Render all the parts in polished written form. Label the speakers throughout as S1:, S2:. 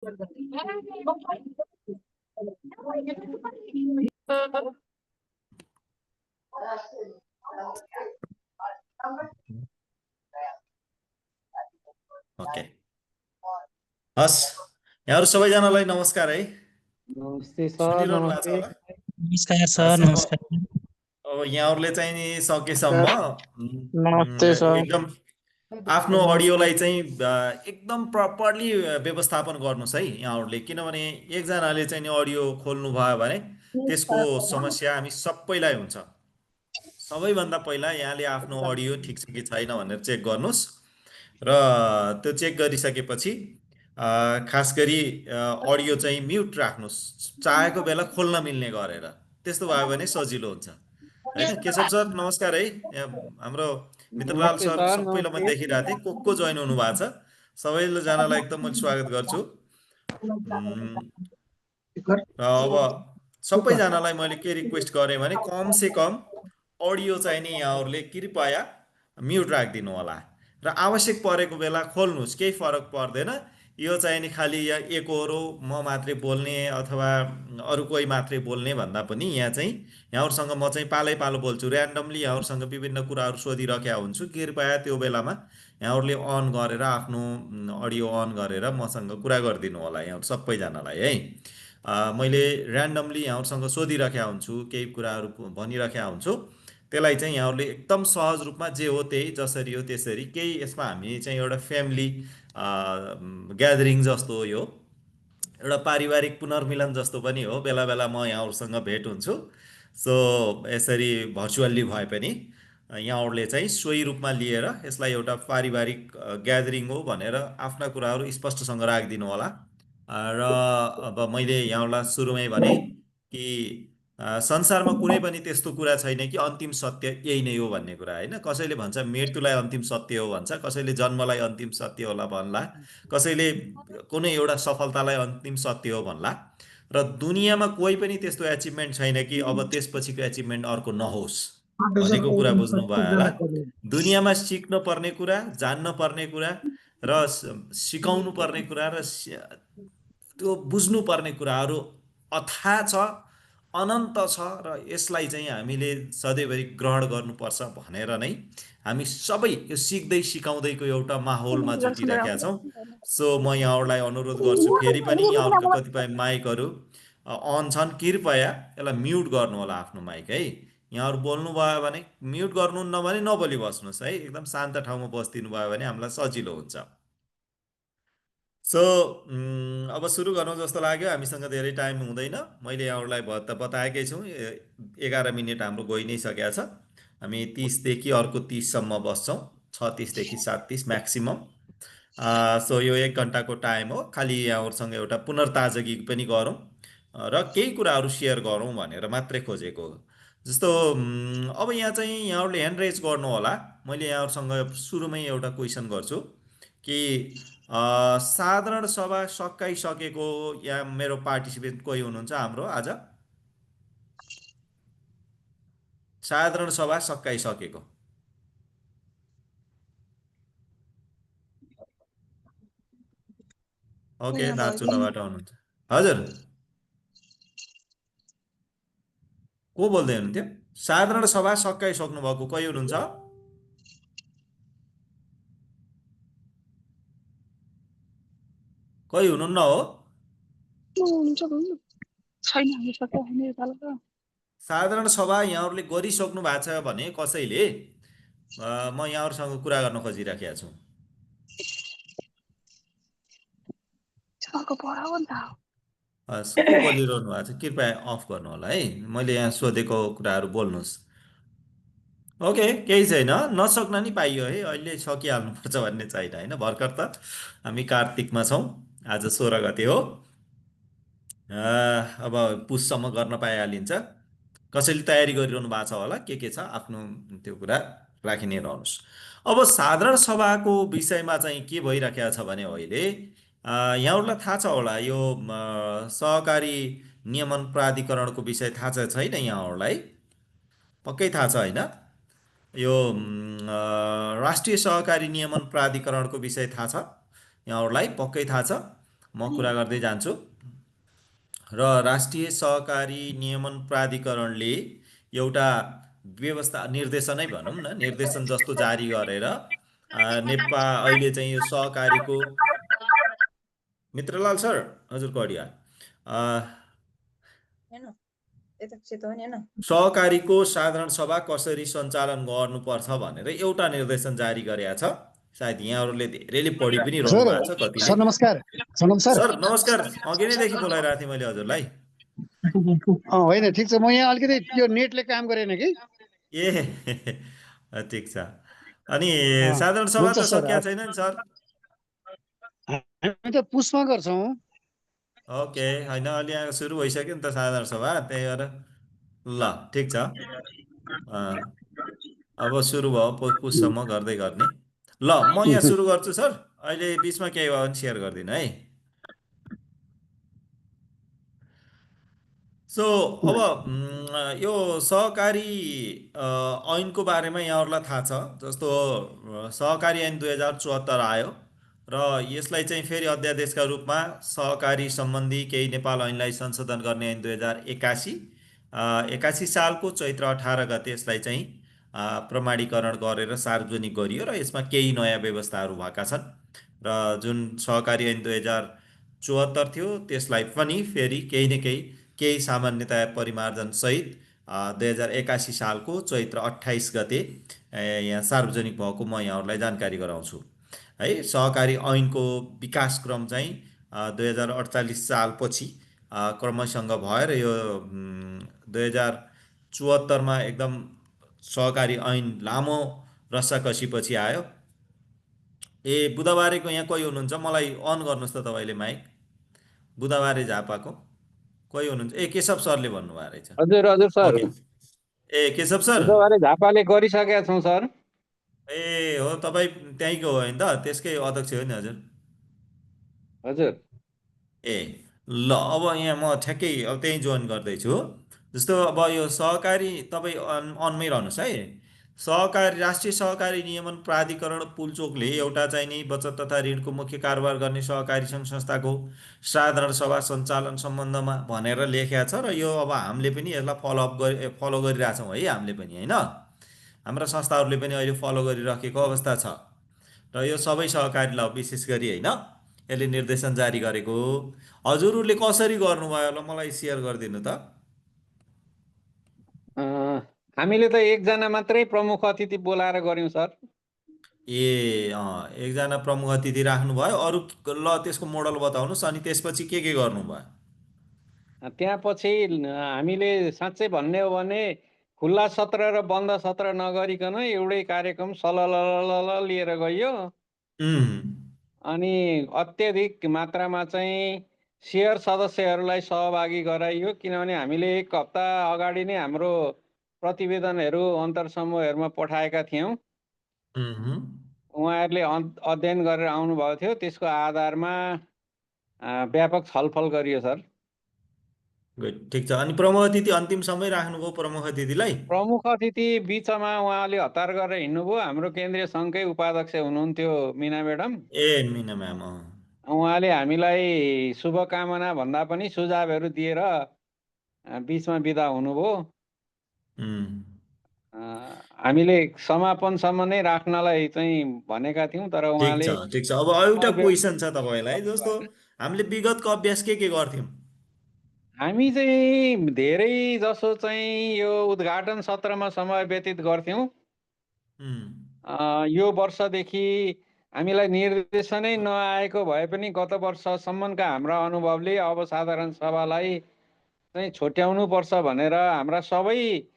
S1: Okay, हस्। यहाँहरू सबैजनालाई नमस्कार है।
S2: नमस्ते सर।
S1: सुनिरहनु भएको छ
S2: नमस्ते।
S1: होला?
S3: नमस्कार सर।
S1: हस्,
S3: नमस्कार।
S1: अब यहाँहरूले चाहिँ नि सकेसम्म
S2: नमस्ते सर।
S1: एकदम आफ्नो अडियोलाई चाहिँ एकदम प्रपरली व्यवस्थापन गर्नुहोस् है यहाँहरूले, किनभने एकजनाले चाहिँ नि अडियो खोल्नु भयो भने त्यसको समस्या हामी सबैलाई हुन्छ। सबैभन्दा पहिला यहाँले आफ्नो अडियो ठिक छ कि छैन भनेर चेक गर्नुहोस् र त्यो चेक गरिसकेपछि खास गरी अडियो चाहिँ म्युट राख्नुहोस्, चाहेको बेला खोल्न मिल्ने गरेर। त्यस्तो भयो भने सजिलो हुन्छ होइन। केशव सर नमस्कार है। हाम्रो मित्रलाल
S2: नमस्ते
S1: सर
S2: सर।
S1: सबैलाई मैले
S2: नमस्ते।
S1: देखिरहेको थिएँ, को जोइन हुनु भएको छ। सबैजनालाई एकदम मैले स्वागत गर्छु। र अब सबैजनालाई मैले के रिक्वेस्ट गरेँ भने कमसे कम अडियो चाहिँ नि यहाँहरूले कृपया म्युट राखिदिनु होला र आवश्यक परेको बेला खोल्नुहोस्, केही फरक पर्दैन। यो चाहिँ नि खालि या एकहोरो म मात्रै बोल्ने अथवा अरू कोही मात्रै बोल्ने भन्दा पनि यहाँ चाहिँ यहाँहरूसँग म चाहिँ पालै पालो बोल्छु, ऱ्यान्डमली यहाँहरूसँग विभिन्न कुराहरू सोधिरहेका हुन्छु। कृपया त्यो बेलामा यहाँहरूले अन गरेर आफ्नो अडियो अन गरेर मसँग कुरा गरिदिनु होला यहाँहरू सबैजनालाई है। मैले ऱ्यान्डमली यहाँहरूसँग सोधिरहेका हुन्छु, केही कुराहरू भनिरहेका हुन्छु। त्यसलाई चाहिँ यहाँहरूले एकदम सहज रूपमा जे हो त्यही, जसरी हो त्यसरी, केही यसमा हामी चाहिँ एउटा फ्यामिली ग्यादरिङ जस्तो हो, यो एउटा पारिवारिक पुनर्मिलन जस्तो पनि हो। बेला बेला म यहाँहरूसँग भेट हुन्छु। सो यसरी भर्चुअल्ली भए पनि यहाँहरूले चाहिँ सोही रूपमा लिएर यसलाई एउटा पारिवारिक ग्यादरिङ हो भनेर आफ्ना कुराहरू स्पष्टसँग राखिदिनु होला। र अब मैले यहाँहरूलाई सुरुमै भने कि संसारमा कुनै पनि त्यस्तो कुरा छैन कि अन्तिम सत्य यही नै हो भन्ने कुरा होइन। कसैले भन्छ मृत्युलाई अन्तिम सत्य हो भन्छ, कसैले जन्मलाई अन्तिम सत्य होला भन्ला, कसैले कुनै एउटा सफलतालाई अन्तिम सत्य हो भन्ला। र दुनियाँमा कोही पनि त्यस्तो एचिभमेन्ट छैन कि अब त्यसपछिको एचिभमेन्ट अर्को नहोस् भनेको कुरा बुझ्नुभयो होला। दुनियाँमा सिक्न पर्ने कुरा, जान्न पर्ने कुरा र सिकाउनु पर्ने कुरा र त्यो बुझ्नुपर्ने कुराहरू अथाह छ, अनन्त छ। र यसलाई चाहिँ हामीले सधैँभरि ग्रहण गर्नुपर्छ भनेर नै हामी सबै यो सिक्दै सिकाउँदैको एउटा माहौलमा जुटिरहेका छौँ। सो म यहाँहरूलाई अनुरोध गर्छु, फेरि पनि यहाँहरूका कतिपय माइकहरू अन छन्, कृपया यसलाई म्युट गर्नु होला आफ्नो माइक है। यहाँहरू बोल्नुभयो भने म्युट गर्नुहुन्न भने नबोली बस्नुहोस् है। एकदम शान्त ठाउँमा बसिदिनु भयो भने हामीलाई सजिलो हुन्छ। सो अब सुरु गरौँ जस्तो लाग्यो। हामीसँग धेरै टाइम हुँदैन, मैले यहाँहरूलाई बताएकै छु। 11 मिनट हाम्रो गइ नै सकेको छ। हामी 30 देखि अर्को 30 सम्म बस्छौँ, 36 देखि 37 म्याक्सिमम। सो यो 1 घन्टाको टाइम हो। खालि यहाँहरूसँग एउटा पुनर्ताजगी पनि गरौँ र केही कुराहरू सेयर गरौँ भनेर मात्रै खोजेको हो। जस्तो अब यहाँ चाहिँ यहाँहरूले ह्यान्ड रेज गर्नु होला। मैले यहाँहरूसँग सुरुमै एउटा क्वेसन गर्छु कि साधारण सभा सकाइसकेको या मेरो पार्टिसिपेन्ट कोही हुनुहुन्छ हाम्रो आज? साधारण सभा सकाइसकेको? ओके, दार्चुलाबाट हुनुहुन्छ। हजुर, को बोल्दै हुनुहुन्थ्यो? साधारण सभा सकाइसक्नु भएको कोही हुनुहुन्छ? कोही हुनुहुन्न हो? साधारण सभा यहाँहरूले गरिसक्नु भएको छ भने कसैले म यहाँहरूसँग कुरा गर्न खोजिराखेको छु। को बोलिरहनु भएको छ कृपया अफ गर्नु होला है। मैले यहाँ सोधेको कुराहरू बोल्नुहोस्। ओके, केही छैन, नसक्न नि पाइयो है। अहिले सकिहाल्नुपर्छ भन्ने छैन होइन। भर्खर त हामी कार्तिकमा छौँ, आज 16 गते हो। अब पुससम्म गर्न पाइहालिन्छ। कसैले तयारी गरिरहनु भएको छ होला, के छ आफ्नो त्यो कुरा राखि नै रहनुहोस्। अब साधारण सभाको विषयमा चाहिँ के भइराखेको छ भने अहिले यहाँहरूलाई थाहा छ होला, यो सहकारी नियमन प्राधिकरणको विषय थाहा छ छैन यहाँहरूलाई? पक्कै थाहा छ होइन? यो राष्ट्रिय सहकारी नियमन प्राधिकरणको विषय थाहा छ यहाँहरूलाई? पक्कै थाहा छ। म कुरा गर्दै जान्छु। र राष्ट्रिय सहकारी नियमन प्राधिकरणले एउटा व्यवस्था निर्देशनै भनौँ न, निर्देशन जस्तो जारी गरेर नेपाल अहिले चाहिँ यो सहकारीको मित्रलाल सर हजुरको अडियो सहकारीको साधारण सभा कसरी सञ्चालन गर्नुपर्छ भनेर एउटा निर्देशन जारी गरेका छ। सायद यहाँहरूले धेरैले पढि पनि रहनु
S3: सर
S1: भएको छ कतिले।
S3: सर नमस्कार।
S1: सर नमस्कार, अघि नैदेखि बोलाइरहेको थिएँ मैले हजुरलाई।
S3: होइन ठिक छ, म यहाँ अलिकति त्यो नेटले काम गरेन कि।
S1: ए ठिक छ। अनि साधारण सभा
S3: हुन्छ
S1: त
S3: सर।
S1: सकिया छैन नि सर?
S3: हामी त पुसमा गर्छौँ।
S1: ओके, होइन अलि यहाँ सुरु भइसक्यो नि त साधारण सभा, त्यही भएर ल ठिक छ। अब सुरु भयो पुससम्म गर्दै गर्ने। ल म यहाँ सुरु गर्छु सर, अहिले बिचमा केही भयो भने सेयर गरिदिनु है। सो अब यो सहकारी ऐनको बारेमा यहाँहरूलाई थाहा छ। जस्तो सहकारी ऐन 2074 आयो र यसलाई चाहिँ फेरि अध्यादेशका रूपमा सहकारी सम्बन्धी केही नेपाल ऐनलाई संशोधन गर्ने ऐन 2081 81 सालको चैत्र 18 गते यसलाई चाहिँ प्रमाणीकरण गरेर सार्वजनिक गरियो र यसमा केही नयाँ व्यवस्थाहरू भएका छन्। र जुन सहकारी ऐन 2074 थियो त्यसलाई पनि फेरि केही न केही सामान्यता परिमार्जन सहित 2081 सालको चैत्र 28 गते यहाँ सार्वजनिक भएको म यहाँहरूलाई जानकारी गराउँछु है। सहकारी ऐनको विकास क्रम चाहिँ 2048 सालपछि क्रमसँग भएर यो 2074मा एकदम सहकारी ऐन लामो रस्साकसीपछि आयो। ए बुधबारेको यहाँ कोही हुनुहुन्छ? मलाई अन गर्नुहोस् त तपाईँले माइक। बुधबारे झापाको कोही हुनुहुन्छ? ए केशव सरले भन्नुभएको रहेछ।
S2: हजुर हजुर सर,
S1: ओके, ए केशव सर।
S2: बुधबारे झापाले गरिसकेका छौँ सर।
S1: ए हो, तपाईँ त्यहीँको हो होइन त? त्यसकै अध्यक्ष हो नि हजुर?
S2: हजुर
S1: ए ल, अब यहाँ म ठ्याक्कै अब त्यहीँ जोइन गर्दैछु। जस्तो अब यो सहकारी तपाईँ अनमै रहनुहोस् है। सहकारी राष्ट्रिय सहकारी नियमन प्राधिकरण पुल्चोकले एउटा चाहिँ नि बचत तथा ऋणको मुख्य कारोबार गर्ने सहकारी सङ्घ संस्थाको साधारण सभा सञ्चालन सम्बन्धमा भनेर लेखेको छ। र यो अब हामीले पनि यसलाई फलो गरिरहेछौँ है, हामीले पनि होइन, हाम्रा संस्थाहरूले पनि अहिले फलो गरिराखेको अवस्था छ। र यो सबै सहकारीलाई विशेष गरी होइन यसले निर्देशन जारी गरेको। हजुरहरूले कसरी गर्नुभयो होला मलाई सेयर गरिदिनु त।
S2: हामीले त एकजना मात्रै प्रमुख अतिथि बोलाएर गऱ्यौँ सर।
S1: ए एकजना प्रमुख अतिथि राख्नुभयो, अरू ल त्यसको मोडल बताउनुहोस्। अनि त्यसपछि के गर्नुभयो?
S2: त्यहाँ पछि हामीले साँच्चै भन्ने हो भने खुल्ला सत्र र बन्द सत्र नगरिकन एउटै कार्यक्रम सलल लिएर गइयो। अनि अत्यधिक मात्रामा चाहिँ सेयर सदस्यहरूलाई सहभागी गराइयो, किनभने हामीले एक हप्ता अगाडि नै हाम्रो प्रतिवेदनहरू अन्तर्समूहहरूमा पठाएका थियौँ। उहाँहरूले अध्ययन गरेर आउनुभएको थियो, त्यसको आधारमा व्यापक छलफल गरियो सर।
S1: ठिक छ। अनि प्रमुख अतिथि अन्तिम समय राख्नुभयो प्रमुख अतिथिलाई?
S2: प्रमुख अतिथि बिचमा उहाँले हतार गरेर हिँड्नुभयो। हाम्रो केन्द्रीय सङ्घकै उपाध्यक्ष हुनुहुन्थ्यो मिना म्याडम।
S1: ए मिना म्याम।
S2: उहाँले हामीलाई शुभकामना भन्दा पनि सुझावहरू दिएर बिचमा बिदा हुनुभयो। हामीले समापनसम्म नै राख्नलाई चाहिँ भनेका थियौँ, तर उहाँले
S1: ठिक छ। अब एउटा क्वेसन छ तपाईँलाई। जस्तो हामीले विगतको अभ्यास के गर्थ्यौँ? हामी
S2: चाहिँ धेरै जसो चाहिँ यो उद्घाटन सत्रमा समय व्यतीत गर्थ्यौँ। यो वर्षदेखि हामीलाई निर्देशनै नआएको भए पनि गत वर्षसम्मका हाम्रा अनुभवले अब साधारण सभालाई चाहिँ छुट्याउनु पर्छ भनेर हाम्रा सबै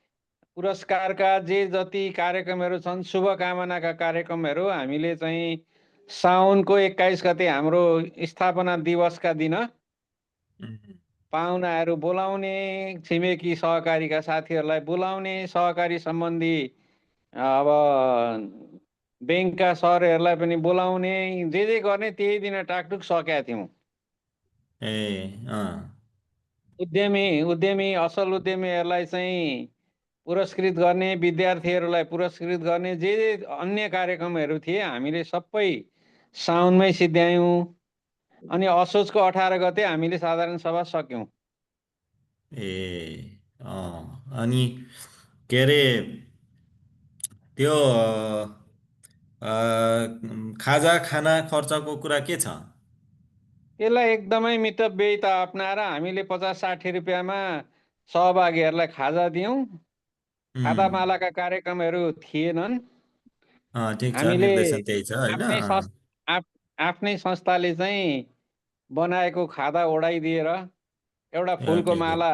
S2: पुरस्कारका जे जति कार्यक्रमहरू छन्, शुभकामनाका कार्यक्रमहरू हामीले चाहिँ साउनको 21 गते हाम्रो स्थापना दिवसका दिन पाहुनाहरू बोलाउने, छिमेकी सहकारीका साथीहरूलाई बोलाउने, सहकारी सम्बन्धी अब ब्याङ्कका सरहरूलाई पनि बोलाउने, जे गर्ने त्यही दिन टाकटुक सकेका थियौँ। उद्यमी असल उद्यमीहरूलाई चाहिँ पुरस्कृत गर्ने, विद्यार्थीहरूलाई पुरस्कृत गर्ने, जे अन्य कार्यक्रमहरू थिए हामीले सबै साउनमै सिद्ध्यायौँ। अनि असोजको 18 गते हामीले साधारण सभा सक्यौँ।
S1: ए अनि के अरे त्यो खाजा खाना खर्चको कुरा के छ?
S2: यसलाई एकदमै मितव्ययिता अप्नाएर हामीले 50-60 रुपियाँमा सहभागीहरूलाई खाजा दियौँ। खादामालाका कार्यक्रमहरू थिएनन्।
S1: ठिक छ,
S2: हामीले
S1: निर्देशन त्यही छ होइन।
S2: आफ्नै आफ्नै संस्थाले चाहिँ बनाएको खादा ओढाइदिएर एउटा फुलको
S1: ठिक हो।
S2: माला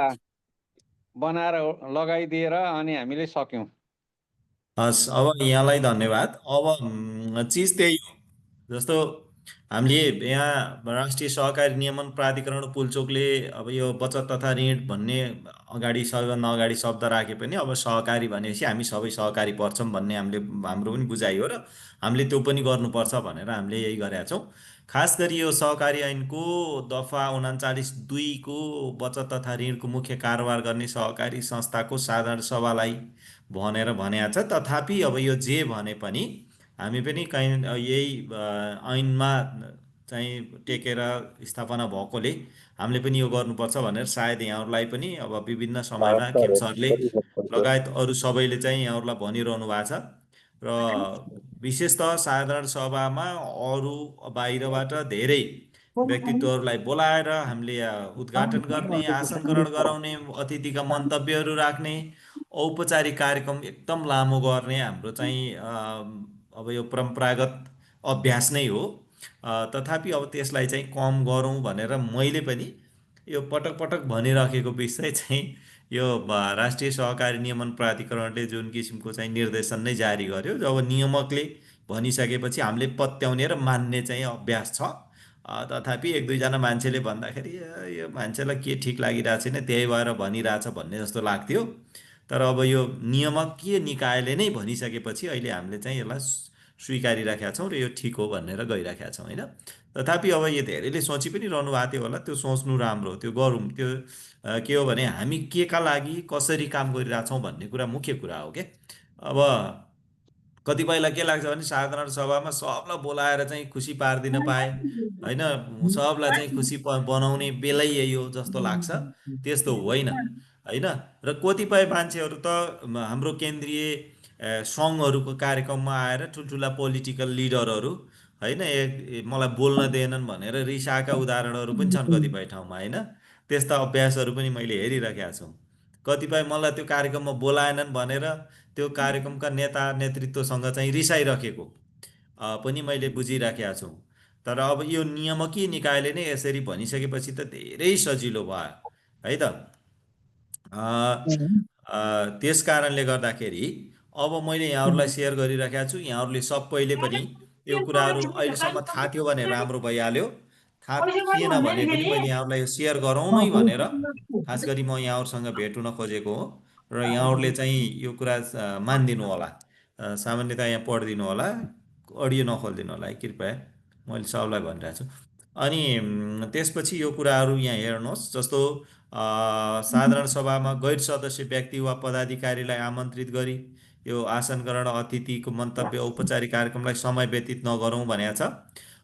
S2: बनाएर लगाइदिएर अनि हामीले सक्यौँ।
S1: हस्, अब यहाँलाई धन्यवाद। अब चिज त्यही हो। जस्तो हामीले यहाँ राष्ट्रिय सहकारी नियमन प्राधिकरण पुल्चोकले अब यो बचत तथा ऋण भन्ने अगाडि सबैभन्दा अगाडि शब्द राखे पनि अब सहकारी भनेपछि हामी सबै सहकारी पर्छौँ भन्ने हाम्रो पनि बुझाइ हो, र हामीले त्यो पनि गर्नुपर्छ भनेर हामीले यही गरेका छौँ। खास गरी यो सहकारी ऐनको दफा 39(2) को बचत तथा ऋणको मुख्य कारोबार गर्ने सहकारी संस्थाको साधारण सभालाई भनेर भनेको छ। तथापि अब यो जे भने पनि हामी पनि कहीँ यही ऐनमा चाहिँ टेकेर स्थापना भएकोले हामीले पनि यो गर्नुपर्छ भनेर सायद यहाँहरूलाई पनि अब विभिन्न समयमा खेम सरले लगायत अरू सबैले चाहिँ यहाँहरूलाई भनिरहनु भएको छ। र विशेषतः साधारण सभामा अरू बाहिरबाट धेरै व्यक्तित्वहरूलाई बोलाएर हामीले उद्घाटन गर्ने, आसन ग्रहण गराउने, अतिथिका मन्तव्यहरू राख्ने, औपचारिक कार्यक्रम एकदम लामो गर्ने हाम्रो चाहिँ अब यो परम्परागत अभ्यास नै हो। तथापि अब त्यसलाई चाहिँ कम गरौँ भनेर मैले पनि यो पटक पटक भनिराखेको विषय चाहिँ यो राष्ट्रिय सहकारी नियमन प्राधिकरणले जुन किसिमको चाहिँ निर्देशन नै जारी गर्यो, जब नियामकले भनिसकेपछि हामीले पत्याउने र मान्ने चाहिँ अभ्यास छ। तथापि एक दुईजना मान्छेले भन्दाखेरि यो मान्छेलाई के ठिक लागिरहेको छैन त्यही भएर भनिरहेछ भन्ने जस्तो लाग्थ्यो। तर अब यो नियामकीय निकायले नै भनिसकेपछि अहिले हामीले चाहिँ यसलाई स्वीकारिराखेका छौँ र यो ठिक हो भनेर गइराखेका छौँ होइन। तथापि अब यो धेरैले सोची पनि रहनु भएको थियो होला, त्यो सोच्नु राम्रो हो, त्यो गरौँ। त्यो के हो भने हामी के का लागि कसरी काम गरिरहेछौँ भन्ने कुरा मुख्य कुरा हो क्या। अब कतिपयलाई के लाग्छ भने साधारण सभामा सबलाई बोलाएर चाहिँ खुसी पारिदिन पाए होइन, सबलाई चाहिँ खुसी बनाउने बेलै यही हो जस्तो लाग्छ। त्यस्तो होइन होइन। र कतिपय मान्छेहरू त हाम्रो केन्द्रीय सङ्घहरूको कार्यक्रममा आएर ठुल्ठुला पोलिटिकल लिडरहरू होइन, मलाई बोल्न दिएनन् भनेर रिसाएका उदाहरणहरू पनि छन् कतिपय ठाउँमा होइन। त्यस्ता अभ्यासहरू पनि मैले हेरिरहेका छु। कतिपय मलाई त्यो कार्यक्रममा बोलाएनन् भनेर त्यो कार्यक्रमका नेता नेतृत्वसँग चाहिँ रिसाइरहेको पनि मैले बुझिराखेका छु। तर अब यो नियामकीय निकायले नै यसरी भनिसकेपछि त धेरै सजिलो भयो है त। त्यस कारणले गर्दाखेरि अब मैले यहाँहरूलाई सेयर गरिराखेको छु। यहाँहरूले सबैले पनि यो कुराहरू अहिलेसम्म थाहा थियो भने राम्रो भइहाल्यो, थाहा थिएन भने पनि मैले यहाँहरूलाई यो सेयर गरौँ नै भनेर खास गरी म यहाँहरूसँग भेट हुन खोजेको हो। र यहाँहरूले चाहिँ यो कुरा मानिदिनु होला, सामान्यतया यहाँ पढिदिनु होला, अडियो नखोलिदिनु होला है कृपया, मैले सबलाई भनिरहेको छु। अनि त्यसपछि यो कुराहरू यहाँ हेर्नुहोस्। जस्तो साधारण सभामा गैर सदस्य व्यक्ति वा पदाधिकारीलाई आमन्त्रित गरी यो आसन ग्रहण, अतिथिको मन्तव्य, औपचारिक कार्यक्रमलाई समय व्यतीत नगरौँ भनेको छ।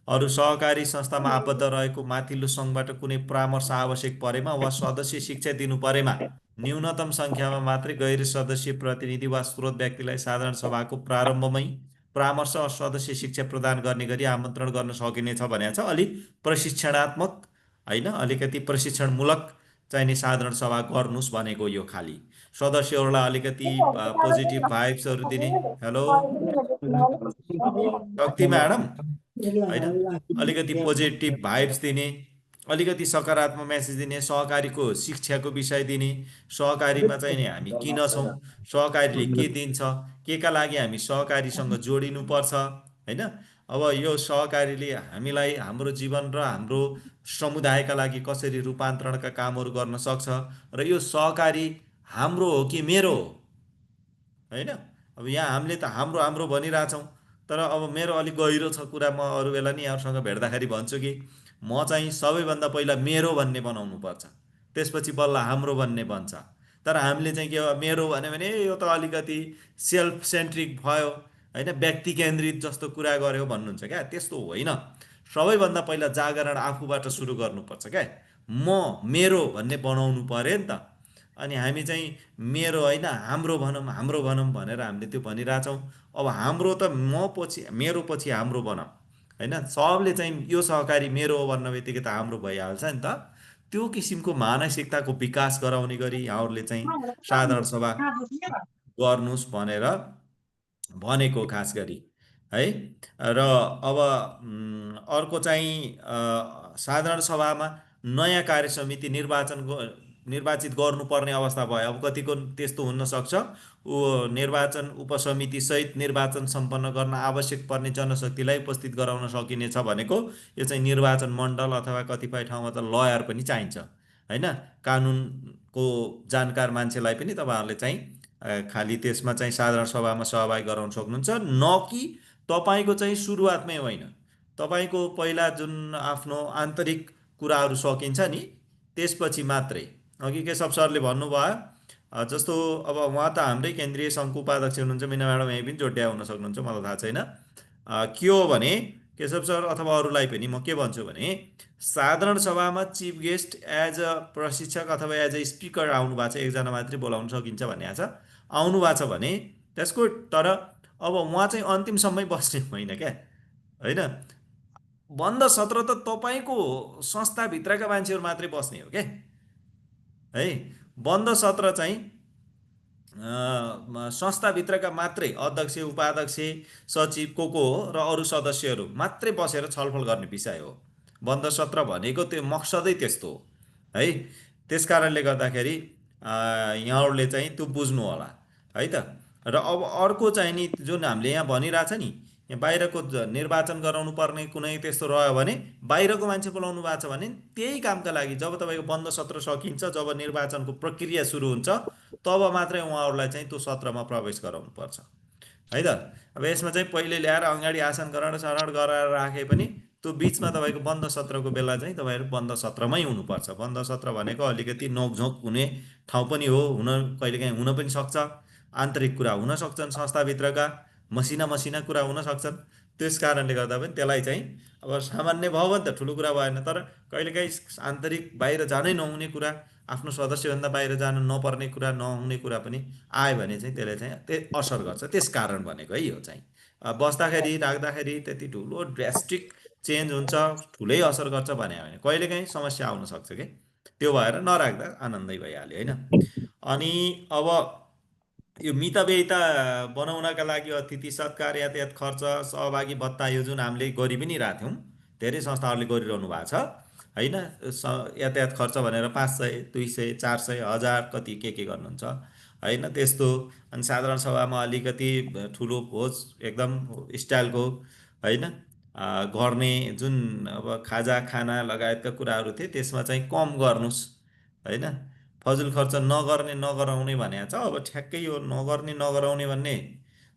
S1: अरू सहकारी संस्थामा आबद्ध रहेको माथिल्लो सङ्घबाट कुनै परामर्श आवश्यक परेमा वा सदस्य शिक्षा दिनु परेमा न्यूनतम सङ्ख्यामा मात्रै गैर सदस्य प्रतिनिधि वा स्रोत व्यक्तिलाई साधारण सभाको प्रारम्भमै परामर्श वा सदस्य शिक्षा प्रदान गर्ने गरी आमन्त्रण गर्न सकिनेछ भनेको छ। अलिक प्रशिक्षणात्मक होइन, अलिकति प्रशिक्षणमूलक चाहिने साधारण सभा गर्नुहोस् भनेको यो खालि सदस्यहरूलाई अलिकति पोजिटिभ भाइब्सहरू दिने। हेलो शक्ति म्याडम होइन, अलिकति पोजिटिभ भाइब्स दिने, अलिकति सकारात्मक मेसेज दिने, सहकारीको शिक्षाको विषय दिने, सहकारीमा चाहिँ नि हामी किन छौँ, सहकारीले के दिन्छ, के का लागि हामी सहकारीसँग जोडिनुपर्छ होइन। अब यो सहकारीले हामीलाई हाम्रो जीवन र हाम्रो समुदायका लागि कसरी रूपान्तरणका कामहरू गर्न सक्छ, र यो सहकारी हाम्रो हो कि मेरो हो होइन। अब यहाँ हामीले त हाम्रो हाम्रो भनिरहेछौँ, तर अब मेरो अलिक गहिरो छ कुरा। म अरू बेला नि यहाँहरूसँग भेट्दाखेरि भन्छु कि म चाहिँ सबैभन्दा पहिला मेरो भन्ने बनाउनु पर्छ, त्यसपछि बल्ल हाम्रो भन्ने बन्छ। तर हामीले चाहिँ के मेरो भन्यो भने यो त अलिकति सेल्फ सेन्ट्रिक भयो होइन, व्यक्ति केन्द्रित जस्तो कुरा गर्यो भन्नुहुन्छ क्या। त्यस्तो होइन। सबैभन्दा पहिला जागरण आफूबाट सुरु गर्नुपर्छ क्या। मेरो भन्ने बनाउनु पर्यो नि त। अनि हामी चाहिँ मेरो होइन हाम्रो भनौँ भनेर हामीले त्यो भनिरहेछौँ। अब हाम्रो त मेरो पछि हाम्रो बनाऊँ होइन। सबले चाहिँ यो सहकारी मेरो हो भन्ने बित्तिकै त हाम्रो भइहाल्छ नि त। त्यो किसिमको मानसिकताको विकास गराउने गरी यहाँहरूले चाहिँ साधारण सभा गर्नुहोस् भनेर भनेको खास गरी है। र अब अर्को चाहिँ साधारण सभामा नयाँ कार्य समिति निर्वाचित गर्नुपर्ने अवस्था भयो। अब कतिको त्यस्तो हुन सक्छ, निर्वाचन उपसमिति सहित निर्वाचन सम्पन्न गर्न आवश्यक पर्ने जनशक्तिलाई उपस्थित गराउन सकिनेछ भनेको यो चाहिँ निर्वाचन मण्डल अथवा कतिपय ठाउँमा त लयर पनि चाहिन्छ होइन। कानुनको जानकार मान्छेलाई पनि तपाईँहरूले चाहिँ खालि त्यसमा चाहिँ साधारण सभामा सहभागी गराउन सक्नुहुन्छ। न कि तपाईँको चाहिँ सुरुवातमै होइन, तपाईँको पहिला जुन आफ्नो आन्तरिक कुराहरू सकिन्छ नि त्यसपछि मात्रै। अघि केशव सरले भन्नुभयो जस्तो अब उहाँ त हाम्रै केन्द्रीय सङ्घको उपाध्यक्ष हुनुहुन्छ, मिना म्याडम यहीँ पनि जोड्या हुन सक्नुहुन्छ, मलाई थाहा छैन के हो भने केशव सर अथवा अरूलाई पनि म के भन्छु भने साधारण सभामा चिफ गेस्ट एज अ प्रशिक्षक अथवा एज अ स्पिकर आउनु भएको छ, एकजना मात्रै बोलाउन सकिन्छ भन्ने छ, आउनु भएको छ भने त्यसको तर अब उहाँ चाहिँ अन्तिमसम्मै बस्ने होइन क्या होइन। बन्द सत्र त तपाईँको संस्थाभित्रका मान्छेहरू मात्रै बस्ने हो क्या है। बन्द सत्र चाहिँ संस्थाभित्रका मात्रै अध्यक्ष उपाध्यक्ष सचिव को हो र अरू सदस्यहरू मात्रै बसेर छलफल गर्ने विषय हो। बन्द सत्र भनेको त्यो मकसदै त्यस्तो हो है। त्यस कारणले गर्दाखेरि यहाँहरूले चाहिँ त्यो बुझ्नु होला है त। र अब अर्को चाहिँ नि जुन हामीले यहाँ भनिरहेछ नि, यहाँ बाहिरको निर्वाचन गराउनु पर्ने कुनै त्यस्तो रह्यो भने बाहिरको मान्छे बोलाउनु भएको छ भने त्यही कामका लागि जब तपाईँको बन्द सत्र सकिन्छ, जब निर्वाचनको प्रक्रिया सुरु हुन्छ तब मात्रै उहाँहरूलाई चाहिँ त्यो सत्रमा प्रवेश गराउनुपर्छ है त। अब यसमा चाहिँ पहिले ल्याएर अगाडि आसन ग्रहण गराएर राखे पनि त्यो बिचमा तपाईँको बन्द सत्रको बेला चाहिँ तपाईँहरू बन्द सत्रमै हुनुपर्छ। बन्द सत्र भनेको अलिकति नोकझोक हुने ठाउँ पनि हो, कहिलेकाहीँ हुन पनि सक्छ, आन्तरिक कुरा हुन सक्छन्, संस्थाभित्रका मसिना कुरा हुन सक्छन्। त्यस कारणले गर्दा पनि त्यसलाई चाहिँ अब सामान्य भयो भने त ठुलो कुरा भएन, तर कहिलेकाहीँ आन्तरिक बाहिर जानै नहुने कुरा, आफ्नो सदस्यभन्दा बाहिर जान नपर्ने कुरा, नहुने कुरा पनि आयो भने चाहिँ त्यसले चाहिँ असर गर्छ। त्यस कारण भनेको है यो चाहिँ बस्दाखेरि राख्दाखेरि त्यति ठुलो ड्रास्टिक चेन्ज हुन्छ, ठुलै असर गर्छ भने होइन, कहिलेकाहीँ समस्या आउन सक्छ कि त्यो भएर नराख्दा आनन्दै भइहाल्यो होइन। अनि अब यो मितव्ययिता बनाउनका लागि अतिथि सत्कार, यातायात खर्च, सहभागी भत्ता यो जुन हामीले गरि पनि रहेको थियौँ, धेरै संस्थाहरूले गरिरहनु भएको छ होइन। यातायात खर्च भनेर 500, 200, 400, 1000 कति के गर्नुहुन्छ होइन त्यस्तो। अनि साधारण सभामा अलिकति ठुलो भोज एकदम स्टाइलको होइन गर्ने जुन अब खाजा खाना लगायतका कुराहरू थिए त्यसमा चाहिँ कम गर्नुहोस् होइन। फजुल खर्च नगराउने भनेको छ। अब ठ्याक्कै यो नगराउने भन्ने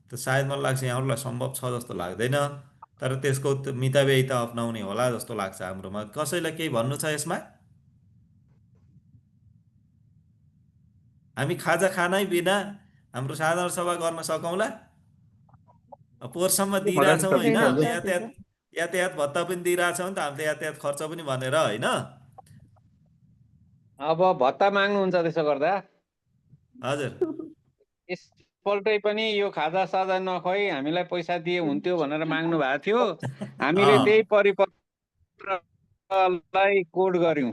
S1: त सायद मलाई लाग्छ यहाँहरूलाई सम्भव छ जस्तो लाग्दैन, तर त्यसको मितव्ययिता अप्नाउने होला जस्तो लाग्छ हाम्रोमा। कसैलाई केही भन्नु छ यसमा? हामी खाजा खानै बिना हाम्रो साधारण सभा गर्न सकौँला? पोहोरसम्म दिइरहेछौँ होइन, हामीले यातायात भत्ता पनि दिइरहेछौँ नि त, हामीले यातायात खर्च पनि भनेर होइन।
S2: अब भत्ता माग्नुहुन्छ त्यसो गर्दा?
S1: हजुर
S2: यसपल्टै पनि यो खाजा साजा नखुवाई हामीलाई पैसा दिए हुन्थ्यो भनेर माग्नु भएको थियो। हामीले त्यही परिपत्रलाई कोड गर्यौँ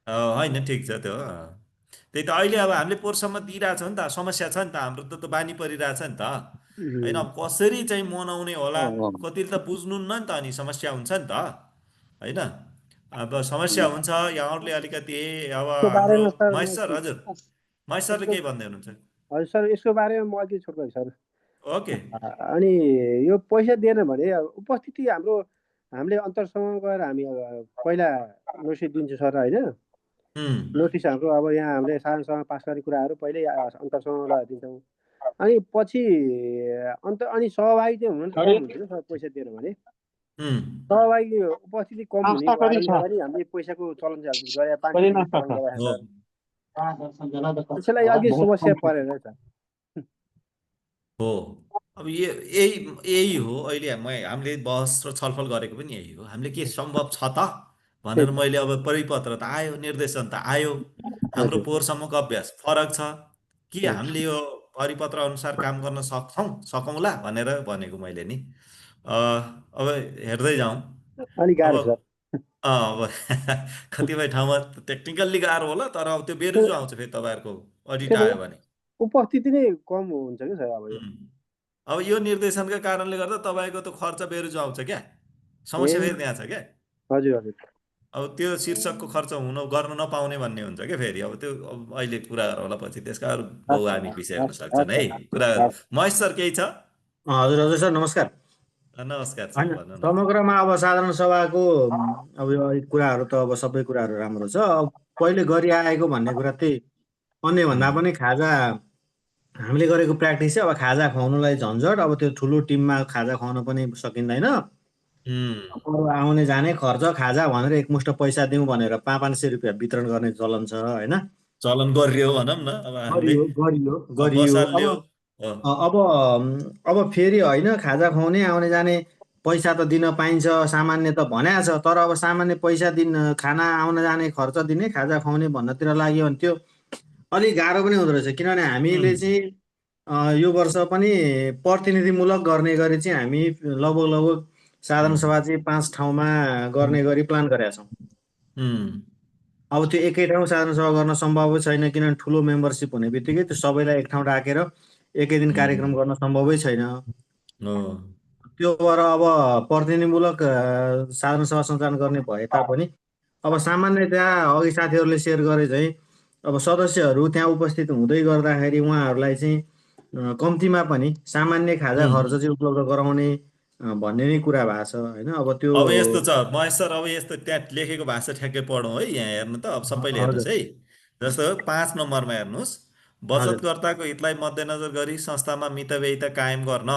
S1: होइन, ठिक छ त्यो। त्यही त अहिले अब हामीले पोहोरसम्म दिइरहेछौँ नि त, समस्या छ नि त, हाम्रो त बानी परिरहेछ नि त होइन। अब कसरी चाहिँ मनाउने होला, कतिले त बुझ्नुहुन्न नि त, अनि समस्या हुन्छ नि त होइन। अब समस्या हुन्छ, यहाँहरूले अलिकति अब हाम्रो महेश सर, हजुर महेश सरले केही भन्दै हुनुहुन्छ?
S4: हजुर सर, यसको बारेमा म अलिकति छोड्छु सर।
S1: ओके।
S4: अनि यो पैसा दिएन भने उपस्थिति हामीले अन्तरसम्म गएर हामी पहिला नोटिस दिन्छौँ सर होइन। नोटिस हाम्रो अब यहाँ हामीले साधारण सभा पास गर्ने कुराहरू पहिल्यै अन्तरसम्म दिन्छौँ। अनि पछि अनि सहभागी चाहिँ हुन कम हुन्छ सर पैसा दिएन भने। सहभागी उपस्थिति कम हुने कारणले पनि हामीले पैसाको चलन चाहिँ गरे 500 त्यसैलाई अघि समस्या परेन सर।
S1: हो अब यही हो अहिले हामीले बहस र छलफल गरेको पनि यही हो। हामीले के सम्भव छ त
S4: त्यही
S1: भनेर
S4: त
S1: मैले अब परिपत्र त आयो, निर्देशन त आयो, हाम्रो
S4: हजुर
S1: पोहोरसम्मको अभ्यास फरक छ, के
S4: हजुर
S1: हामीले यो परिपत्र अनुसार काम गर्न सकौँला भनेर भनेको मैले नि। अब हेर्दै जाउँ।
S4: अलिक
S1: अब
S4: गाह्रो छ
S1: अब कतिपय ठाउँमा टेक्निकल्ली गाह्रो होला, तर अब त्यो बेरुजु आउँछ फेरि तपाईँहरूको अडिट
S4: त्यो
S1: आयो भने।
S4: उपस्थिति नै कम हुन्छ कि सर अब यो
S1: उम्। अब यो निर्देशनका कारणले गर्दा तपाईँको त खर्च बेरुजु आउँछ क्या,
S4: ए
S1: समस्या फेरि त्यहाँ छ क्या।
S4: हजुर हजुर
S1: अब त्यो शीर्षकको खर्च गर्न नपाउने भन्ने हुन्छ क्या फेरि। अब त्यो अब अहिले कुरा गरौँला, पछि त्यसका अरू
S4: हस्
S1: बहुआमी विषय हुन
S4: हस्
S1: सक्छन्
S4: हस्
S1: है कुरा गरौँ।
S4: हस्
S1: महेश सर केही छ?
S5: हजुर हजुर सर नमस्कार।
S1: नमस्कार सर,
S5: होइन
S1: भन्नु न।
S5: समग्रमा अब साधारण सभाको अब यो कुराहरू त अब सबै कुराहरू राम्रो छ। अब पहिले गरिआएको भन्ने कुरा त्यही अन्य भन्दा पनि खाजा हामीले गरेको प्र्याक्टिस चाहिँ अब खाजा खुवाउनुलाई झन्झट, अब त्यो ठुलो टिममा खाजा खुवाउन पनि सकिँदैन।
S1: उम्,
S5: अब आउने जाने खर्च खाजा भनेर एकमुष्ट पैसा दिउँ भनेर 500-500 रुपियाँ वितरण गर्ने चलन छ होइन।
S1: चलन गरियो भनौँ न अब हामीले,
S5: गरियो गरियो
S1: अब
S5: गरियो
S1: बसाल्यो।
S5: अब फेरि होइन खाजा खुवाउने आउने जाने पैसा त दिन पाइन्छ, सामान्य त भनेको छ, तर अब सामान्य पैसा दिन खाना आउन जाने खर्च दिने खाजा खुवाउने भन्नतिर लाग्यो भने त्यो अलिक गाह्रो पनि हुँदो रहेछ। किनभने हामीले चाहिँ यो वर्ष पनि प्रतिनिधिमूलक गर्ने गरी चाहिँ हामी लगभग लगभग साधारण सभा चाहिँ 5 ठाउँमा गर्ने गरी प्लान गरेका छौँ। अब त्यो एकै ठाउँ साधारण सभा गर्न सम्भवै छैन, किनभने ठुलो मेम्बरसिप हुने बित्तिकै त्यो सबैलाई एक ठाउँ राखेर एकै दिन कार्यक्रम गर्न सम्भवै छैन। त्यो भएर अब प्रतिनिधिमूलक साधारण सभा सञ्चालन गर्ने भए तापनि अब सामान्य त्यहाँ अघि साथीहरूले सेयर गरे चाहिँ अब सदस्यहरू त्यहाँ उपस्थित हुँदै गर्दाखेरि उहाँहरूलाई चाहिँ कम्तीमा पनि सामान्य खाजा खर्च चाहिँ उपलब्ध गराउने भन्ने नै कुरा भएको छ होइन। अब त्यो
S1: अब यस्तो छ महेश सर, अब यस्तो त्यहाँ लेखेको भाषा ठ्याक्कै पढौँ है। यहाँ हेर्नु त, अब सबैले हेर्नुहोस्
S5: हजुर
S1: है। जस्तो 5 नम्बरमा हेर्नुहोस्,
S5: हजुर
S1: बचतकर्ताको हितलाई मध्यनजर गरी संस्थामा मितव्ययिता कायम गर्न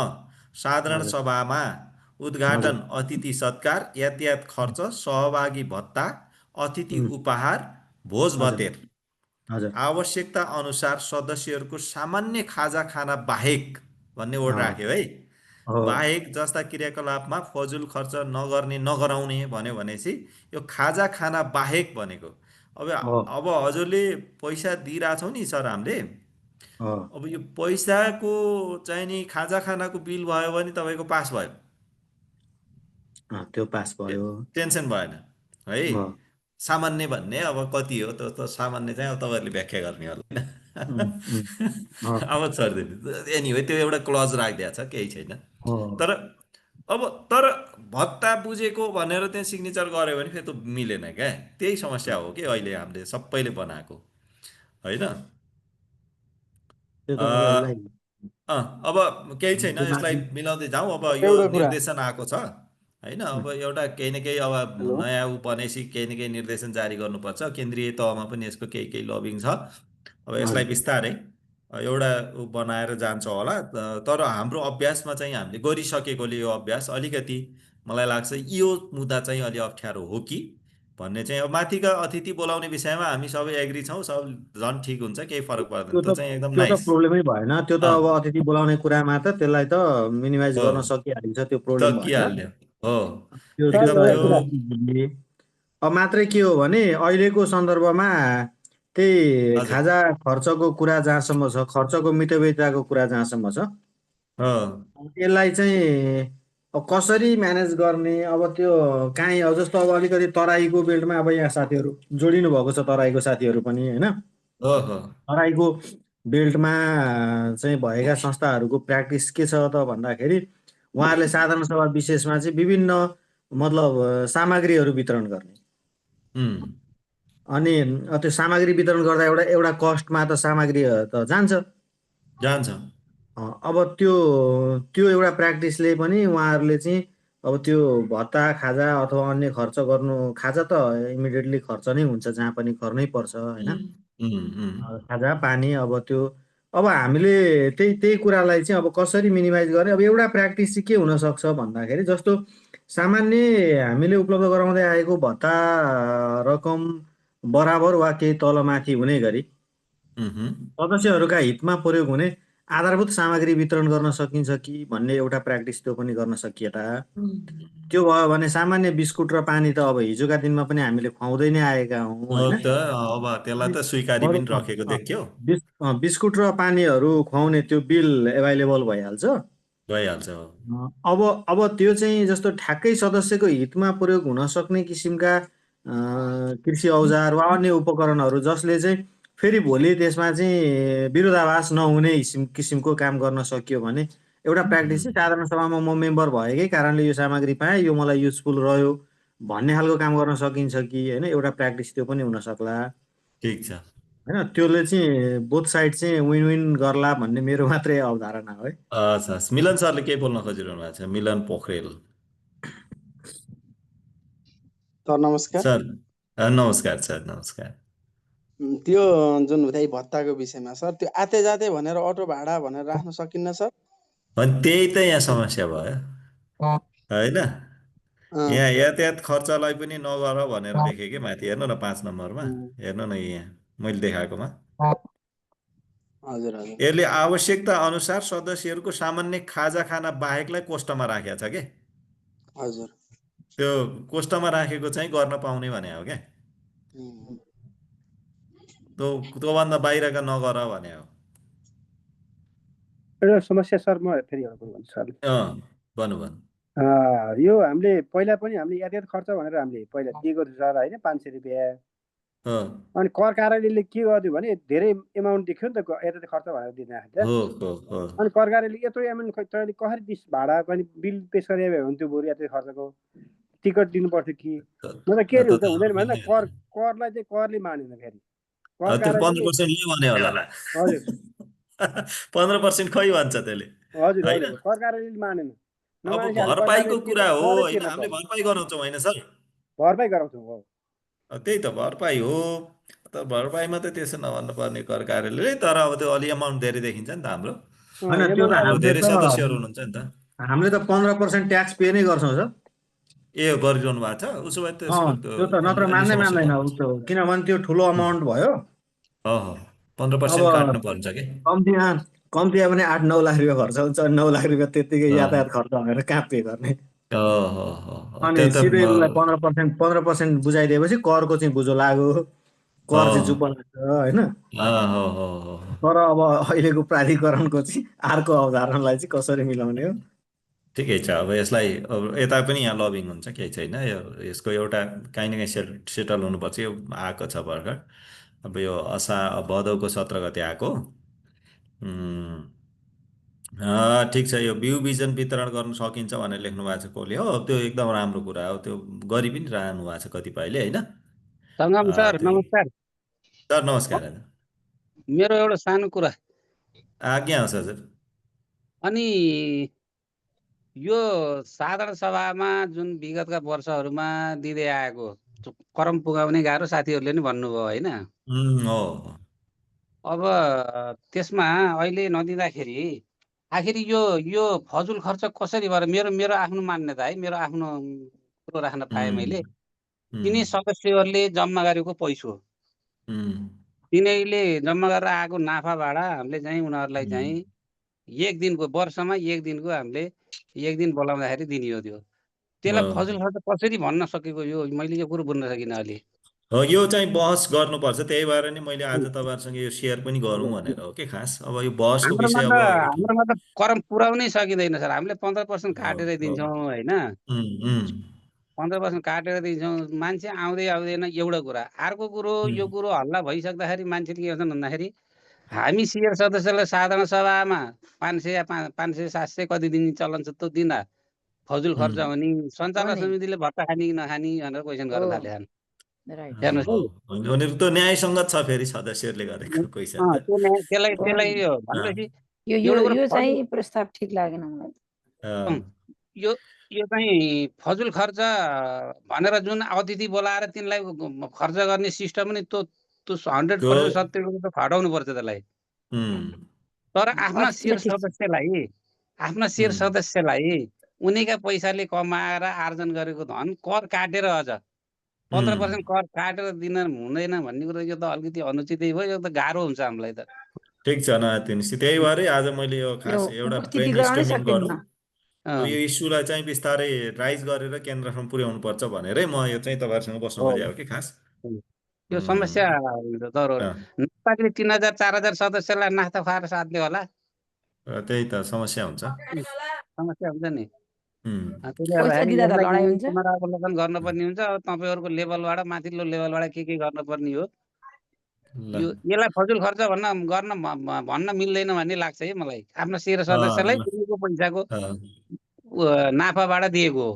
S1: साधारण
S5: हजुर
S1: सभामा
S5: हजुर
S1: उद्घाटन, अतिथि सत्कार, यातायात खर्च, सहभागी भत्ता, अतिथि उपहार, भोज
S5: हजुर
S1: भतेर
S5: हजुर
S1: आवश्यकता अनुसार सदस्यहरूको सामान्य खाजा खाना बाहेक भन्ने वर्ड राख्यो है।
S5: हो
S1: बाहेक जस्ता क्रियाकलापमा फजुल खर्च नगर्ने नगराउने भन्यो भनेपछि यो खाजा खाना बाहेक भनेको। अब
S5: हो
S1: अब हजुरले पैसा दिइरहेछौँ नि सर हामीले,
S5: हो
S1: अब यो पैसाको चाहिँ नि खाजा खानाको बिल भयो भने तपाईँको पास भयो,
S5: त्यो पास भयो।
S1: टेन्सन भएन है।
S5: हो
S1: सामान्य भन्ने अब कति हो त सामान्य चाहिँ अब तपाईँहरूले व्याख्या गर्ने होला
S5: हो
S1: अब छोडिदिनु। एनिवे त्यो एउटा क्लज राखिदिएको छ, केही छैन।
S5: हो
S1: तर तर भत्ता बुझेको भनेर त्यहाँ सिग्नेचर गऱ्यो भने फेरि त मिलेन क्या। त्यही समस्या हो कि अहिले हामीले सबैले बनाएको होइन।
S5: त्यो त अब
S1: अ,
S5: यसलाई
S1: अब केही छैन,
S5: त्यो
S1: यसलाई
S5: माथि
S1: मिलाउँदै जाउँ। अब यो
S4: एउटा कुरा
S1: निर्देशन आएको छ होइन। अब एउटा केही न केही अब
S4: हेलो
S1: नयाँ बनेपछि केही न केही निर्देशन जारी गर्नुपर्छ। केन्द्रीय तहमा पनि यसको केही केही लबिङ छ। अब यसलाई
S5: हजुर
S1: बिस्तारै एउटा बनाएर जान्छ होला। तर हाम्रो अभ्यासमा चाहिँ हामीले गरिसकेकोले यो अभ्यास अलिकति मलाई लाग्छ यो मुद्दा चाहिँ अलि अप्ठ्यारो हो कि भन्ने चाहिँ। अब माथिका अतिथि बोलाउने विषयमा हामी सबै एग्री छौँ, सब झन् ठिक हुन्छ, केही फरक पर्दैन,
S5: त्यो
S1: त्यो
S5: त
S1: चाहिँ एकदम
S5: त्यो त
S1: नाइस।
S5: प्रब्लमै भएन। त्यो त
S1: अँ
S5: अब अतिथि बोलाउने कुरामा त त्यसलाई त मिनिमाइज
S1: हो,
S5: गर्न सकिहालिन्छ, त्यो प्रब्लम भएन।
S1: सकिहाल्यो हो,
S5: त्यो
S4: सर
S1: एकदम
S4: एउटा
S1: त्यो।
S4: कुरा
S5: अब मात्रै के हो भने अहिलेको सन्दर्भमा त्यही
S1: हजुर।
S5: खाजा खर्चको कुरा जहाँसम्म छ, खर्चको मितव्ययिताको कुरा जहाँसम्म छ, यसलाई चाहिँ अब कसरी म्यानेज गर्ने, अब त्यो काहीँ अब जस्तो अब अलिकति तराईको बेल्टमा अब यहाँ साथीहरू जोडिनु भएको छ, तराईको साथीहरू पनि होइन।
S1: हो हो
S5: तराईको बेल्टमा चाहिँ भएका संस्थाहरूको प्र्याक्टिस के छ त भन्दाखेरि उहाँहरूले साधारण सभा विशेषमा चाहिँ विभिन्न मतलब सामग्रीहरू वितरण गर्ने। अनि त्यो सामग्री वितरण गर्दा एउटा एउटा कस्टमा त सामग्री त जान्छ।
S1: जान्छ।
S5: अब त्यो त्यो एउटा प्र्याक्टिसले पनि उहाँहरूले चाहिँ अब त्यो भत्ता खाजा अथवा अन्य खर्च गर्नु, खाजा त इमिडिएटली खर्च नै हुन्छ जहाँ पनि गर्नै पर्छ होइन। खाजा पानी अब त्यो अब हामीले त्यही त्यही कुरालाई चाहिँ अब कसरी मिनिमाइज गर्ने। अब एउटा प्र्याक्टिस चाहिँ के हुनसक्छ भन्दाखेरि जस्तो सामान्य हामीले उपलब्ध गराउँदै आएको भत्ता रकम बराबर वा केही तलमाथि हुने गरी सदस्यहरूका हितमा प्रयोग हुने आधारभूत सामग्री वितरण गर्न सकिन्छ कि भन्ने एउटा प्र्याक्टिस त्यो पनि गर्न सकिएला। त्यो भयो भने सामान्य बिस्कुट र पानी त अब हिजोका दिनमा पनि हामीले खुवाउँदै नै आएका हौँ होइन।
S1: अब त्यसलाई त स्वीकारी पनि राखेको देख्यो।
S5: बिस्कुट र पानीहरू खुवाउने त्यो बिल एभाइलेबल भइहाल्छ। अब त्यो चाहिँ जस्तो ठ्याक्कै सदस्यको हितमा प्रयोग हुन सक्ने किसिमका कृषि औजार वा अन्य उपकरणहरू जसले चाहिँ फेरि भोलि त्यसमा चाहिँ विरोधाभास नहुने किसिमको काम गर्न सकियो भने एउटा प्र्याक्टिस चाहिँ साधारण सभामा म मेम्बर भएकै कारणले यो सामग्री पाएँ, यो मलाई युजफुल रह्यो भन्ने खालको काम गर्न सकिन्छ कि होइन, एउटा प्र्याक्टिस त्यो पनि हुन सक्ला।
S1: ठिक छ
S5: होइन, त्यसले चाहिँ बोथ साइड चाहिँ विन विन गर्ला भन्ने मेरो मात्रै अवधारणा हो है।
S1: हस्, मिलन सरले के बोल्न खोजिरहनु भएको छ? मिलन पोखरेल
S6: सर नमस्कार।
S1: सर नमस्कार सर, नमस्कार।
S6: त्यो जुन हुँदै भत्ताको विषयमा सर, त्यो आते जाते भनेर अटो भाडा भनेर राख्न सकिन्न सर?
S1: त्यही त यहाँ समस्या भयो होइन। यहाँ यातायात खर्चलाई पनि नगर भनेर लेखेँ कि माथि, हेर्नु न 5 नम्बरमा हेर्नु न, यहाँ मैले देखाएकोमा।
S6: हजुर हजुर।
S1: यसले आवश्यकता अनुसार सदस्यहरूको सामान्य खाजा खाना बाहेकलाई कोष्टमा राखेको छ के।
S6: हजुर।
S1: त्यो कोष्टमा राखेको चाहिँ गर्न पाउने भने हो क्या। त्योभन्दा बाहिरका नगर भने हो।
S4: एउटा समस्या सर म फेरि भन्छु सर।
S1: भन्नु।
S4: यो हामीले पहिला पनि हामीले यातायात खर्च भनेर हामीले पहिला दिएको थियो सर होइन, 500 रुपियाँ। अनि कर कार्यालयले के गर्यो भने धेरै एमाउन्ट देख्यो नि त यातायात खर्च भनेर दिँदाखेरि। अनि कर कार्यालयले यत्रो एमाउन्ट तैँले कसरी दिस भाडा पनि बिल पेस गरे भने त्यो बरु यातायात खर्चको टिकट दिनु पर्थ्यो कि म त के हुन्छ हुँदैन भन्दा करलाई चाहिँ करले मानेन फेरि।
S1: 15% लियो भने होला।
S4: हजुर
S1: 15% खै भन्छ त्यसले।
S4: हजुर कर कार्यालयले मानेन।
S1: अब भरपाईको कुरा हो होइन, हामीले भरपाई गराउँछौँ होइन सर?
S4: भरपाई गराउँछौँ।
S1: त्यही त भरपाई हो। त भरपाईमा त त्यसो नभन्नु पर्ने कर कार्यालयले, तर अब त्यो अलि एमाउन्ट धेरै देखिन्छ नि त हाम्रो। धेरै सदस्यहरू हुनुहुन्छ नि त।
S5: हामीले त 15% ट्याक्स पे नै गर्छौँ सर।
S1: गरिरहनु भएको छ उसो भए
S5: त्यो त नत्र मान्दैन किनभने त्यो ठुलो अमाउन्ट भयो।
S1: 15% काट्नु पर्छ कि।
S5: कम्तीमा पनि 8-9 लाख रुपियाँ खर्च हुन्छ। 9 लाख रुपियाँ त्यत्तिकै यातायात खर्च भनेर कहाँ पे गर्ने। अनि सिधै 15% बुझाइदिएपछि करको चाहिँ बुझो लाग्यो, कर चाहिँ चुप लाग्छ होइन। तर अब अहिलेको प्राधिकरणको चाहिँ अर्को अवधारणालाई चाहिँ कसरी मिलाउने हो।
S1: ठिकै छ। अब यसलाई अब यता पनि यहाँ लबिङ हुन्छ, केही छैन। यसको एउटा काहीँ न काहीँ सेटल हुनुपर्छ। यो आएको छ भर्खर, अब यो भदौको 17 गते आएको। ठिक छ। यो बिउ बिजन वितरण गर्न सकिन्छ भनेर लेख्नु भएको छ कोले। हो त्यो एकदम राम्रो कुरा हो, त्यो गरि पनि रहनु भएको छ कतिपयले होइन।
S2: सङ्गम सर नमस्कार।
S1: सर नमस्कार।
S2: मेरो एउटा सानो कुरा।
S1: आज्ञा होस् हजुर।
S2: अनि यो साधारण सभामा जुन विगतका वर्षहरूमा दिँदै आएको करम पुगाउने गाह्रो साथीहरूले नि भन्नुभयो होइन। अब त्यसमा अहिले नदिँदाखेरि आखिर यो फजुल खर्च कसरी भएर मेरो आफ्नो मान्यता है, मेरो आफ्नो कुरो राख्न पाएँ मैले। तिनी सदस्यहरूले जम्मा गरेको पैसो, तिनीहरूले जम्मा गरेर आएको नाफाबाट हामीले चाहिँ उनीहरूलाई चाहिँ एक दिनको वर्षमा एक दिनको हामीले एक दिन बोलाउँदाखेरि दिने हो। त्यसलाई फजुल खर्च कसरी भन्न सकेको यो मैले यो कुरो बुझ्न सकिनँ अलि।
S1: यो चाहिँ बहस गर्नुपर्छ। त्यही भएर नि मैले आज तपाईँहरूसँग यो सेयर पनि गरौँ भनेर हो कि खास। अब यो बहसको विषय अब
S2: हाम्रोमा त करम पुर्याउनै सकिँदैन सर। हामीले 15% काटेर दिन्छौँ होइन। 15% काटेर दिन्छौँ। मान्छे आउँदै आउँदैन एउटा कुरा। अर्को कुरो यो कुरो हल्ला भइसक्दाखेरि मान्छेले के गर्छन् भन्दाखेरि हामी सियर सदस्यलाई साधारण सभामा 500 या 500-700 कति दिन चलन छ त्यो दिँदा फजुल खर्च हो नि सञ्चालक समितिले भत्ता खाने कि नखाने भनेर क्वेसन गर्न थाले।
S1: उनीहरू त न्यायसङ्गत छ फेरि सदस्यहरूले गरेको पैसा।
S2: त्यसलाई भनेपछि
S7: यो चाहिँ प्रस्ताव ठिक लागेन मलाई।
S2: यो चाहिँ फजुल खर्च भनेर जुन अतिथि बोलाएर तिनलाई खर्च गर्ने सिस्टम नि त्यो 100% सत्य त खटाउनु पर्छ त्यसलाई। तर आफ्ना शेयर सदस्यलाई उनीका पैसाले कमाएर आर्जन गरेको धन कर काटेर अझ 15% कर काटेर दिन हुँदैन भन्ने कुरो यो त अलिकति अनुचितै भयो। यो त गाह्रो हुन्छ हामीलाई त।
S1: ठिक छ नआत्तिनु निश्चित। त्यही भएर आज मैले यो
S7: यो
S1: खास एउटा
S7: उपस्थिति
S1: ब्रेन
S7: गराउनै
S1: स्टर्मिङ गरौँ,
S7: सकिन्न।
S1: यो इस्युलाई चाहिँ बिस्तारै राइज गरेर केन्द्रसम्म पुर्याउनु पर्छ भनेरै म यो चाहिँ तपाईँहरूसँग बस्नु
S8: हो
S1: खोजेको कि खास।
S8: यो समस्या जरुर
S1: अँ,
S8: नेपालले 3000 4000 सदस्यलाई नास्ता खुवाएर साध्ने होला
S1: त्यही त समस्या हुन्छ।
S8: समस्या हुन्छ नि
S1: उम्,
S8: त्यसले
S7: पैसा
S8: गर्दाखेरि
S7: दिँदा त
S8: यसलाई
S7: लडाइँ हुन्छ।
S8: पुनरावलोकन गर्नुपर्ने हुन्छ अब तपाईँहरूको लेभलबाट माथिल्लो लेभलबाट के गर्नुपर्ने हो
S1: ल
S8: यसलाई फजुल खर्च भन्न मिल्दैन भन्ने लाग्छ है मलाई आफ्नो 13 सदस्यलाई
S1: ल
S8: दिएको पैसाको
S1: अँ,
S8: नाफाबाट दिएको हो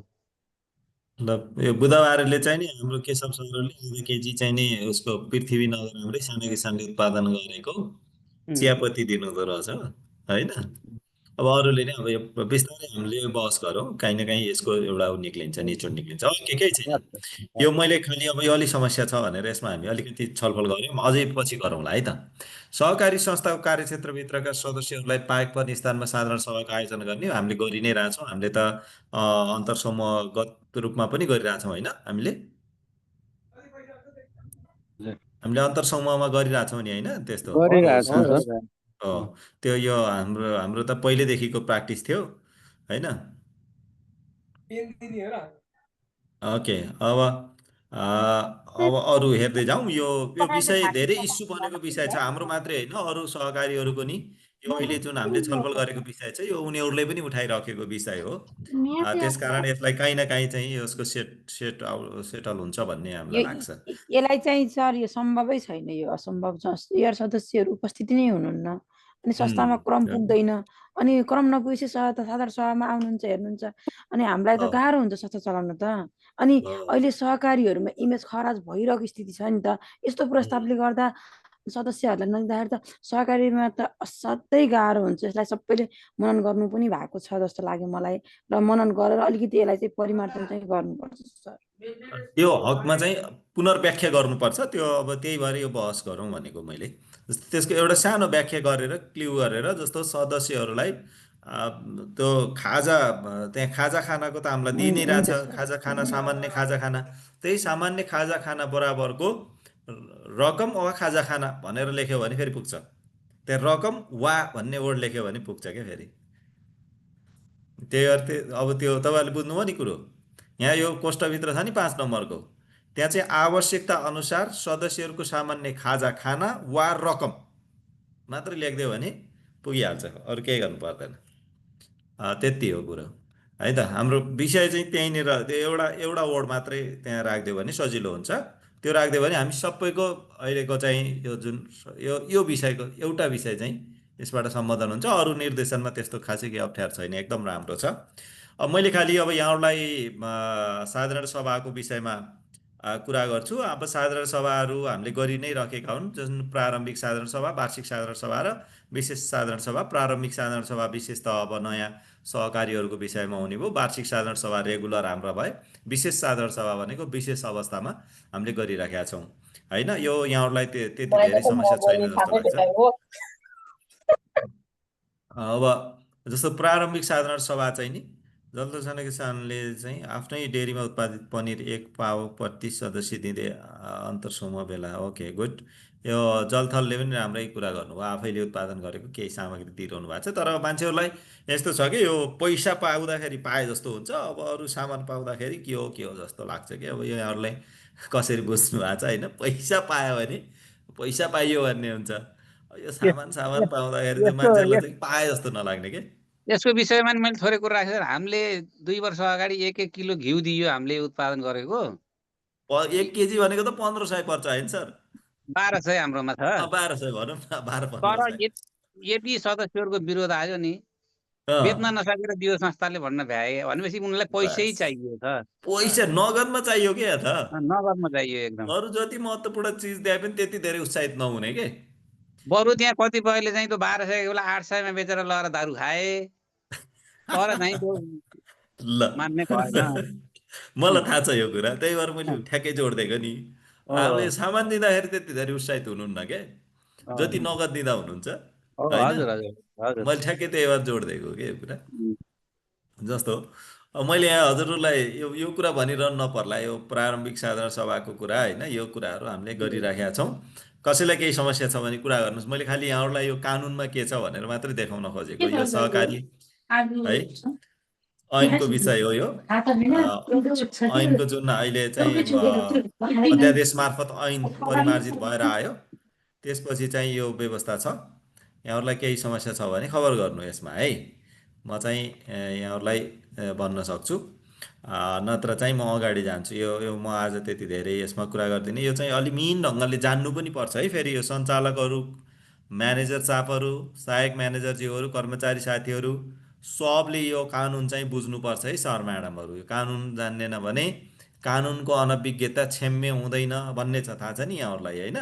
S1: ल यो बुधबारले चाहिँ नि हाम्रो केशव सरले आधा केजी चाहिँ नि उसको पृथ्वी नगर हाम्रै सानो किसानले उत्पादन गरेको चियापत्ती दिनुहुँदो रहेछ होइन। अब अरूले नै अब यो बिस्तारै हामीले यो बहस गरौँ, काहीँ न काहीँ यसको एउटा ऊ निक्लिन्छ, निचोड निक्लिन्छ। ओके, केही छैन। यो मैले खालि अब यो अलिक समस्या छ भनेर यसमा हामी अलिकति छलफल गऱ्यौँ, अझै पछि गरौँला है त। सहकारी संस्थाको कार्यक्षेत्रभित्रका सदस्यहरूलाई पाएक पर्ने स्थानमा साधारण सभाको आयोजना गर्ने हामीले गरि नै रहेछौँ। हामीले त अन्तर्समूहगत रूपमा पनि गरिरहेछौँ होइन, हामीले अन्तर्समूहमा गरिरहेछौँ नि होइन, त्यस्तो
S4: गरिरहेछौँ सर।
S1: हो। त्यो यो हाम्रो त पहिलेदेखिको प्र्याक्टिस थियो होइन। ओके, अब अरू हेर्दै जाउँ। यो विषय धेरै इस्यु बनेको विषय छ, हाम्रो मात्रै होइन, अरू सहकारीहरूको नि यो अहिले जुन हामीले छलफल गरेको विषय छ यो उनीहरूले पनि उठाइराखेको विषय हो। त्यसकारण यसलाई काहीँ न काहीँ चाहिँ यसको सेटल हुन्छ भन्ने हामीलाई लाग्छ।
S7: यसलाई चाहिँ सर यो सम्भवै छैन, यो असम्भव छ। एयर सदस्यहरू उपस्थित नै हुनुहुन्न, अनि संस्थामा क्रम पुग्दैन, अनि क्रम नपुगेपछि साधारण सभामा आउनुहुन्छ, हेर्नुहुन्छ, अनि हामीलाई त गाह्रो हुन्छ संस्था चलाउन त। अनि अहिले सहकारीहरूमा इमेज खराब भइरहेको स्थिति छ नि त। यस्तो प्रस्तावले गर्दा सदस्यहरूलाई नदिँदाखेरि त सहकारीमा त असाध्यै गाह्रो हुन्छ। यसलाई सबैले मनन गर्नु पनि भएको छ जस्तो लाग्यो मलाई, र मनन गरेर अलिकति यसलाई चाहिँ परिमार्जन चाहिँ गर्नुपर्छ सर।
S1: यो हकमा चाहिँ पुनर्व्याख्या गर्नुपर्छ, त्यो अब त्यही भएर यो बहस गरौँ भनेको मैले। त्यसको एउटा सानो व्याख्या गरेर क्ल्यु गरेर, जस्तो सदस्यहरूलाई त्यो खाजा त्यहाँ खाजा खानाको त हामीलाई दिइ नै रहेछ, खाजा खाना सामान्य खाजा खाना, त्यही सामान्य खाजा खाना बराबरको रकम वा खाजा खाना भनेर लेख्यो भने फेरि पुग्छ। त्यहाँ रकम वा भन्ने वर्ड लेख्यो भने पुग्छ क्या फेरि। त्यही अर्थ अब त्यो तपाईँहरूले बुझ्नुभयो नि कुरो। यहाँ यो कोष्ठभित्र छ नि 5 नम्बरको, त्यहाँ चाहिँ आवश्यकता अनुसार सदस्यहरूको सामान्य खाजा खाना वा रकम मात्रै लेखिदियो भने पुगिहाल्छ, अरू केही गर्नु पर्दैन। त्यति हो कुरो है त। हाम्रो विषय चाहिँ त्यहीँनिर त्यो एउटा वर्ड मात्रै त्यहाँ राखिदियो भने सजिलो हुन्छ। त्यो राखिदियो भने हामी सबैको अहिलेको चाहिँ यो जुन यो विषयको एउटा विषय चाहिँ यसबाट सम्बोधन हुन्छ। अरू निर्देशनमा त्यस्तो खासै केही अप्ठ्यारो छैन, एकदम राम्रो छ। अब मैले खालि अब यहाँहरूलाई साधारण सभाको विषयमा कुरा गर्छु। अब साधारण सभाहरू हामीले गरि नै राखेका हुन्, जुन प्रारम्भिक साधारण सभा, वार्षिक साधारण सभा र विशेष साधारण सभा। प्रारम्भिक साधारण सभा विशेष त अब नयाँ सहकारीहरूको विषयमा हुने भयो, वार्षिक साधारण सभा रेगुलर हाम्रो भए, विशेष साधारण सभा भनेको विशेष अवस्थामा हामीले गरिराखेका छौँ होइन। यो यहाँहरूलाई त्यति धेरै समस्या छैन जस्तो लाग्छ। अब जस्तो प्रारम्भिक साधारण सभा चाहिँ नि जलथल किसानले चाहिँ आफ्नै डेरीमा उत्पादित पनिर 1 पाउ प्रति सदस्य दिँदै अन्तर्समूह बेला। Okay, good. यो जलथलले पनि राम्रै कुरा गर्नुभयो, आफैले उत्पादन गरेको केही सामग्री दिइरहनु भएको छ। तर मान्छेहरूलाई यस्तो छ कि यो पैसा पाउँदाखेरि पाए जस्तो हुन्छ, अब अरू सामान पाउँदाखेरि के हो जस्तो लाग्छ कि। अब यो यहाँहरूलाई कसरी बुझ्नु भएको छ होइन। पैसा पायो भने पैसा पाइयो भन्ने हुन्छ, यो सामान पाउँदाखेरि चाहिँ मान्छेहरूलाई चाहिँ पाए जस्तो नलाग्ने के।
S8: यसको विषयमा मैले थोरै कुरा राखेँ। हामीले 2 वर्ष अगाडि 1-1 किलो घिउ दियो हामीले उत्पादन गरेको।
S1: 1 केजी भनेको त 1500 पर्छ होइन सर?
S8: 1200 हाम्रोमा छ।
S1: 1200 भनौँ न,
S8: 1200। यदि सदस्यहरूको विरोध आयो नि, बेच्न नसकेर दियो संस्थाले भन्न भ्याए भनेपछि उनीहरूलाई पैसै चाहियो त।
S1: पैसा नगदमा चाहियो क्या त,
S8: नगदमा चाहियो एकदम।
S1: अरू जति महत्त्वपूर्ण चिज दिए पनि त्यति धेरै उत्साहित नहुने के।
S8: बरु त्यहाँ कतिपयले चाहिँ त्यो 1200 बेला 800 मा बेचेर लगेर दारू खाए, तर चाहिँ त्यो
S1: ल
S8: मान्ने भएन।
S1: मलाई थाहा छ यो कुरा, त्यही भएर मैले ठ्याक्कै जोड दिएको नि। हामीले सामान दिँदाखेरि त्यति धेरै उत्साहित हुनुहुन्न क्या, जति नगद दिँदा हुनुहुन्छ होइन। मैले ठ्याक्कै त्यही भएर जोड दिएको के यो कुरा। जस्तो मैले यहाँ हजुरहरूलाई यो कुरा भनिरहनु नपर्ला, यो प्रारम्भिक साधारण सभाको कुरा होइन, यो कुराहरू हामीले गरिराखेका छौँ। कसैलाई केही समस्या छ भने कुरा गर्नुहोस्। मैले खालि यहाँहरूलाई यो कानुनमा के छ भनेर मात्रै देखाउन खोजेको। यो सहकारी है ऐनको विषय हो यो। ऐनको जुन अहिले चाहिँ अध्यादेश मार्फत ऐन परिमार्जित भएर आयो, त्यसपछि चाहिँ यो व्यवस्था छ। यहाँहरूलाई केही समस्या छ भने खबर गर्नु यसमा है, म चाहिँ यहाँहरूलाई भन्न सक्छु। नत्र चाहिँ म अगाडि जान्छु। यो म आज त्यति धेरै यसमा कुरा गर्दिनँ। यो चाहिँ अलि मिहिन ढङ्गले जान्नु पनि पर्छ है। फेरि यो सञ्चालकहरू, म्यानेजर स्टाफहरू, सहायक म्यानेजरज्यूहरू, कर्मचारी साथीहरू सबले यो कानुन चाहिँ बुझ्नुपर्छ है सर म्याडमहरू। यो कानुन जान्नेन भने कानुनको अनभिज्ञता क्षम्य हुँदैन भन्ने छ, थाहा छ नि यहाँहरूलाई होइन।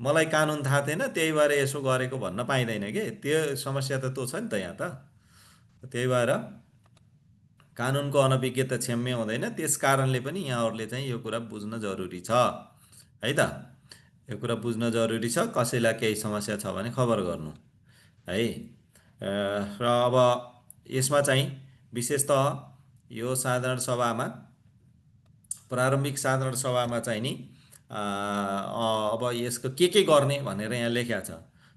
S1: मलाई कानुन थाहा थिएन त्यही भएर यसो गरेको भन्न पाइँदैन कि, त्यो समस्या त त्यो छ नि त यहाँ त। त्यही भएर कानुनको अनभिज्ञता क्षम्य हुँदैन। त्यस कारणले पनि यहाँहरूले चाहिँ यो कुरा बुझ्न जरुरी छ है त। यो कुरा बुझ्न जरुरी छ। कसैलाई केही समस्या छ भने खबर गर्नु है। र अब यसमा चाहिँ विशेषतः यो साधारण सभामा, प्रारम्भिक साधारण सभामा चाहिँ नि अब यसको के गर्ने भनेर यहाँ लेख्या छ।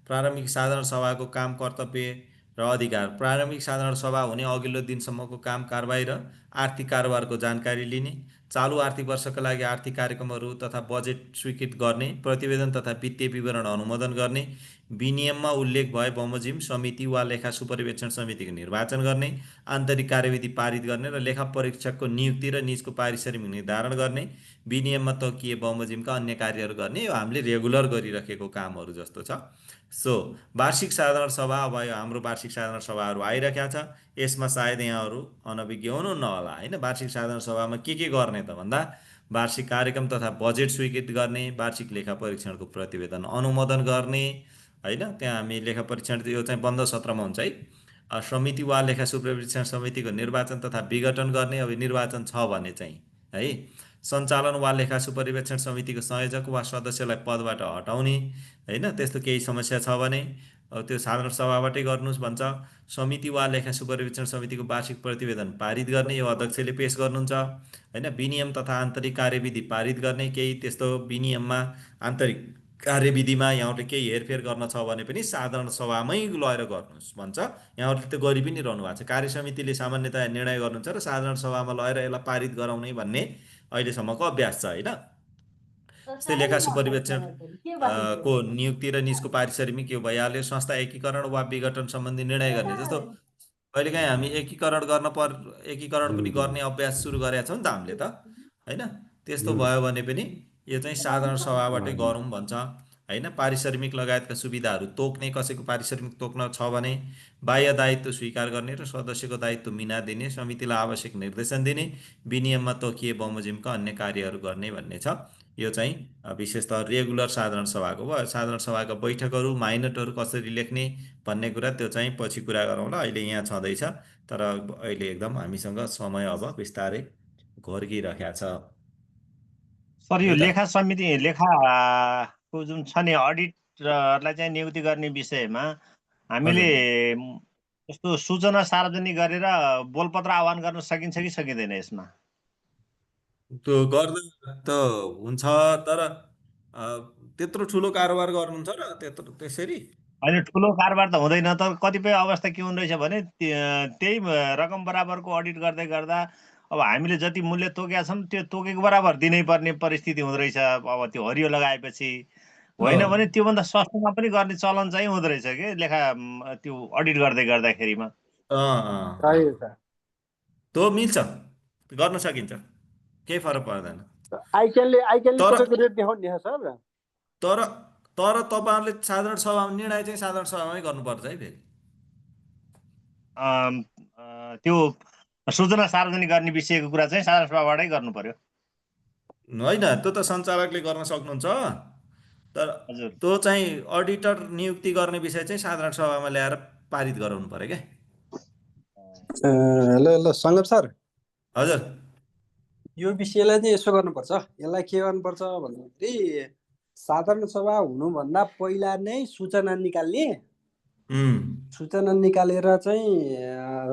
S1: प्रारम्भिक साधारण सभाको काम, कर्तव्य र अधिकार। प्रारम्भिक साधारण सभा हुने अघिल्लो दिनसम्मको काम कारबाही र आर्थिक कारोबारको जानकारी लिने, चालु आर्थिक वर्षका लागि आर्थिक कार्यक्रमहरू तथा बजेट स्वीकृत गर्ने, प्रतिवेदन तथा वित्तीय विवरण अनुमोदन गर्ने, विनियममा उल्लेख भए बमोजिम समिति वा लेखा सुपरिवेक्षण समितिको निर्वाचन गर्ने, आन्तरिक कार्यविधि पारित गर्ने र लेखा परीक्षकको नियुक्ति र निजको पारिश्रमिक निर्धारण गर्ने, विनियममा तोकिए बमोजिमका अन्य कार्यहरू गर्ने। यो हामीले रेगुलर गरिरहेको कामहरू जस्तो छ। सो वार्षिक साधारण सभा, अब हाम्रो वार्षिक साधारण सभाहरू आइरहेका छ। यसमा सायद यहाँहरू अनभिज्ञ हुनुहुन्न होला होइन। वार्षिक साधारण सभामा के गर्ने त भन्दा वार्षिक कार्यक्रम तथा बजेट स्वीकृत गर्ने, वार्षिक लेखा परीक्षणको प्रतिवेदन अनुमोदन गर्ने होइन। त्यहाँ हामी लेखा परीक्षण, यो चाहिँ बन्द सत्रमा हुन्छ है। समिति वा लेखा सुपरिवेक्षण समितिको निर्वाचन तथा विघटन गर्ने। अब निर्वाचन छ भने चाहिँ है, सञ्चालन वा लेखा सुपरिवेक्षण समितिको संयोजक वा सदस्यलाई पदबाट हटाउने होइन। त्यस्तो केही समस्या छ भने त्यो साधारण सभाबाटै गर्नुहोस् भन्छ। समिति वा लेखा सुपरिवेक्षण समितिको वार्षिक प्रतिवेदन पारित गर्ने, यो अध्यक्षले पेश गर्नुहुन्छ होइन। विनियम तथा आन्तरिक कार्यविधि पारित गर्ने, केही त्यस्तो विनियममा आन्तरिक कार्यविधिमा यहाँहरूले केही हेरफेर गर्न छ भने पनि साधारण सभामै लगेर गर्नुहोस् भन्छ। यहाँहरूले त गरि पनि रहनु भएको छ। कार्य समितिले सामान्यतया निर्णय गर्नुहुन्छ र साधारण सभामा लगेर यसलाई पारित गराउने भन्ने अहिलेसम्मको अभ्यास छ होइन। जस्तै लेखा सुपरिवेक्षण को नियुक्ति र निजको पारिश्रमिक यो भइहाल्यो। संस्था एकीकरण वा विघटन सम्बन्धी निर्णय गर्ने, जस्तो कहिलेकाहीँ हामी एकीकरण पनि गर्ने अभ्यास सुरु गरेका छौँ नि त हामीले त होइन। त्यस्तो भयो भने पनि यो चाहिँ साधारण सभाबाटै गरौँ भन्छ होइन। पारिश्रमिक लगायतका सुविधाहरू तोक्ने, कसैको पारिश्रमिक तोक्न छ भने बाह्य दायित्व स्वीकार गर्ने र सदस्यको दायित्व मिना दिने, समितिलाई आवश्यक निर्देशन दिने, विनियममा तोकिए बमोजिमका अन्य कार्यहरू गर्ने भन्ने छ। यो चाहिँ विशेषतः रेगुलर साधारण सभाको भयो। साधारण सभाका बैठकहरू, माइनटहरू कसरी लेख्ने भन्ने कुरा त्यो चाहिँ पछि कुरा गरौँला। अहिले यहाँ छँदैछ, तर अहिले एकदम हामीसँग समय अब बिस्तारै घोर्किरहेको छ।
S9: सर यो लेखा समिति, लेखाको जुन छ नि अडिटरलाई चाहिँ नियुक्ति गर्ने विषयमा हामीले यस्तो सूचना सार्वजनिक गरेर बोलपत्र आह्वान गर्न सकिन्छ कि सकिँदैन? यसमा
S1: त्यो गर्दा त हुन्छ, तर त्यत्रो ठुलो कारोबार गर्नुहुन्छ र त्यसरी
S9: अहिले ठुलो कारोबार त हुँदैन। तर कतिपय अवस्था के हुँदो रहेछ भने त्यही रकम बराबरको अडिट गर्दै गर्दा अब हामीले जति मूल्य तोकेका छौँ त्यो तोकेको बराबर दिनै पर्ने परिस्थिति हुँदो रहेछ। अब त्यो हरियो लगाएपछि होइन भने त्योभन्दा सस्तोमा पनि गर्ने चलन चाहिँ हुँदो रहेछ कि लेखा त्यो अडिट गर्दै गर्दाखेरिमा।
S1: त्यो मिल्छ, गर्न सकिन्छ, केही फरक पर्दैन। तर तपाईँहरूले साधारण सभामा निर्णय चाहिँ साधारण सभामै गर्नुपर्छ है। फेरि
S9: त्यो सूचना सार्वजनिक गर्ने विषयको कुरा चाहिँ साधारण सभाबाटै गर्नु पर्यो
S1: होइन। त्यो त सञ्चालकले गर्न सक्नुहुन्छ, तर त्यो चाहिँ अडिटर नियुक्ति गर्ने विषय चाहिँ साधारण सभामा ल्याएर पारित गराउनु पर्यो क्या।
S10: ल सङ्गप सर,
S1: हजुर,
S10: यो विषयलाई चाहिँ यसो गर्नुपर्छ। यसलाई के गर्नुपर्छ भन्दाखेरि साधारण सभा हुनुभन्दा पहिला नै सूचना निकाल्ने, सूचना निकालेर चाहिँ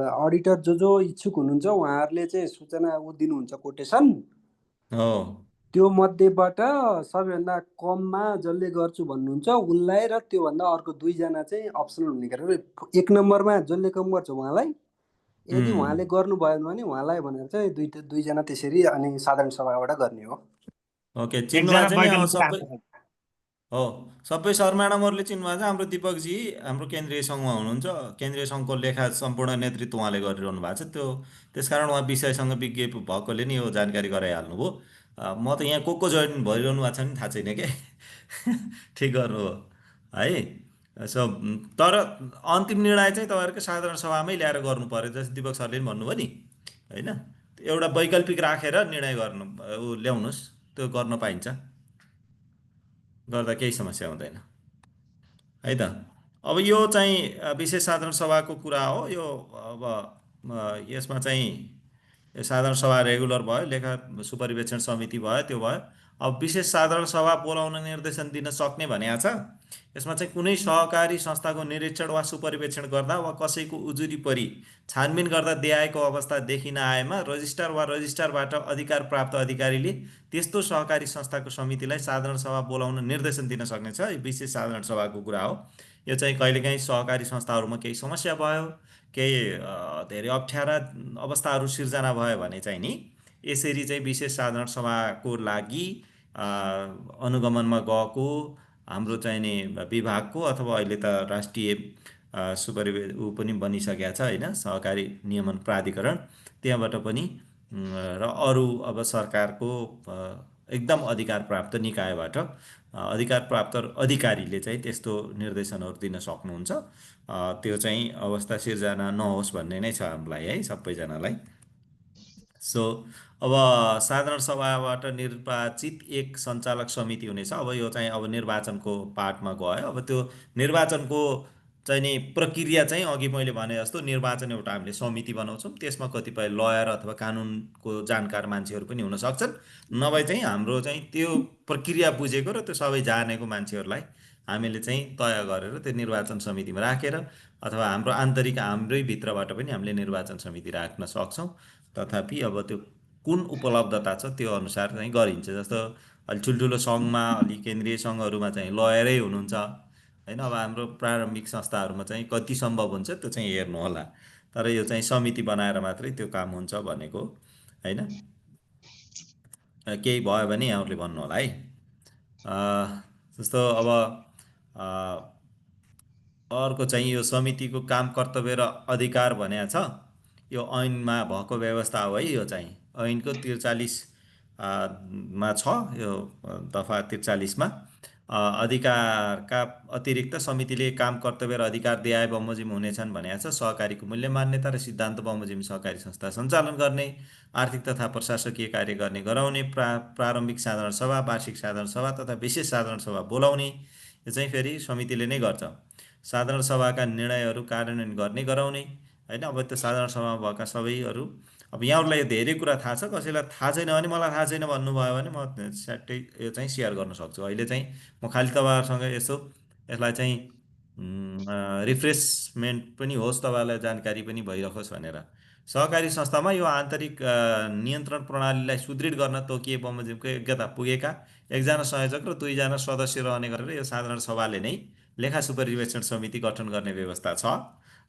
S10: अडिटर जो इच्छुक हुनुहुन्छ उहाँहरूले चाहिँ सूचना दिनुहुन्छ, कोटेसन त्यो मध्येबाट सबैभन्दा कममा जसले गर्छु भन्नुहुन्छ उसलाई र त्योभन्दा अर्को 2 जना चाहिँ अप्सनल हुने गरेर 1 नम्बरमा जसले कम गर्छ उहाँलाई, यदि उहाँले गर्नुभयो भने उहाँलाई भनेर चाहिँ 2 जना त्यसरी अनि साधारण सभाबाट गर्ने हो।
S1: ओके, चिन्नुभएको छ नि सबै? हो, सबै सर म्याडमहरूले चिन्नुभएको छ। हाम्रो दिपकजी हाम्रो केन्द्रीय सङ्घमा हुनुहुन्छ, केन्द्रीय सङ्घको लेखा सम्पूर्ण नेतृत्व उहाँले गरिरहनु भएको छ। त्यसकारण उहाँ विषयसँग विज्ञ भएकोले नि यो जानकारी गराइहाल्नुभयो। म त यहाँ को जोइन भइरहनु भएको छ नि थाहा छैन के। ठिक गर्नुभयो है। तर अन्तिम निर्णय चाहिँ तपाईँहरूको साधारण सभामै ल्याएर गर्नु पर्यो, जस्तो दिपक सरले पनि भन्नुभयो नि होइन। एउटा वैकल्पिक राखेर निर्णय गर्नु ल्याउनुहोस्, त्यो गर्न पाइन्छ, गर्दा केही समस्या हुँदैन है त। अब यो चाहिँ विशेष साधारण सभाको कुरा हो यो। अब यसमा चाहिँ साधारण सभा रेगुलर भयो, लेखा सुपरिवेक्षण समिति भयो, त्यो भयो। अब विशेष साधारण सभा बोलाउन निर्देशन दिन सक्ने भनेको छ। यसमा चाहिँ कुनै सहकारी संस्थाको निरीक्षण वा सुपरिवेक्षण गर्दा वा कसैको उजुरी परि छानबिन गर्दा देखाएको अवस्था देखिन आएमा रजिस्ट्रार वा रजिस्ट्रारबाट अधिकार प्राप्त अधिकारीले त्यस्तो सहकारी संस्थाको समितिलाई साधारण सभा बोलाउन निर्देशन दिन सक्नेछ। विशेष साधारण सभाको कुरा हो यो चाहिँ। कहिलेकाहीँ सहकारी संस्थाहरूमा केही समस्या भयो, केही धेरै अप्ठ्यारा अवस्थाहरू सिर्जना भयो भने चाहिँ नि यसरी चाहिँ विशेष साधारण सभाको लागि अनुगमनमा गएको हाम्रो चाहिँ नि विभागको अथवा अहिले त राष्ट्रिय पनि बनिसकेको छ होइन, सहकारी नियमन प्राधिकरण, त्यहाँबाट पनि र अरू अब सरकारको एकदम अधिकार प्राप्त निकायबाट अधिकार प्राप्त अधिकारीले चाहिँ त्यस्तो निर्देशनहरू दिन सक्नुहुन्छ। त्यो चाहिँ अवस्था सिर्जना नहोस् भन्ने नै छ हामीलाई है, सबैजनालाई। सो अब साधारण सभाबाट निर्वाचित एक सञ्चालक समिति हुनेछ। अब यो चाहिँ अब निर्वाचनको पार्टमा गयो। अब त्यो निर्वाचनको चाहिँ नि प्रक्रिया चाहिँ अघि मैले भने जस्तो निर्वाचन एउटा हामीले समिति बनाउँछौँ, त्यसमा कतिपय लयर अथवा कानुनको जानकार मान्छेहरू पनि हुन सक्छन्, नभए चाहिँ हाम्रो चाहिँ त्यो प्रक्रिया बुझेको र त्यो सबै जानेको मान्छेहरूलाई हामीले चाहिँ तय गरेर त्यो निर्वाचन समितिमा राखेर अथवा हाम्रो आन्तरिक हाम्रै भित्रबाट पनि हामीले निर्वाचन समिति राख्न सक्छौँ। तथापि अब त्यो कुन उपलब्धता छ त्यो अनुसार चाहिँ गरिन्छ। जस्तो अलि ठुल्ठुलो सङ्घमा, अलि केन्द्रीय सङ्घहरूमा चाहिँ लयरै हुनुहुन्छ होइन। अब हाम्रो प्रारम्भिक संस्थाहरूमा चाहिँ कति सम्भव हुन्छ त्यो चाहिँ हेर्नु होला। तर यो चाहिँ समिति बनाएर मात्रै त्यो काम हुन्छ भनेको होइन। केही भयो भने यहाँहरूले भन्नु होला है। जस्तो अब अर्को चाहिँ यो समितिको काम कर्तव्य र अधिकार भनेको छ, यो ऐनमा भएको व्यवस्था हो है। यो चाहिँ ऐनको 43 मा छ, यो दफा 43 अधिकारका अतिरिक्त समितिले काम कर्तव्य र अधिकार दिए बमोजिम हुनेछन् भनेको छ। सहकारीको मूल्य मान्यता र सिद्धान्त बमोजिम सहकारी संस्था सञ्चालन गर्ने, आर्थिक तथा प्रशासकीय कार्य गर्ने गराउने, प्रारम्भिक साधारण सभा, वार्षिक साधारण सभा तथा विशेष साधारण सभा बोलाउने, यो चाहिँ फेरि समितिले नै गर्छ। साधारण सभाका निर्णयहरू कार्यान्वयन गर्ने गराउने होइन। अब त्यो साधारण सभामा भएका सबैहरू, अब यहाँहरूलाई धेरै कुरा थाहा छ, कसैलाई थाहा छैन भने मलाई थाहा छैन भन्नुभयो भने म स्याट्टै यो चाहिँ सेयर गर्न सक्छु। अहिले चाहिँ म खालि तपाईँहरूसँग यसलाई चाहिँ रिफ्रेसमेन्ट पनि होस्, तपाईँलाई जानकारी पनि भइरहोस् भनेर। सहकारी संस्थामा यो आन्तरिक नियन्त्रण प्रणालीलाई सुदृढ गर्न तोकिए बमोजिमको योग्यता पुगेका 1 जना संयोजक र 2 जना सदस्य रहने गरेर यो साधारण सभाले नै लेखा सुपरिवेक्षण समिति गठन गर्ने व्यवस्था छ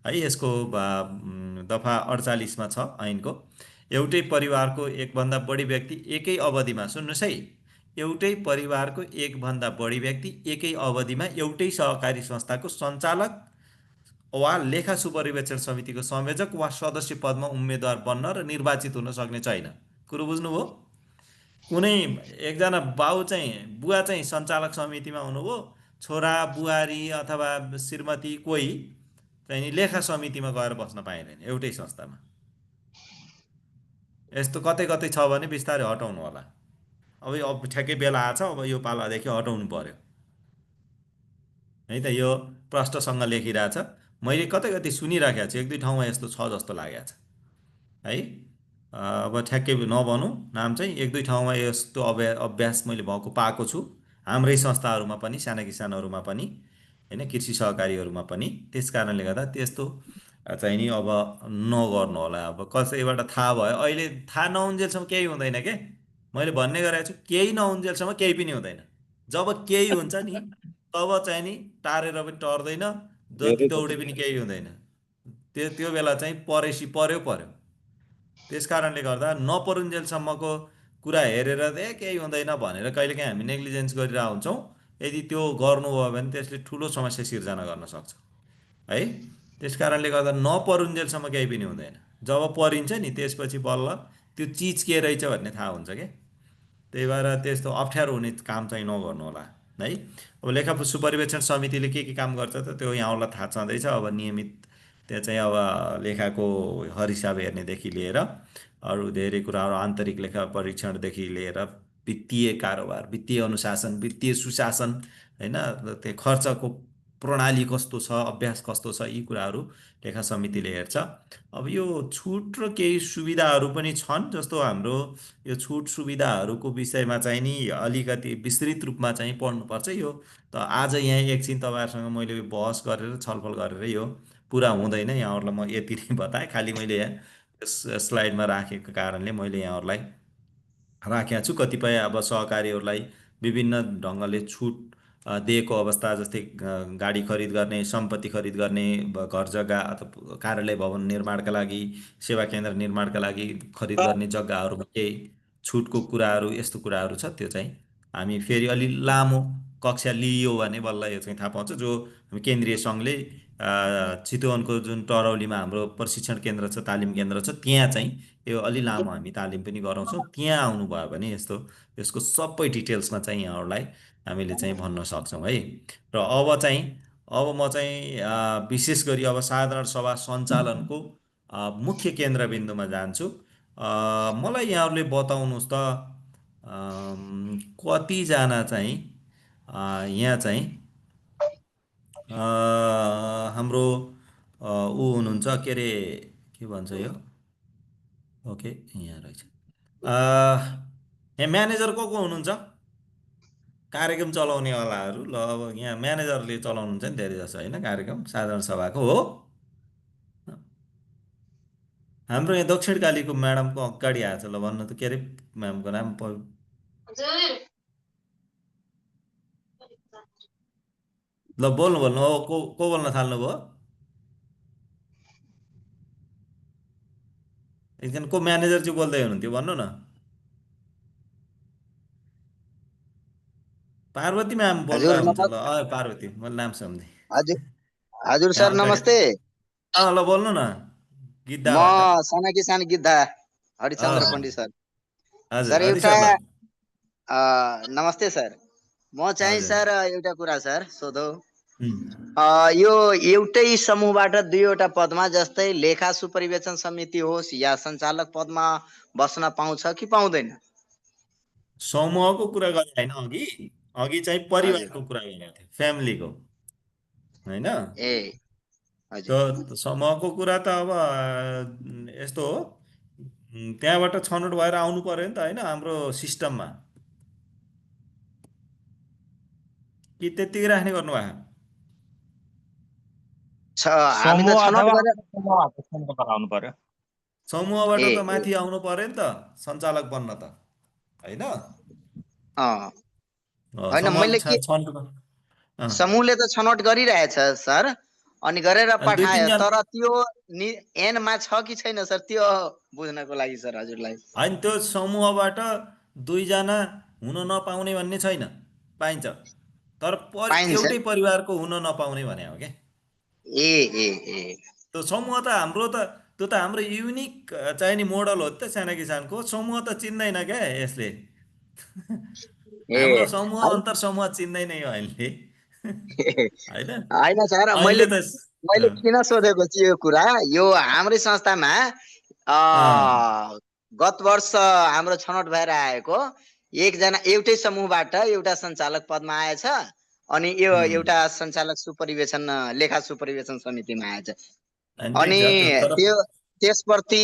S1: है। यसको दफा 48 मा छ ऐनको। एउटै परिवारको एकभन्दा बढी व्यक्ति एकै अवधिमा, सुन्नुहोस् है, एउटै परिवारको एकभन्दा बढी व्यक्ति एकै अवधिमा एउटै सहकारी संस्थाको सञ्चालक वा लेखा सुपरिवेक्षण समितिको संयोजक वा सदस्य पदमा उम्मेदवार बन्न र निर्वाचित हुन सक्ने छैन। कुरो बुझ्नुभयो? कुनै एकजना बुवा चाहिँ सञ्चालक समितिमा हुनुभयो, छोरा बुहारी अथवा श्रीमती कोही चाहिँ लेखा समितिमा गएर बस्न पाइँदैन एउटै संस्थामा। यस्तो कतै कतै छ भने बिस्तारै हटाउनु होला। अब ठ्याक्कै बेला आछ, अब यो पालादेखि हटाउनु पर्यो है त। यो प्रष्टसँग लेखिरहेछ, मैले कतै कतै सुनिराखेको छु, 1-2 ठाउँमा यस्तो छ जस्तो लागेको छ है। अब ठ्याक्कै नभनौँ नाम चाहिँ, 1-2 ठाउँमा यस्तो अभ्यास मैले भएको पाएको छु, हाम्रै संस्थाहरूमा पनि, साना किसानहरूमा पनि होइन, कृषि सहकारीहरूमा पनि। त्यस कारणले गर्दा त्यस्तो चाहिँ नि अब नगर्नु होला। अब कसैबाट थाहा भयो, अहिले थाहा नहुन्जेलसम्म केही हुँदैन के, मैले भन्ने गरेको छु केही नहुन्जेलसम्म केही पनि हुँदैन। जब केही हुन्छ नि तब चाहिँ नि टारेर पनि टर्दैन, जति दौडे पनि केही हुँदैन। त्यो बेला चाहिँ परेसी पर्यो। त्यस कारणले गर्दा नपरुन्जेलसम्मको कुरा हेरेर केही हुँदैन भनेर कहिलेकाहीँ हामी नेग्लिजेन्स गरिरहेको हुन्छौँ। यदि त्यो गर्नुभयो भने त्यसले ठुलो समस्या सिर्जना गर्न सक्छ है। त्यस कारणले गर्दा नपरुन्जेलसम्म केही पनि हुँदैन। जब परिन्छ नि त्यसपछि बल्ल त्यो चिज के रहेछ भन्ने थाहा हुन्छ क्या। त्यही भएर त्यस्तो अप्ठ्यारो हुने काम चाहिँ नगर्नु होला है। अब लेखा सुपरिवेक्षण समितिले के काम गर्छ त त्यो यहाँहरूलाई थाहा छँदैछ। अब नियमित त्यहाँ चाहिँ अब लेखाको हरहिसाब हेर्नेदेखि लिएर अरू धेरै कुराहरू, आन्तरिक लेखा परीक्षणदेखि लिएर वित्तीय कारोबार, वित्तीय अनुशासन, वित्तीय सुशासन होइन, त्यो खर्चको प्रणाली कस्तो छ, अभ्यास कस्तो छ, यी कुराहरू लेखा समितिले हेर्छ। अब यो छुट र केही सुविधाहरू पनि छन्, जस्तो हाम्रो यो छुट सुविधाहरूको विषयमा चाहिँ नि अलिकति विस्तृत रूपमा चाहिँ पढ्नुपर्छ। यो त आज यहाँ एकछिन तपाईँहरूसँग मैले बहस गरेर छलफल गरेर यो पुरा हुँदैन। यहाँहरूलाई म यति नै बताएँ। खालि मैले यहाँ स्लाइडमा राखेको कारणले मैले यहाँहरूलाई राखेको छु। कतिपय अब सहकारीहरूलाई विभिन्न ढङ्गले छुट दिएको अवस्था, जस्तै गाडी खरिद गर्ने, सम्पत्ति खरिद गर्ने, घर जग्गा अथवा कार्यालय भवन निर्माणका लागि, सेवा केन्द्र निर्माणका लागि खरिद गर्ने जग्गाहरूमा केही छुटको कुराहरू, यस्तो कुराहरू छ। त्यो चाहिँ हामी फेरि अलि लामो कक्षा लियो भने बल्ल यो चाहिँ थाहा पाउँछ। जो केन्द्रीय सङ्घले चितवनको जुन टरौलीमा हाम्रो प्रशिक्षण केन्द्र छ, तालिम केन्द्र छ, त्यहाँ चाहिँ यो अलि लामो हामी तालिम पनि गराउँछौँ। त्यहाँ आउनुभयो भने यसको सबै डिटेल्समा चाहिँ यहाँहरूलाई हामीले चाहिँ भन्न सक्छौँ है। र अब म चाहिँ विशेष गरी अब साधारण सभा सञ्चालनको मुख्य केन्द्रबिन्दुमा जान्छु। मलाई यहाँहरूले बताउनुहोस् त कतिजना चाहिँ यहाँ चाहिँ हाम्रो ऊ हुनुहुन्छ, के अरे के भन्छ यो, ओके यहाँ रहेछ, यहाँ म्यानेजर को हुनुहुन्छ, कार्यक्रम चलाउनेवालाहरू। ल अब यहाँ म्यानेजरले चलाउनुहुन्छ नि धेरै जसो होइन कार्यक्रम साधारण सभाको हो। हाम्रो यहाँ दक्षिणकालीको म्याडमको अगाडि आएको छ। ल भन्नु त, के अरे म्यामको नाम? ल बोल्नु हो, को बोल्न थाल्नुभयो? एकजना को म्यानेजर चाहिँ बोल्दै हुनुहुन्थ्यो, भन्नु न। पार्वती म्याम बोल्दा हुन्छ। ल पार्वती, मैले नाम सम्झेँ।
S11: हजुर सर नमस्ते।
S1: ल बोल्नु न। गिद्धा
S11: म साना किसान गिद्धा हरिचन्द्र पण्डित सर। सर एउटा नमस्ते सर। म चाहिँ सर एउटा कुरा सर सोधौ। यो एउटै समूहबाट दुईवटा पदमा, जस्तै लेखा सुपरिवेक्षण समिति होस् या सञ्चालक पदमा बस्न पाउँछ कि पाउँदैन?
S1: समूहको कुरा गर्ने होइन, अघि चाहिँ परिवारको कुरा गरेको थियो, फ्यामिलीको होइन। समूहको कुरा त अब यस्तो हो, त्यहाँबाट छनौट भएर आउनु पर्यो नि त होइन हाम्रो सिस्टममा। कि त्यतिकै राख्ने गर्नुभएको? समूहबाट त माथि आउनु पर्यो नि त सञ्चालक बन्न त होइन।
S11: समूहले त छनौट गरिरहेछ सर, अनि गरेर पठायो, तर त्यो एनमा छ कि छैन सर, त्यो बुझ्नको लागि सर हजुरलाई।
S1: होइन, त्यो समूहबाट दुईजना हुन नपाउने भन्ने छैन, पाइन्छ, तर एउटै परिवारको हुन नपाउने भने हो क्या। त्यो समूह त हाम्रो त्यो त हाम्रो युनिक चाहिँ नि मोडल हो त साना किसानको। समूह त चिन्दैन क्या यसले। हाम्रो समूह अन्तर समूह चिन्दैन यो अहिले
S11: होइन सर। मैले किन सोधेको चाहिँ यो कुरा, यो हाम्रै संस्थामा गत वर्ष हाम्रो छनौट भएर आएको एकजना एउटै समूहबाट एउटा सञ्चालक पदमा आएछ, अनि यो एउटा सञ्चालक सुपरिवेक्षण लेखा सुपरिवेक्षण समितिमा आएछ। अनि त्यो त्यसप्रति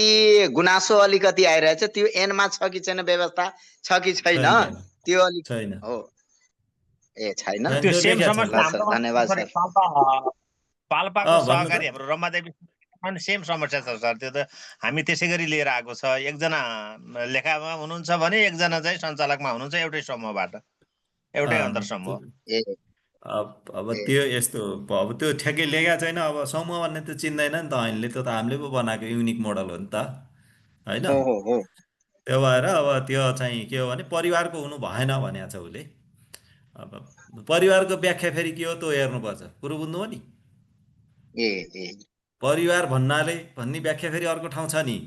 S11: गुनासो अलिकति आइरहेछ। त्यो एनमा छ कि छैन, व्यवस्था छ कि छैन, त्यो अलिक हो। छैन,
S9: त्यो सेम समस्या
S11: धन्यवाद सर।
S9: पाल्पाको सहकारी हाम्रो रमादेवी अनि सेम समस्या छ सर, त्यो त हामी त्यसै गरी लिएर आएको छ। एकजना लेखामा हुनुहुन्छ भने एकजना चाहिँ सञ्चालकमा हुनुहुन्छ, एउटै समूहबाट, एउटै अन्तर समूह।
S1: अब त्यो यस्तो अब त्यो ठ्याक्कै लेखेको छैन। अब समूह भन्ने त चिन्दैन नि त अहिले, त्यो त हामीले पो बनाएको युनिक मोडल हो नि त होइन। त्यो भएर अब त्यो चाहिँ के हो भने परिवारको हुनु भएन भनेको छ उसले। अब परिवारको व्याख्या फेरि के हो त्यो हेर्नुपर्छ, कुरो बुझ्नुभयो नि। परिवार भन्ने व्याख्या फेरि अर्को ठाउँ छ नि,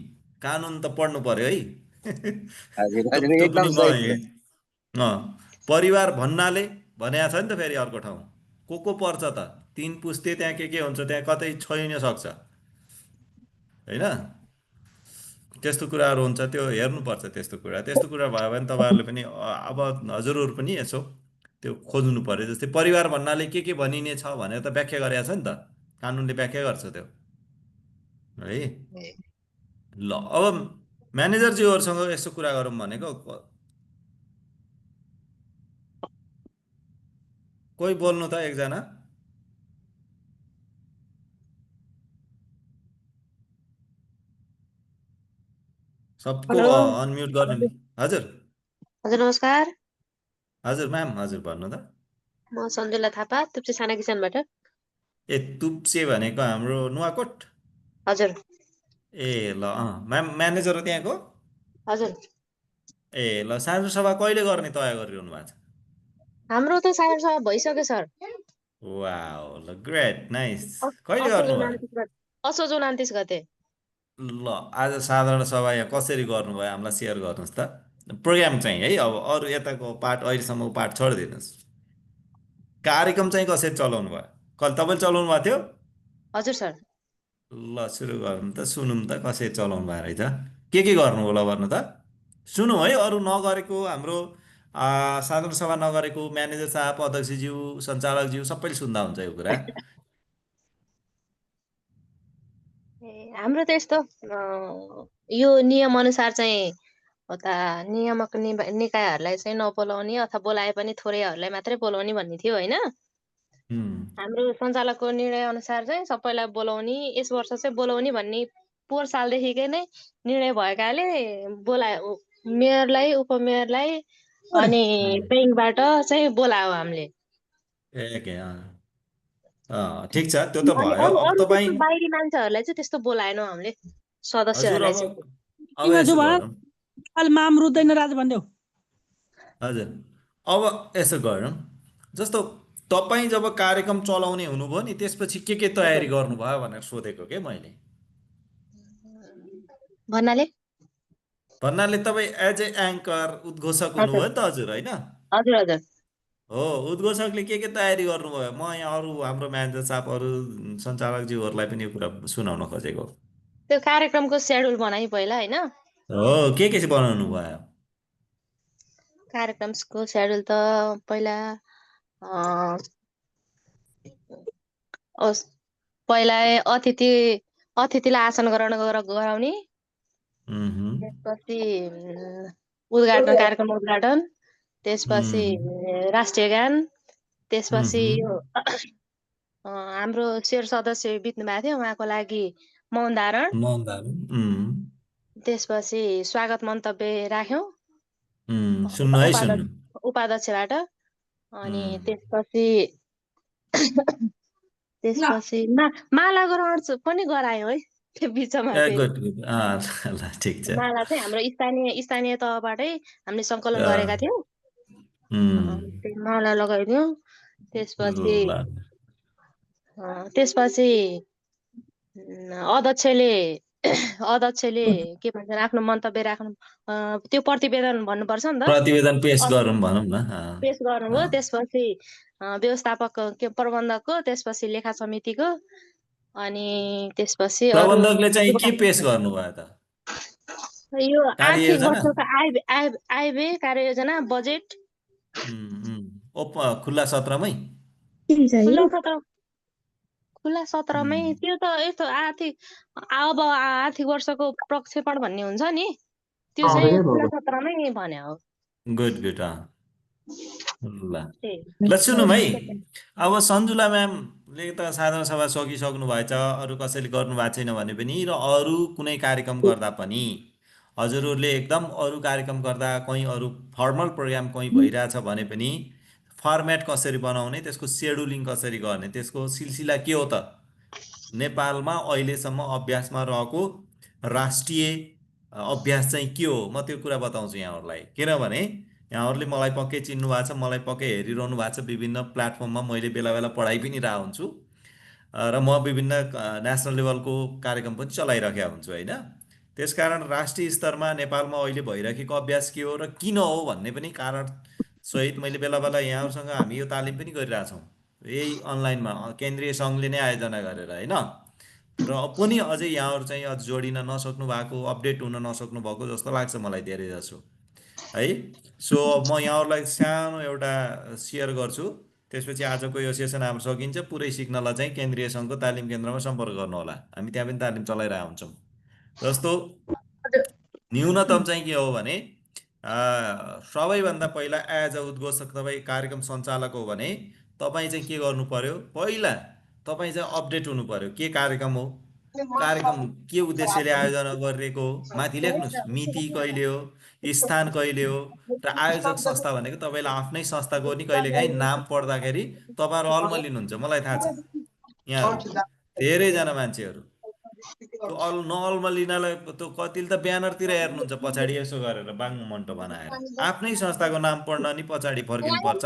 S1: कानुन त पढ्नु पर्यो है। त्यो पनि परिवार भन्नाले भनेको छ नि त फेरि अर्को ठाउँ को पर्छ त, 3 पुस्ते त्यहाँ के हुन्छ त्यहाँ कतै छोइन सक्छ होइन। त्यस्तो कुराहरू हुन्छ, त्यो हेर्नुपर्छ त्यस्तो कुरा भयो भने तपाईँहरूले पनि अब हजुरहरू पनि यसो त्यो खोज्नु पर्यो। जस्तै परिवार भन्नाले के भनिने छ भनेर त व्याख्या गरेको छ नि त, कानुनले व्याख्या गर्छ त्यो है। ल अब म्यानेजरज्यूहरूसँग यसो कुरा गरौँ भनेको। कोही बोल्नु त एकजना। सबको अनम्युट गर्नु नि। हजुर
S12: हजुर नमस्कार।
S1: हजुर म्याम, हजुर भन्नु त।
S12: म सञ्जुला थापा, तुप्से साना किसानबाट।
S1: ए तुप्से भनेको हाम्रो नुवाकोट?
S12: हजुर।
S1: ए ल म्याम म्यानेजर हो त्यहाँको?
S12: हजुर।
S1: ए ल साझा सभा कहिले गर्ने तय गरिरहनु भएको छ?
S12: हाम्रो त साझा सभा भइसक्यो सर।
S1: वाओ, ल ग्रेट, नाइस। कहिले गर्नुभयो?
S12: असोज 29 गते।
S1: ल आज साधारण सभा यहाँ कसरी गर्नुभयो हामीलाई सेयर गर्नुहोस् त, प्रोग्राम चाहिँ है। अब अरू यताको पार्ट अहिलेसम्मको पार्ट छोडिदिनुहोस्, कार्यक्रम चाहिँ कसरी चलाउनु भयो? कहिले तपाईँले चलाउनु भएको थियो?
S12: हजुर सर।
S1: ल सुरु गरौँ त, सुनौँ त कसरी चलाउनु भयो रहेछ, के गर्नु होला भन्नु त, सुनौँ है। अरू नगरेको हाम्रो साधारण सभा नगरेको म्यानेजर साहब, अध्यक्षज्यू, सञ्चालकज्यू सबैले सुन्दा हुन्छ यो कुरा।
S12: हाम्रो त यस्तो यो नियम अनुसार चाहिँ नियामक निकायहरूलाई चाहिँ नबोलाउने अथवा बोलाए पनि थोरैहरूलाई मात्रै बोलाउने भन्ने थियो होइन। हाम्रो सञ्चालकको निर्णय अनुसार चाहिँ सबैलाई बोलाउने, यस वर्ष चाहिँ बोलाउने भन्ने पोहोर सालदेखिकै नै निर्णय भएकाले बोलायो। मेयरलाई, उपमेयरलाई अनि ब्याङ्कबाट चाहिँ बोलायो हामीले।
S1: ठिक छ, त्यो त भयो। अब तपाईँ
S12: बाहिरी मान्छेहरूलाई चाहिँ त्यस्तो बोलाएनौँ हामीले, सदस्यहरूलाई चाहिँ।
S1: हजुर अब यसो गरौँ, जस्तो तपाईँ जब कार्यक्रम चलाउने हुनुभयो नि त्यसपछि के तयारी गर्नुभयो भनेर सोधेको के मैले। भन्नाले तपाईँ एज ए एङ्कर उद्घोषक हुनुभयो नि त हजुर होइन?
S12: हजुर हजुर
S1: हो, उद्घोषकले के तयारी गर्नुभयो? म यहाँ अरू हाम्रो म्यानेजर साहब, अरू सञ्चालकज्यूहरूलाई पनि यो कुरा सुनाउन खोजेको।
S12: त्यो कार्यक्रमको सेड्युल बनाइ पहिला होइन।
S1: हो, के चाहिँ बनाउनु भयो?
S12: कार्यक्रमको सेड्युल त पहिला अतिथिलाई आसन ग्रहण गराउने, त्यसपछि कार्यक्रम उद्घाटन, त्यसपछि राष्ट्रिय गान, त्यसपछि हाम्रो शेर सदस्य बित्नु भएको थियो उहाँको लागि मौन धारण, त्यसपछि स्वागत मन्तव्य राख्यौँ उपाध्यक्षबाट, अनि त्यसपछि माला ग्रहण पनि गरायौँ है त्यो बिचमा। माला चाहिँ हाम्रो स्थानीय तहबाटै हामीले सङ्कलन गरेका थियौँ, माला लगाइदियौँ। त्यसपछि अध्यक्षले के भन्छ आफ्नो मन्तव्य राख्नु, त्यो प्रतिवेदन भन्नुपर्छ नि त,
S1: प्रतिवेदन पेश गरौँ भनौँ न,
S12: पेश गर्नुभयो। त्यसपछि व्यवस्थापक प्रबन्धकको, त्यसपछि लेखा समितिको, अनि त्यसपछि
S1: प्रबन्धकले चाहिँ के पेश गर्नुभयो त?
S12: यो आर्थिक वर्षको आयव्यय कार्ययोजना, बजेट
S1: खुल्ला सत्रमै
S12: खुल्ला सत्रमै। त्यो त यस्तो आर्थिक वर्षको प्रक्षेपण भन्ने हुन्छ नि, त्यो चाहिँ खुल्ला सत्रमै भने हो।
S1: गुड ल सुनौँ है। अब सञ्जुला म्याम ले त साधारण सभा सकिसक्नु भएछ, अरू कसैले गर्नु भएको छैन भने पनि, र अरू कुनै कार्यक्रम गर्दा पनि हजुरहरूले एकदम अरू कार्यक्रम गर्दा कहीँ अरू फर्मल प्रोग्राम कहीँ भइरहेछ भने पनि फर्मेट कसरी बनाउने, त्यसको सेड्युलिङ कसरी गर्ने, त्यसको सिलसिला के हो त? नेपालमा अहिलेसम्म अभ्यासमा रहेको राष्ट्रिय अभ्यास चाहिँ के हो, म त्यो कुरा बताउँछु यहाँहरूलाई। किनभने यहाँहरूले मलाई पक्कै चिन्नु भएको छ, मलाई पक्कै हेरिरहनु भएको छ, विभिन्न प्लेटफर्ममा मैले बेला बेला पढाइ पनि रहेको हुन्छु, र म विभिन्न नेसनल लेभलको कार्यक्रम पनि चलाइरहेका हुन्छु होइन। त्यसकारण राष्ट्रिय स्तरमा नेपालमा अहिले भइरहेको अभ्यास के हो र किन हो भन्ने पनि कारण सहित मैले बेला बेला यहाँहरूसँग हामी यो तालिम पनि गरिरहेछौँ, यही अनलाइनमा केन्द्रीय सङ्घले नै आयोजना गरेर होइन। र पनि अझै यहाँहरू चाहिँ अझ जोडिन नसक्नु भएको, अपडेट हुन नसक्नु भएको जस्तो लाग्छ मलाई धेरै जसो है। सो म यहाँहरूलाई सानो एउटा सेयर गर्छु, त्यसपछि आजको यो सेसन हाम्रो सकिन्छ। पुरै सिक्नलाई चाहिँ केन्द्रीय सङ्घको तालिम केन्द्रमा सम्पर्क गर्नु होला, हामी त्यहाँ पनि तालिम चलाइरहेको हुन्छौँ। जस्तो न्यूनतम चाहिँ के हो भने सबैभन्दा पहिला एज अ उद्घोषक तपाईँ कार्यक्रम सञ्चालक हो भने तपाईँ चाहिँ के गर्नु पर्यो, पहिला तपाईँ चाहिँ अपडेट हुनु पर्यो, के कार्यक्रम हो, कार्यक्रम के उद्देश्यले आयोजना गरिएको हो, माथि लेख्नुहोस्, मिति कहिले हो, स्थान कहिले हो, र आयोजक संस्था भनेको तपाईँलाई आफ्नै संस्थाको नि कहिलेकाहीँ नाम पढ्दाखेरि तपाईँहरू अल्मलिनुहुन्छ, मलाई थाहा छ। यहाँ धेरैजना मान्छेहरू त्यो नअल्मलिनलाई त्यो कतिले त ब्यानरतिर हेर्नुहुन्छ पछाडि यसो गरेर बाङ्गो मन्टो बनाएर, आफ्नै संस्थाको नाम पढ्न नि पछाडि फर्किनुपर्छ।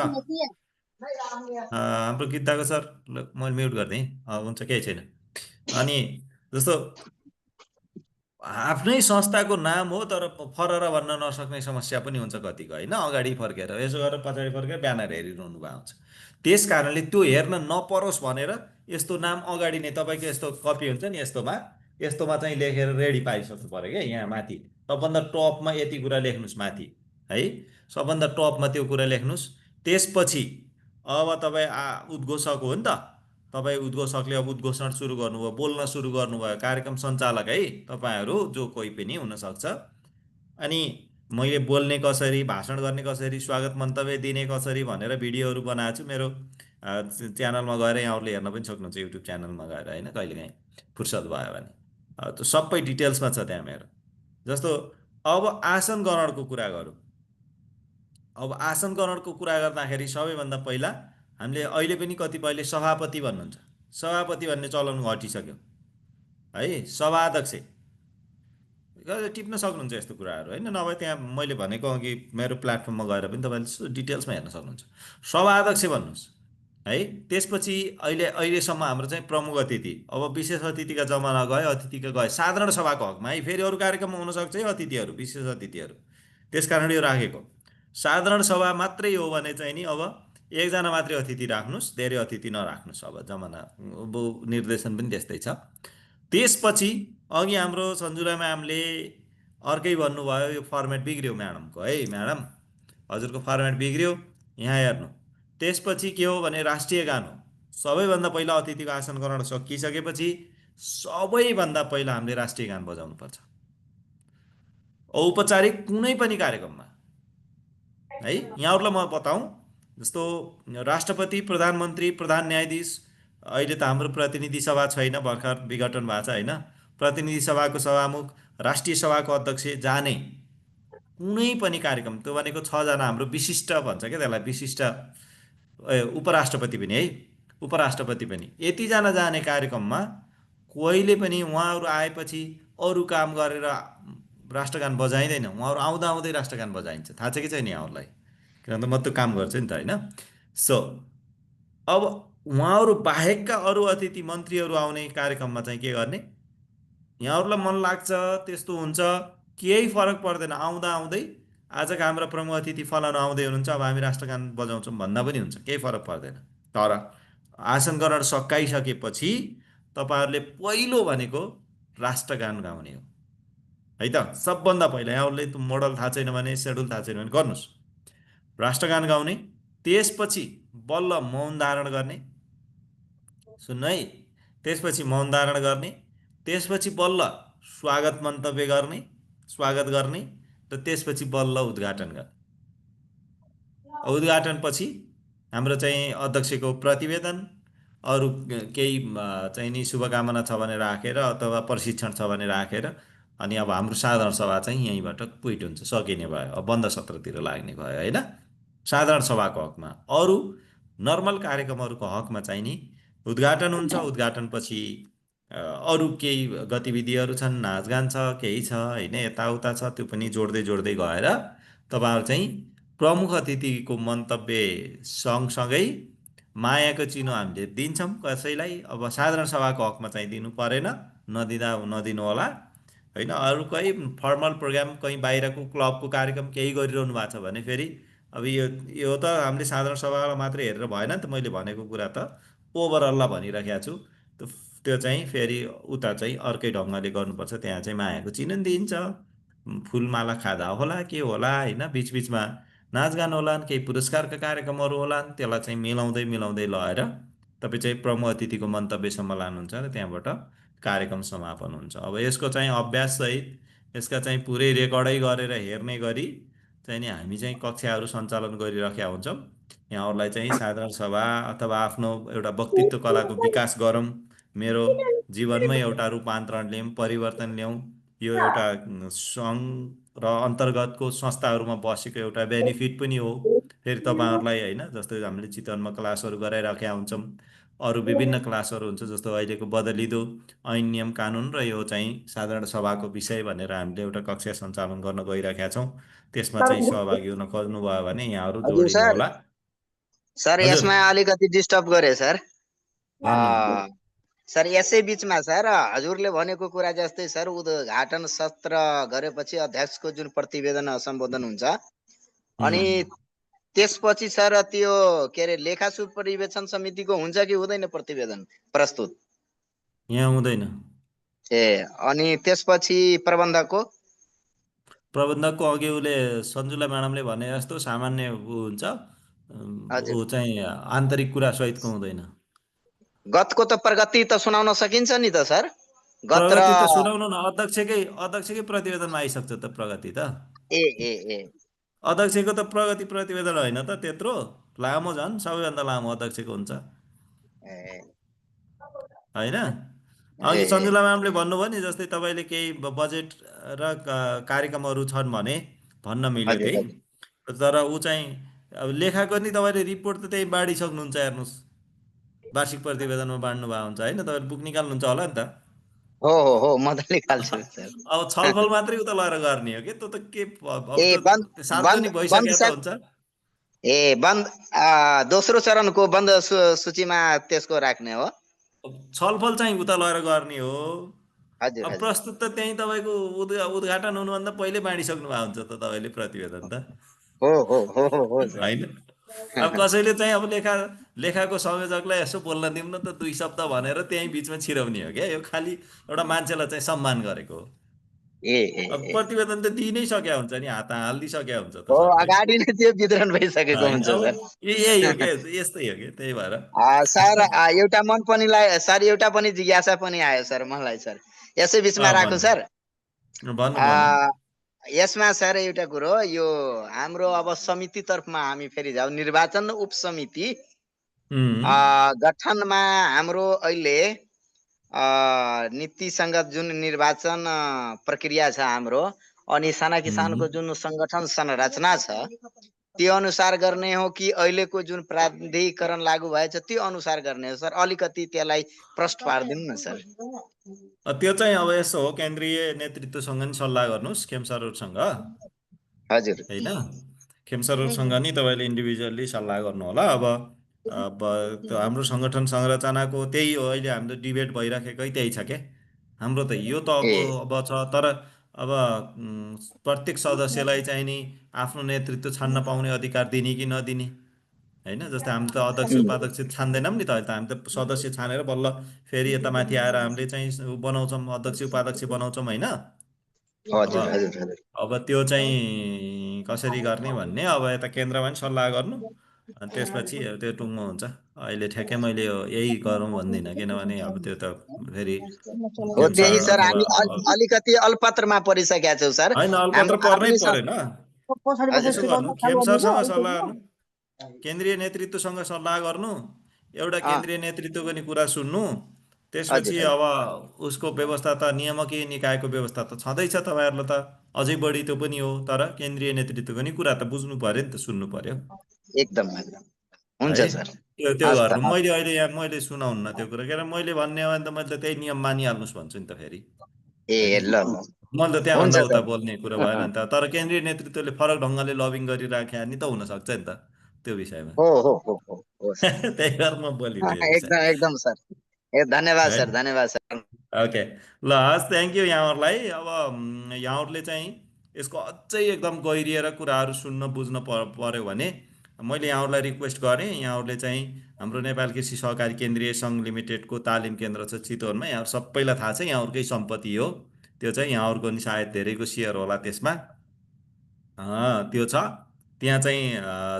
S1: हाम्रो गीताको सर मैले म्युट गरिदिएँ, हुन्छ केही छैन। अनि जस्तो आफ्नै संस्थाको नाम हो तर फरर भन्न नसक्ने समस्या पनि हुन्छ कतिको होइन, अगाडि फर्केर यसो गरेर पछाडि फर्केर ब्यानर हेरिरहनु भएको हुन्छ। त्यस कारणले त्यो हेर्न नपरोस् भनेर यस्तो नाम अगाडि नै तपाईँको यस्तो कपी हुन्छ नि, यस्तोमा चाहिँ लेखेर रेडी पारिसक्नु पऱ्यो क्या। यहाँ माथि सबभन्दा टपमा यति कुरा लेख्नुहोस् माथि है, सबभन्दा टपमा त्यो कुरा लेख्नुहोस्। त्यसपछि अब तपाईँ उद्घोषक हो नि त, तपाईँ उद्घोषकले अब उद्घोषण सुरु गर्नुभयो, बोल्न सुरु गर्नुभयो, कार्यक्रम सञ्चालक है तपाईँहरू जो कोही पनि हुनसक्छ। अनि मैले बोल्ने कसरी, भाषण गर्ने कसरी, स्वागत मन्तव्य दिने कसरी भनेर भिडियोहरू बनाएको छु, मेरो च्यानलमा गएर यहाँहरूले हेर्न पनि सक्नुहुन्छ, युट्युब च्यानलमा गएर होइन, कहिलेकाहीँ फुर्सद भयो भने त्यो सबै डिटेल्समा छ त्यहाँ मेरो। जस्तो अब आसन ग्रहणको कुरा गरौँ। अब आसन ग्रहणको कुरा गर्दाखेरि सबैभन्दा पहिला हामीले अहिले पनि कतिपयले सभापति भन्नुहुन्छ, सभापति भन्ने चलन घटिसक्यो है। सभाध्यक्ष टिप्न सक्नुहुन्छ यस्तो कुराहरू होइन, नभए त्यहाँ मैले भनेको अघि मेरो प्लेटफर्ममा गएर पनि तपाईँले डिटेल्समा हेर्न सक्नुहुन्छ। सभाध्यक्ष भन्नुहोस् है। त्यसपछि अहिलेसम्म हाम्रो चाहिँ प्रमुख अतिथि, अब विशेष अतिथिका जमाना गयो, अतिथिका गए, साधारण सभाको हकमा है, फेरि अरू कार्यक्रममा हुनसक्छ है अतिथिहरू, विशेष अतिथिहरू, त्यस कारण यो राखेको। साधारण सभा मात्रै हो भने चाहिँ नि अब एकजना मात्रै अतिथि राख्नुहोस्, धेरै अतिथि नराख्नुहोस्, अब जमाना निर्देशन पनि त्यस्तै छ। त्यसपछि अघि हाम्रो सन्जुला म्यामले अर्कै भन्नुभयो, यो फर्मेट बिग्रियो म्याडमको है, म्याडम हजुरको फर्मेट बिग्रियो, यहाँ हेर्नु। त्यसपछि के हो भने राष्ट्रिय गान हो। सबैभन्दा पहिला अतिथिको आसन ग्रहण सकिसकेपछि सबैभन्दा पहिला हामीले राष्ट्रिय गान बजाउनुपर्छ औपचारिक कुनै पनि कार्यक्रममा है। यहाँहरूलाई म बताउँ, जस्तो राष्ट्रपति, प्रधानमन्त्री, प्रधान न्यायाधीश, अहिले त हाम्रो प्रतिनिधि सभा छैन, भर्खर विघटन भएको छ होइन, प्रतिनिधि सभाको सभामुख, राष्ट्रिय सभाको अध्यक्ष जाने कुनै पनि कार्यक्रम, त्यो भनेको 6 जना हाम्रो विशिष्ट भन्छ क्या त्यसलाई, विशिष्ट उपराष्ट्रपति पनि है, उपराष्ट्रपति पनि, यतिजना जाने कार्यक्रममा कहिले पनि उहाँहरू आएपछि अरू काम गरेर राष्ट्रगान बजाइँदैन, उहाँहरू आउँदा आउँदै राष्ट्रगान बजाइन्छ। थाहा छ कि छैन यहाँहरूलाई? किनभने म त्यो काम गर्छु नि त होइन। सो अब उहाँहरू बाहेकका अरू अतिथि मन्त्रीहरू आउने कार्यक्रममा चाहिँ के गर्ने, यहाँहरूलाई मन लाग्छ त्यस्तो हुन्छ, केही फरक पर्दैन, आउँदा आउँदै आजका हाम्रा प्रमुख अतिथि फलानु आउँदै हुनुहुन्छ, अब हामी राष्ट्रगान बजाउँछौँ भन्दा पनि हुन्छ, केही फरक पर्दैन। तर आसन ग्रहण सकाइसकेपछि तपाईँहरूले पहिलो भनेको राष्ट्रगान गाउने हो है त, सबभन्दा पहिला। यहाँहरूले त्यो मोडल थाहा छैन भने, सेड्युल थाहा छैन भने गर्नुहोस्, राष्ट्रगान गाउने। त्यसपछि बल्ल मौन धारण गर्ने, सुन्नु है, त्यसपछि मौन धारण गर्ने, त्यसपछि बल्ल स्वागत मन्तव्य गर्ने, स्वागत गर्ने, र त्यसपछि बल्ल उद्घाटन गर्ने। उद्घाटनपछि हाम्रो चाहिँ अध्यक्षको प्रतिवेदन, अरू केही चाहिँ नि शुभकामना छ भने राखेर अथवा प्रशिक्षण छ भने राखेर अनि अब हाम्रो साधारण सभा चाहिँ यहीँबाट क्विट हुन्छ, सकिने भयो, अब बन्द सत्रतिर लाग्ने भयो होइन। साधारण सभाको हकमा। अरू नर्मल कार्यक्रमहरूको हकमा चाहिँ नि उद्घाटन हुन्छ, उद्घाटनपछि अरू केही गतिविधिहरू छन्, नाचगान छ, केही छ होइन, यताउता छ, त्यो पनि जोड्दै जोड्दै गएर तपाईँहरू चाहिँ प्रमुख अतिथिको मन्तव्य सँगसँगै मायाको चिनो हामीले दिन्छौँ कसैलाई। अब साधारण सभाको हकमा चाहिँ दिनु परेन, नदिनु होला होइन। अरू कोही फर्मल प्रोग्राम कहीँ बाहिरको क्लबको कार्यक्रम केही गरिरहनु भएको छ भने फेरि अब यो त हामीले साधारण सभालाई मात्रै हेरेर भएन नि त, मैले भनेको कुरा त ओभरअललाई भनिराखेको छु। त्यो चाहिँ फेरि उता चाहिँ अर्कै ढङ्गले गर्नुपर्छ, त्यहाँ चाहिँ मायाको चिनो दिन्छ, फुलमाला खाँदा होला के होला होइन, बिचबिचमा नाचगान होलान्, केही पुरस्कारका कार्यक्रमहरू होलान्, त्यसलाई चाहिँ मिलाउँदै मिलाउँदै लगेर तपाईँ चाहिँ प्रमुख अतिथिको मन्तव्यसम्म लानुहुन्छ र त्यहाँबाट कार्यक्रम समापन हुन्छ। अब यसको चाहिँ अभ्याससहित यसका चाहिँ पुरै रेकर्डै गरेर हेर्ने गरी चाहिँ नि हामी चाहिँ कक्षाहरू सञ्चालन गरिराखेका हुन्छौँ। यहाँहरूलाई चाहिँ साधारण सभा अथवा आफ्नो एउटा वक्तित्व कलाको विकास गरौँ, मेरो जीवनमै एउटा रूपान्तरण ल्याउँ, परिवर्तन ल्याउँ, यो एउटा सङ्घ र अन्तर्गतको संस्थाहरूमा बसेको एउटा बेनिफिट पनि हो। फेरि तपाईँहरूलाई होइन, जस्तै हामीले चितवनमा क्लासहरू गराइराखेका हुन्छौँ, अरू विभिन्न क्लासहरू हुन्छ, जस्तो अहिलेको बदलिदो ऐन नियम कानुन र यो चाहिँ साधारण सभाको विषय भनेर हामीले एउटा कक्षा सञ्चालन गर्न गइराखेका छौँ। त्यसमा चाहिँ सहभागी हुन खोज्नुभयो भने यहाँहरू जोडिनु होला।
S11: सर यसमा अलिकति डिस्टर्ब गरे सर। सर यसै बिचमा सर हजुरले भनेको कुरा जस्तै सर उद्घाटन सत्र गरेपछि अध्यक्षको जुन प्रतिवेदन सम्बोधन हुन्छ अनि त्यसपछि सर त्यो के अरे लेखा सुपरिवेक्षण समितिको हुन्छ कि हुँदैन प्रतिवेदन प्रस्तुत?
S1: यहाँ हुँदैन।
S11: अनि त्यसपछि प्रबन्धकको
S1: अघि उसले सञ्जुला म्याडमले भने जस्तो सामान्य हुन्छ, ऊ चाहिँ आन्तरिक कुरा सहितको हुँदैन।
S11: गतको त प्रगति त सुनाउन सकिन्छ नि त सर?
S1: प्रगति त सुनाउनु न, अध्यक्षकै प्रतिवेदनमा आइसक्छ त प्रगति त। अध्यक्षको त प्रगति प्रतिवेदन होइन त, त्यत्रो लामो, झन् सबैभन्दा लामो अध्यक्षको हुन्छ होइन। अघि सञ्जुला म्यामले भन्नुभयो नि, जस्तै तपाईँले केही बजेट र कार्यक्रमहरू छन् भने भन्न मिल्यो त्यही, तर ऊ चाहिँ अब लेखाको नि तपाईँले रिपोर्ट त त्यही बाँडिसक्नुहुन्छ, हेर्नुहोस् वार्षिक प्रतिवेदनमा बाँड्नु भएको हुन्छ होइन, तपाईँले बुक निकाल्नुहुन्छ होला नि त।
S11: हो मजाले निकाल्छु सर।
S1: अब छलफल मात्रै उता लगेर गर्ने हो कि, त्यो त के सार्वजनिक भइसकेको त हुन्छ।
S11: दोस्रो चरणको बन्द सूचीमा त्यसको राख्ने हो।
S1: छलफल चाहिँ उता लगेर गर्ने हो। अब प्रस्तुत त त्यही तपाईँको उद्घाटन हुनुभन्दा पहिले बाँडिसक्नु भएको हुन्छ त तपाईँले प्रतिवेदन त होइन। अब कसैले चाहिँ अब लेखाको संयोजकलाई यसो बोल्न दिउँ न त 2 शब्द भनेर त्यही बिचमा छिराउने हो क्या, यो खालि एउटा मान्छेलाई चाहिँ सम्मान गरेको हो। अब प्रतिवेदन त दिइ नै सकेको हुन्छ नि, हात हालिदिइसकेको हुन्छ त,
S11: अगाडि नै त्यो वितरण भइसकेको हुन्छ सर।
S1: यही हो क्या, यस्तै हो कि, त्यही भएर
S11: सर एउटा मन पनि सर एउटा पनि जिज्ञासा पनि आयो सर मलाई सर, यसै बिचमा राखौँ सर। यसमा सर एउटा कुरो, यो हाम्रो अब समिति तर्फमा हामी फेरि जाउँ, निर्वाचन उपसमिति गठनमा हाम्रो अहिले नीतिसँग जुन निर्वाचन प्रक्रिया छ हाम्रो, अनि साना किसानको जुन संगठन संरचना छ त्यो अनुसार गर्ने हो कि अहिलेको जुन प्राधिकरण लागू भएछ त्यो अनुसार गर्ने हो सर? अलिकति त्यसलाई प्रश्न पारिदिनु न सर।
S1: त्यो चाहिँ अब यसो हो, केन्द्रीय नेतृत्वसँग नि सल्लाह गर्नुहोस्, खेमसरहरूसँग
S11: हजुर
S1: होइन, खेमसरहरूसँग नि तपाईँले इन्डिभिजुअल्ली सल्लाह गर्नु होला। अब त्यो हाम्रो सङ्गठन संरचनाको त्यही हो, अहिले हाम्रो डिबेट भइराखेकै त्यही छ क्या। हाम्रो त यो त अब छ, तर अब प्रत्येक सदस्यलाई चाहिँ नि आफ्नो नेतृत्व छान्न पाउने अधिकार दिने कि नदिने होइन। जस्तै हामी त अध्यक्ष उपाध्यक्ष छान्दैनौँ नि त, अहिले त हामी त सदस्य छानेर बल्ल फेरि यता माथि आएर हामीले चाहिँ बनाउँछौँ, अध्यक्ष उपाध्यक्ष बनाउँछौँ होइन। अब त्यो चाहिँ कसरी गर्ने भन्ने अब यता केन्द्रमा पनि सल्लाह गर्नु, अनि त्यसपछि त्यो टुङ्गो हुन्छ। अहिले ठ्याक्कै मैले यही गरौँ भन्दिनँ, किनभने अब त्यो त फेरि
S11: सर हामी अलिकति अल्पत्रमा परिसकेका छौँ सर।
S1: होइन, अल्पत्र पर्नै परेन, यसो गर्नु, खेमसरसँग सल्लाह गर्नु, केन्द्रीय नेतृत्वसँग सल्लाह गर्नु, एउटा केन्द्रीय नेतृत्वको नि कुरा सुन्नु, त्यसपछि
S11: हजुर
S1: अब उसको व्यवस्था त नियामकीय निकायको व्यवस्था त छँदैछ तपाईँहरूलाई त अझै बढी त्यो पनि हो, तर केन्द्रीय नेतृत्वको नि कुरा त बुझ्नु पर्यो नि त, सुन्नु पर्यो
S11: एकदम हुन्छ
S1: है।
S11: सर।
S1: त्यो गर्नु मैले अहिले यहाँ मैले सुनाउन्न त्यो कुरा, किन मैले भन्ने हो भने त मैले त त्यही नियम मानिहाल्नुहोस् भन्छु नि त फेरि।
S11: ए ल
S1: मैले त त्यहाँभन्दा उता बोल्ने कुरो भएन नि त। तर केन्द्रीय नेतृत्वले फरक ढङ्गले लबिङ गरिराख्या नि त हुनसक्छ नि त त्यो विषयमा। त्यही भएर म बोलिरहेको
S11: एकदम सर। धन्यवाद सर, धन्यवाद सर।
S1: ओके ल हस्, थ्याङ्क यू यहाँहरूलाई। अब यहाँहरूले चाहिँ यसको अझै एकदम गहिरिएर कुराहरू सुन्न बुझ्न पर्यो भने मैले यहाँहरूलाई रिक्वेस्ट गरेँ, यहाँहरूले चाहिँ हाम्रो नेपाल कृषि सहकारी केन्द्रीय सङ्घ लिमिटेडको तालिम केन्द्र छ चितवनमा, यहाँहरू सबैलाई थाहा छ, यहाँहरूकै सम्पत्ति हो त्यो चाहिँ, यहाँहरूको नि सायद धेरैको सेयर होला त्यसमा, त्यो छ त्यहाँ चाहिँ।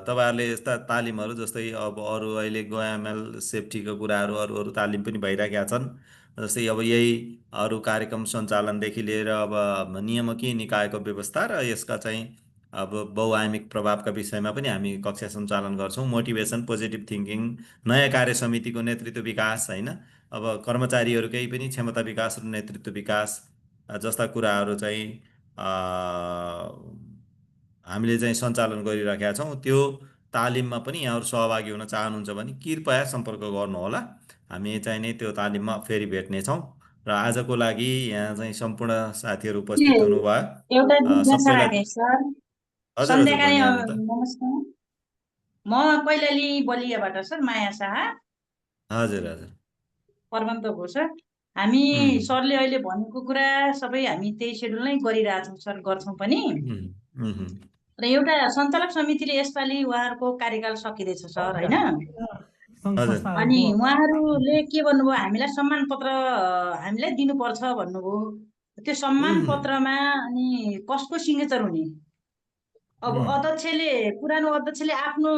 S1: तपाईँहरूले यस्ता तालिमहरू जस्तै अब अरू अहिले गोयामेल सेफ्टीको कुराहरू अरू तालिम पनि भइरहेका छन्, जस्तै अब यही अरू कार्यक्रम सञ्चालनदेखि लिएर अब नियामकीय निकायको व्यवस्था र यसका चाहिँ अब बहुआयामिक प्रभावका विषयमा पनि हामी कक्षा सञ्चालन गर्छौँ। मोटिभेसन, पोजिटिभ थिङ्किङ, नयाँ कार्य समितिको नेतृत्व विकास होइन, अब कर्मचारीहरूकै पनि क्षमता विकास र नेतृत्व विकास जस्ता कुराहरू चाहिँ हामीले चाहिँ सञ्चालन गरिराखेका छौँ। त्यो तालिममा पनि यहाँहरू सहभागी हुन चाहनुहुन्छ भने कृपया सम्पर्क गर्नुहोला, हामी चाहिँ नै त्यो तालिममा फेरि भेट्नेछौँ। र आजको लागि यहाँ चाहिँ सम्पूर्ण साथीहरू उपस्थित हुनुभयो सबैलाई।
S13: नमस्कार, म कैलाली बलियाबाट सर, माया शाह।
S1: हजुर हजुर
S13: परमन्त हो सर। हामी सरले अहिले भनेको कुरा सबै हामी त्यही सेड्युल नै गरिरहेछौँ सर, गर्छौँ पनि। र एउटा सञ्चालक समितिले यसपालि उहाँहरूको कार्यकाल सकिँदैछ सर होइन, अनि उहाँहरूले के भन्नुभयो, हामीलाई सम्मान पत्र हामीलाई दिनुपर्छ भन्नुभयो। त्यो सम्मान पत्रमा अनि कसको सिग्नेचर हुने? अब अध्यक्षले, पुरानो अध्यक्षले आफ्नो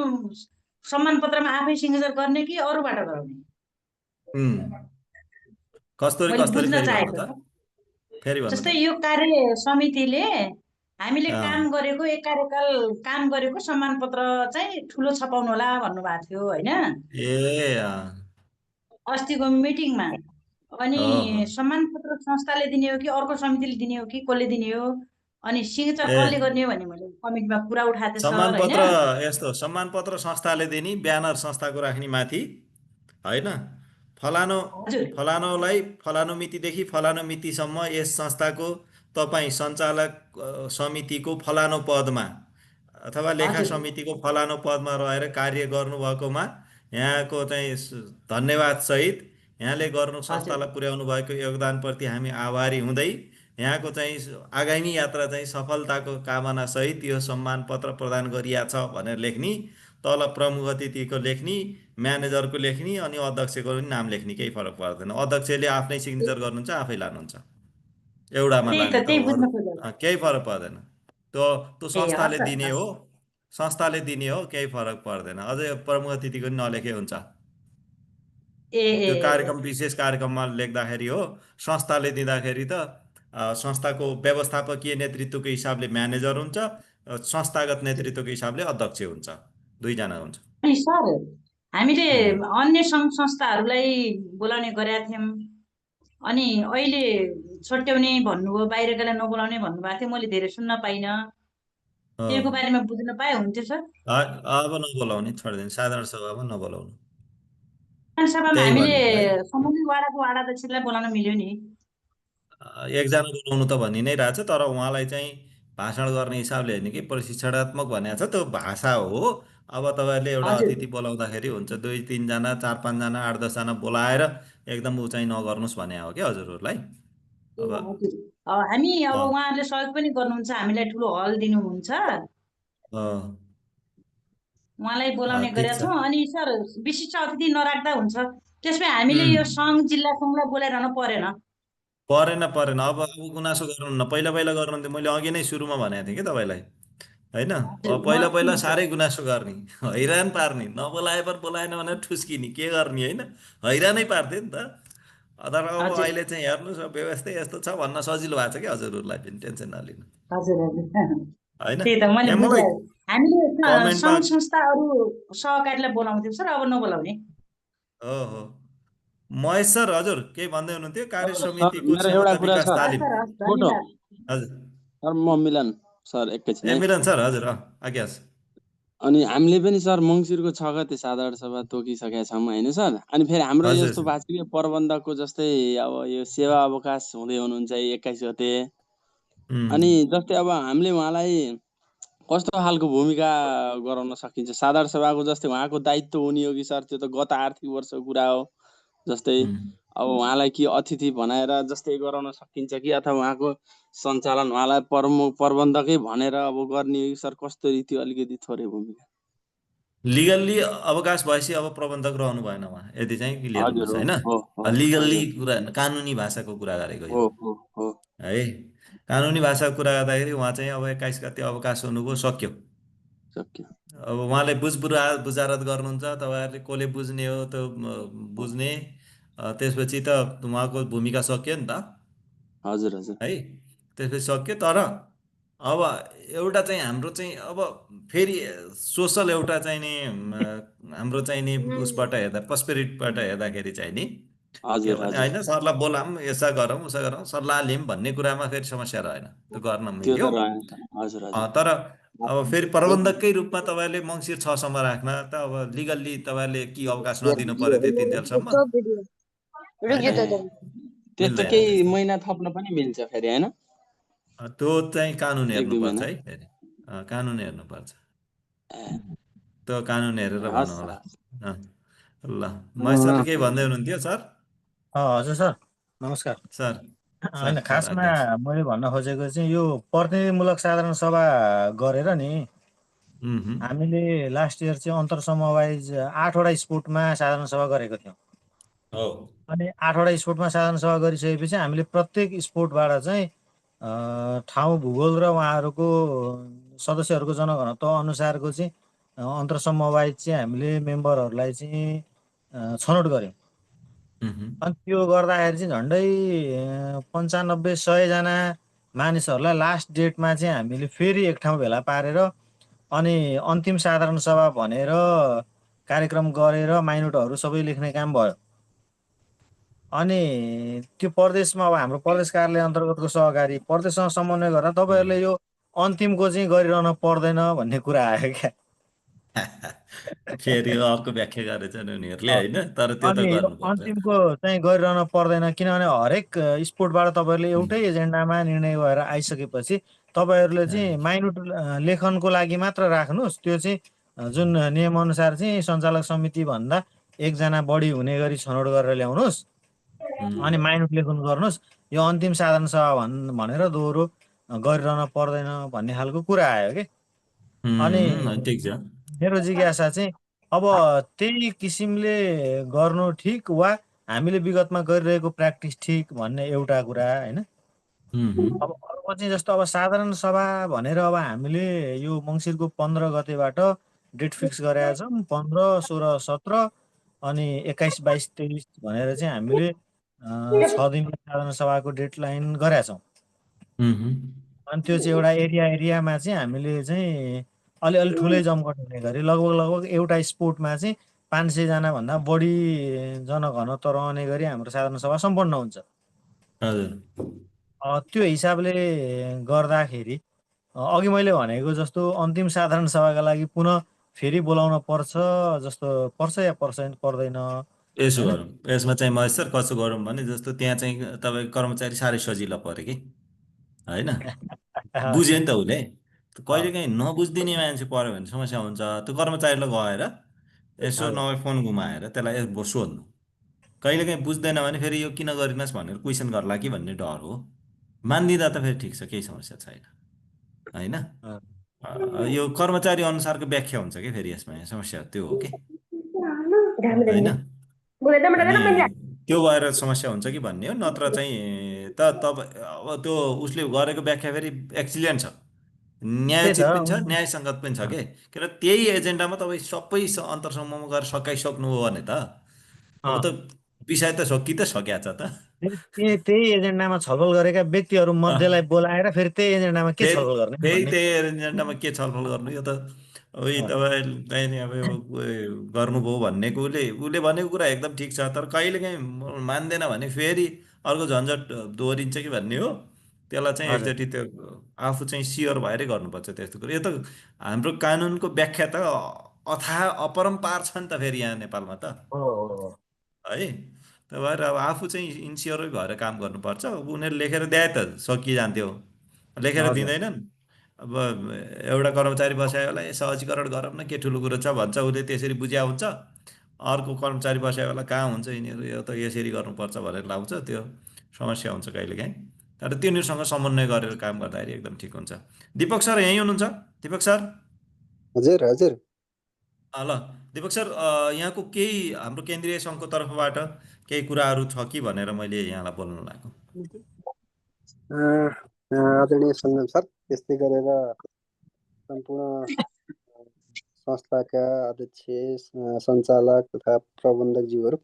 S13: सम्मान पत्रमा आफै सिग्नेचर गर्ने कि अरूबाट गराउने? बुझ्न चाहेको जस्तै यो कार्य समितिले हामीले काम गरेको, एक कार्यकाल काम गरेको सम्मान पत्र चाहिँ ठुलो छपाउनु होला भन्नुभएको थियो होइन अस्तिको मिटिङमा। अनि सम्मान पत्र संस्थाले दिने हो कि अर्को समितिले दिने हो कि कसले दिने हो, अनि सिग्नेचर कसले गर्ने हो भन्ने मैले कमिटीमा कुरा उठाएको थिएँ सर।
S1: सम्मान पत्र यस्तो, सम्मान पत्र संस्थाले दिने, ब्यानर संस्थाको राख्ने माथि होइन, फलानोलाई फलानो मितिदेखि फलानो मितिसम्म यस संस्थाको तपाईँ सञ्चालक समितिको फलानो पदमा अथवा लेखा समितिको फलानो पदमा रहेर कार्य गर्नुभएकोमा यहाँको चाहिँ धन्यवाद सहित यहाँले गर्नु संस्थालाई पुर्याउनु भएको योगदानप्रति हामी आभारी हुँदै यहाँको चाहिँ आगामी यात्रा चाहिँ सफलताको कामना सहित यो सम्मान पत्र प्रदान गरिएको छ भनेर लेख्ने, तल प्रमुख अतिथिको लेख्ने, म्यानेजरको लेख्ने, अनि अध्यक्षको पनि नाम लेख्ने, केही फरक पर्दैन। अध्यक्षले आफ्नै सिग्नेचर गर्नुहुन्छ, आफै लानुहुन्छ, एउटामा लाने केही फरक पर्दैन। त्यो संस्थाले दिने हो, संस्थाले दिने हो, केही फरक पर्दैन। अझै प्रमुख अतिथिको पनि नलेखे हुन्छ। त्यो कार्यक्रम विशेष कार्यक्रममा लेख्दाखेरि हो, संस्थाले दिँदाखेरि त संस्थाको व्यवस्थापकीय नेतृत्वको हिसाबले म्यानेजर हुन्छ, संस्थागत नेतृत्वको हिसाबले अध्यक्ष हुन्छ, दुईजना हुन्छ।
S13: अनि सर हामीले अन्य सङ्घ संस्थाहरूलाई बोलाउने गरेका थियौँ, अनि अहिले छट्याउने भन्नुभयो, बाहिरकालाई नबोलाउने भन्नुभएको थियो, मैले धेरै सुन्न पाइनँ। त्यसको बारेमा बुझ्न पाए हुन्थ्यो सर।
S1: अब नबोलाउने, छोडिदिनु, साधारण सभामा नबोलाउनु।
S13: साधारण सभामा हामीले सम्बन्धित वाडाको वाडाध्यक्षलाई बोलाउन मिल्यो नि।
S1: एकजना बोलाउनु त भनि नै रहेछ, तर उहाँलाई चाहिँ भाषण गर्ने हिसाबले होइन कि प्रशिक्षणात्मक भनेको छ, त्यो भाषा हो। अब तपाईँहरूले एउटा अतिथि बोलाउँदाखेरि हुन्छ 2-3 जना 4-5 जना 8-10 जना बोलाएर एकदम ऊ चाहिँ नगर्नुहोस् भने हो क्या हजुरहरूलाई।
S13: हामी अब उहाँहरूले सहयोग पनि गर्नुहुन्छ, हामीलाई ठुलो हल दिनुहुन्छ, उहाँलाई बोलाउने गरेका छौँ। अनि सर विशिष्ट अतिथि नराख्दा हुन्छ, त्यसमा हामीले यो सङ्घ जिल्ला सङ्घलाई बोलाइरहनु
S1: परेन। अब गुनासो गर्नुहुन्न, पहिला गर्नुहुन्थ्यो। मैले अघि नै सुरुमा भनेको थिएँ कि तपाईँलाई होइन, पहिला साह्रै गुनासो गर्ने, हैरान पार्ने, नबोलाए पर बोलाएन भनेर ठुस्किने, के गर्ने होइन, हैरानै पार्थ्यो नि त। तर अब अहिले चाहिँ हेर्नुहोस् व्यवस्था यस्तो छ भन्न सजिलो भएको छ कि हजुरहरूलाई पनि, टेन्सन नलिनु
S13: हामीले सङ्घ संस्थाहरू सहकारीलाई बोलाउँथ्यौँ सर, अब नबोलाउने।
S1: ओहो महेश सर हजुर केही भन्दै हुनुहुन्थ्यो कार्य
S6: सर
S1: समितिको
S6: मेरो एउटा
S1: क्षमता
S6: कुरा
S1: विकास
S6: छ
S1: तालिम
S6: फोटो
S1: हजुर
S6: सर म मिलन सर एकैछिन
S1: ए
S6: है
S1: मिलन सर हजुर आज्ञा छ
S6: अनि हामीले पनि सर मङ्सिरको 6 गते साधारण सभा तोकिसकेका छौँ होइन सर अनि फेरि हाम्रो
S1: हजुर
S6: यस्तो भएको छ कि प्रबन्धकको जस्तै अब यो सेवा अवकाश हुँदै हुनुहुन्छ 21 गते अनि जस्तै अब हामीले उहाँलाई कस्तो खालको भूमिका गराउन सकिन्छ साधारण सभाको जस्तै उहाँको दायित्व हुने हो कि सर त्यो त गत आर्थिक वर्षको कुरा हो जस्तै अब उहाँलाई कि अतिथि बनाएर जस्तै गराउन सकिन्छ कि अथवा उहाँको सञ्चालन उहाँलाई प्रबन्धकै भनेर अब गर्ने हो कि सर कस्तो रीति अलिकति थोरै भूमिका
S1: लिगल्ली अवकाश भएपछि अब प्रबन्धक रहनु भएन उहाँ यदि चाहिँ क्लियर
S6: हजुर
S1: हुनुहोस्
S6: हो
S1: होइन लिगल्ली कुरा कानुनी भाषाको कुरा गरेको यो
S6: हो
S1: है कानुनी भाषाको कुरा गर्दाखेरि उहाँ चाहिँ अब 21 गते अवकाश हुनुभयो सक्यो अब उहाँले बुझारत गर्नुहुन्छ तपाईँहरूले कसले बुझ्ने हो त्यो बुझ्ने त्यसपछि त उहाँको भूमिका सक्यो नि त
S6: हजुर हजुर
S1: है त्यसपछि सक्यो तर अब एउटा चाहिँ हाम्रो चाहिँ अब फेरि सोसल एउटा चाहिँ नि हाम्रो चाहिँ नि उसबाट हेर्दा पर्सपेक्टिभबाट हेर्दाखेरि चाहिँ नि के भने होइन सरलाई बोलाऊँ यसो गरौँ उसो गरौँ सल्लाह लिउँ भन्ने कुरामा फेरि समस्या रहेन त्यो गर्न मिल्यो तर अब फेरि प्रबन्धककै रूपमा तपाईँले मङ्सिर 6 सम्म राख्न त अब लिगल्ली तपाईँले कि अवकाश नदिनु पर्यो त्यतिन्जेलसम्म
S6: त्यस्तो केही महिना थप्न पनि मिल्छ फेरि होइन
S1: त्यो चाहिँ कानुन हेर्नुपर्छ है फेरि कानुन हेर्नुपर्छ त्यो कानुन हेरेर भनौँ होला ल महेश सर केही भन्दै हुनुहुन्थ्यो सर
S5: हजुर सर नमस्कार
S1: सर
S5: होइन खासमा मैले भन्न खोजेको चाहिँ यो प्रतिनिधिमूलक साधारण सभा गरेर नि हामीले लास्ट इयर चाहिँ अन्तरसमवाइज 8वटा स्पोर्टमा साधारण सभा गरेको थियौँ अनि 8वटा स्पोर्टमा साधारण सभा गरिसकेपछि हामीले प्रत्येक स्पोर्टबाट चाहिँ ठाउँ भूगोल र उहाँहरूको सदस्यहरूको जनघनत्व अनुसारको चाहिँ अन्तरसमवाइज चाहिँ हामीले मेम्बरहरूलाई चाहिँ छनौट गऱ्यौँ अनि त्यो गर्दाखेरि चाहिँ झन्डै 95-100जना मानिसहरूलाई लास्ट डेटमा चाहिँ हामीले फेरि एक ठाउँ भेला पारेर अनि अन्तिम साधारण सभा भनेर कार्यक्रम गरेर माइनोटहरू सबै लेख्ने काम भयो अनि त्यो प्रदेशमा अब हाम्रो प्रदेश कार्यालय अन्तर्गतको सहकारी प्रदेशसँग समन्वय गरेर तपाईँहरूले यो अन्तिमको चाहिँ गरिरहन पर्दैन भन्ने कुरा आयो क्या
S1: फेरि अर्को व्याख्या गरेछन् उनीहरूले होइन तर त्यो त गर्नुपर्छ
S5: अन्तिमको चाहिँ गरिरहन पर्दैन किनभने हरेक स्पोर्टबाट तपाईँहरूले एउटै एजेन्डामा निर्णय गरेर आइसकेपछि तपाईँहरूले चाहिँ माइनोट लेखनको लागि मात्र राख्नुहोस् त्यो चाहिँ जुन नियमअनुसार चाहिँ सञ्चालक समिति भन्दा एकजना बढी हुने गरी छनौट गरेर ल्याउनुहोस् अनि माइनोट लेखन गर्नुहोस् यो अन्तिम साधारण सभा भनेर दोहोरो गरिरहन पर्दैन भन्ने खालको कुरा आयो कि अनि मेरो जिज्ञासा चाहिँ अब त्यही किसिमले गर्नु ठिक वा हामीले विगतमा गरिरहेको प्र्याक्टिस ठिक भन्ने एउटा कुरा होइन अब अर्को चाहिँ जस्तो अब साधारण सभा भनेर अब हामीले यो मङ्सिरको 15 गतेबाट डेट फिक्स गरेका छौँ 15, 16, 17 अनि 21, 22, 23 भनेर चाहिँ हामीले 6 दिनको साधारण सभाको डेडलाइन गरेका छौँ अनि त्यो चाहिँ एउटा एरियामा चाहिँ हामीले चाहिँ अलि ठुलै जमघट हुने गरी लगभग एउटा स्पोर्टमा चाहिँ 500जना भन्दा बढी जनघनत्व रहने गरी हाम्रो साधारण सभा सम्पन्न हुन्छ त्यो हिसाबले गर्दाखेरि अघि मैले भनेको जस्तो अन्तिम साधारण सभाका लागि पुनः फेरि बोलाउन पर्छ जस्तो पर्छ या पर्दैन
S1: यसो गरौँ यसमा चाहिँ महेश सर कसो गरौँ भने जस्तो त्यहाँ चाहिँ तपाईँ कर्मचारी साह्रै सजिलो पऱ्यो कि होइन बुझ्यो नि त उसले कहिलेकाहीँ नबुझिदिने मान्छे पऱ्यो भने समस्या हुन्छ त्यो कर्मचारीलाई गएर यसो नभए फोन घुमाएर त्यसलाई सोध्नु कहिलेकाहीँ बुझ्दैन भने फेरि यो किन गरिनस् भनेर क्वेसन गर्ला कि भन्ने डर हो मानिदिँदा त फेरि ठिक छ केही समस्या छैन होइन यो कर्मचारी अनुसारको व्याख्या हुन्छ कि फेरि यसमा समस्या त्यो हो कि होइन त्यो भएर समस्या हुन्छ कि भन्ने हो नत्र चाहिँ तपाईँ अब त्यो उसले गरेको व्याख्या फेरि एक्सिलेन्ट छ न्यायोचित पनि छ न्यायसङ्गत पनि छ के त्यही एजेन्डामा तपाईँ सबै अन्तरसम्ममा गएर सकाइसक्नु हो भने त अब त विषय त सकिया छ त
S5: त्यही एजेन्डामा छलफल गरेका व्यक्तिहरू मध्येलाई बोलाएर फेरि त्यही एजेन्डामा के छलफल गर्ने
S1: त्यही एजेन्डामा के छलफल गर्नु यो त उही तपाईँलाई नि अब गर्नुभयो भन्नेको उसले भनेको कुरा एकदम ठिक छ, तर कहिलेकाहीँ मान्दैन भने फेरि अर्को झन्झट दोहोरिन्छ कि भन्ने हो। त्यसलाई चाहिँ
S5: हजुर
S1: एकचोटि त्यो आफू चाहिँ सियोर भएरै गर्नुपर्छ त्यस्तो कुरो। यो त हाम्रो कानुनको व्याख्या त अथाह अपरम्पार छ नि त फेरि यहाँ नेपालमा त,
S5: हो हो
S1: है। त्यही भएर अब आफू चाहिँ इन्सियोरै भएर काम गर्नुपर्छ। उनीहरू लेखेर द्याए त सकिजान्थ्यो, लेखेर
S5: हजुर
S1: दिँदैनन्। अब एउटा कर्मचारी बसायोलाई सहजीकरण गरौँ न, के ठुलो कुरो छ भन्छ, उसले त्यसरी बुझ्या हुन्छ। अर्को कर्मचारी बसायोलाई कहाँ हुन्छ, यिनीहरू यो त यसरी गर्नुपर्छ भनेर लाउँछ, त्यो समस्या हुन्छ कहिलेकाहीँ। तर तिनीहरूसँग समन्वय गरेर काम गर्दाखेरि एकदम ठिक हुन्छ। दिपक सर यहीँ हुनुहुन्छ? दिपक सर
S4: हजुर हजुर
S1: ल दिपक सर, यहाँको केही हाम्रो केन्द्रीय सङ्घको तर्फबाट केही कुराहरू छ कि भनेर मैले यहाँलाई बोल्न लागेको।
S4: आदरणीय सङ्गम सर, त्यस्तै गरेर सम्पूर्ण संस्थाका अध्यक्ष, सञ्चालक तथा प्रबन्धकज्यूहरू,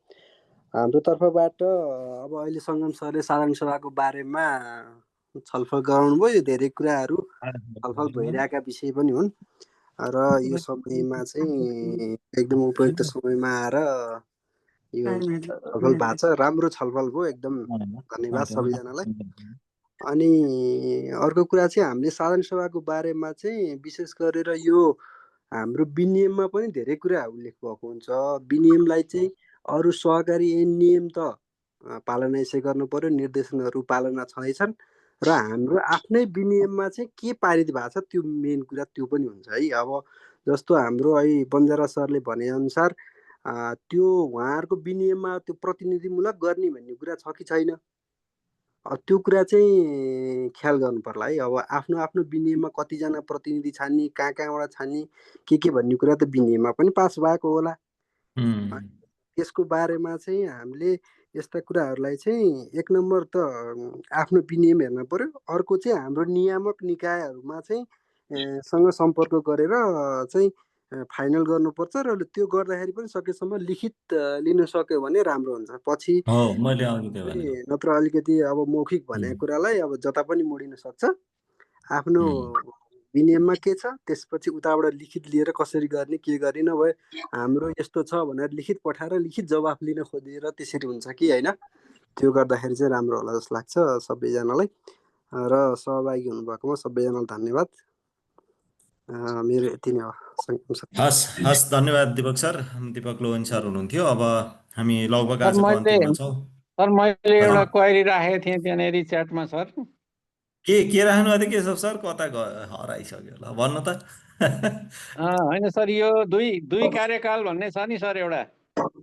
S4: हाम्रो तर्फबाट अब अहिले सङ्गम सरले साधारण सभाको बारेमा छलफल गराउनुभयो। यो धेरै कुराहरू छलफल भइरहेका विषय पनि हुन् र यो समयमा चाहिँ एकदम उपयुक्त समयमा आएर यो छलफल भएको छ। राम्रो छलफल भयो, एकदम धन्यवाद सबैजनालाई। अनि अर्को कुरा चाहिँ हामीले साधारण सभाको बारेमा चाहिँ विशेष गरेर यो हाम्रो विनियममा पनि धेरै कुरा उल्लेख भएको हुन्छ। विनियमलाई चाहिँ अरू सहकारी ऐन नियम त पालना यसै गर्नु पर्यो, निर्देशनहरू पालना छँदैछन् र हाम्रो आफ्नै विनियममा चाहिँ के पारित भएको छ त्यो मेन कुरा त्यो पनि हुन्छ है। अब जस्तो हाम्रो अहिले बन्जारा सरले भनेअनुसार त्यो उहाँहरूको विनियममा त्यो प्रतिनिधिमूलक गर्ने भन्ने कुरा छ कि छैन, त्यो कुरा चाहिँ ख्याल गर्नु पर्ला है। अब आफ्नो आफ्नो विनियममा कतिजना प्रतिनिधि छान्ने, कहाँ कहाँबाट छान्ने, के भन्ने कुरा त विनियममा पनि पास भएको होला। त्यसको बारेमा चाहिँ हामीले यस्ता कुराहरूलाई चाहिँ एक नम्बर त आफ्नो विनियम हेर्न पर्यो। अर्को चाहिँ हाम्रो नियामक निकायहरूमा चाहिँ सँग सम्पर्क गरेर चाहिँ फाइनल गर्नुपर्छ र त्यो गर्दाखेरि पनि सकेसम्म लिखित लिन सक्यो भने राम्रो हुन्छ। पछि नत्र अलिकति अब मौखिक भनेको कुरालाई अब जता पनि मोडिन सक्छ। आफ्नो विनियममा के छ त्यसपछि उताबाट लिखित लिएर कसरी गर्ने के गर्ने, नभए हाम्रो यस्तो छ भनेर लिखित पठाएर लिखित जवाफ लिन खोजेर त्यसरी हुन्छ कि होइन, त्यो गर्दाखेरि चाहिँ राम्रो होला जस्तो लाग्छ सबैजनालाई। र सहभागी हुनुभएकोमा सबैजनालाई धन्यवाद। मेरो यति नै हो।
S1: हस् हस्, धन्यवाद दिपक सर। दिपक लोहनी सर हुनुहुन्थ्यो। अब हामी लगभग आजको अन्तिममा छौँ।
S2: सर मैले एउटा क्वेरी राखेको थिएँ त्यहाँनिर च्याटमा सर।
S1: के राख्नु भएको थियो केशव सर? कता हराइसक्यो ल, भन्नु त।
S2: होइन सर, यो दुई कार्यकाल भन्ने छ नि सर एउटा।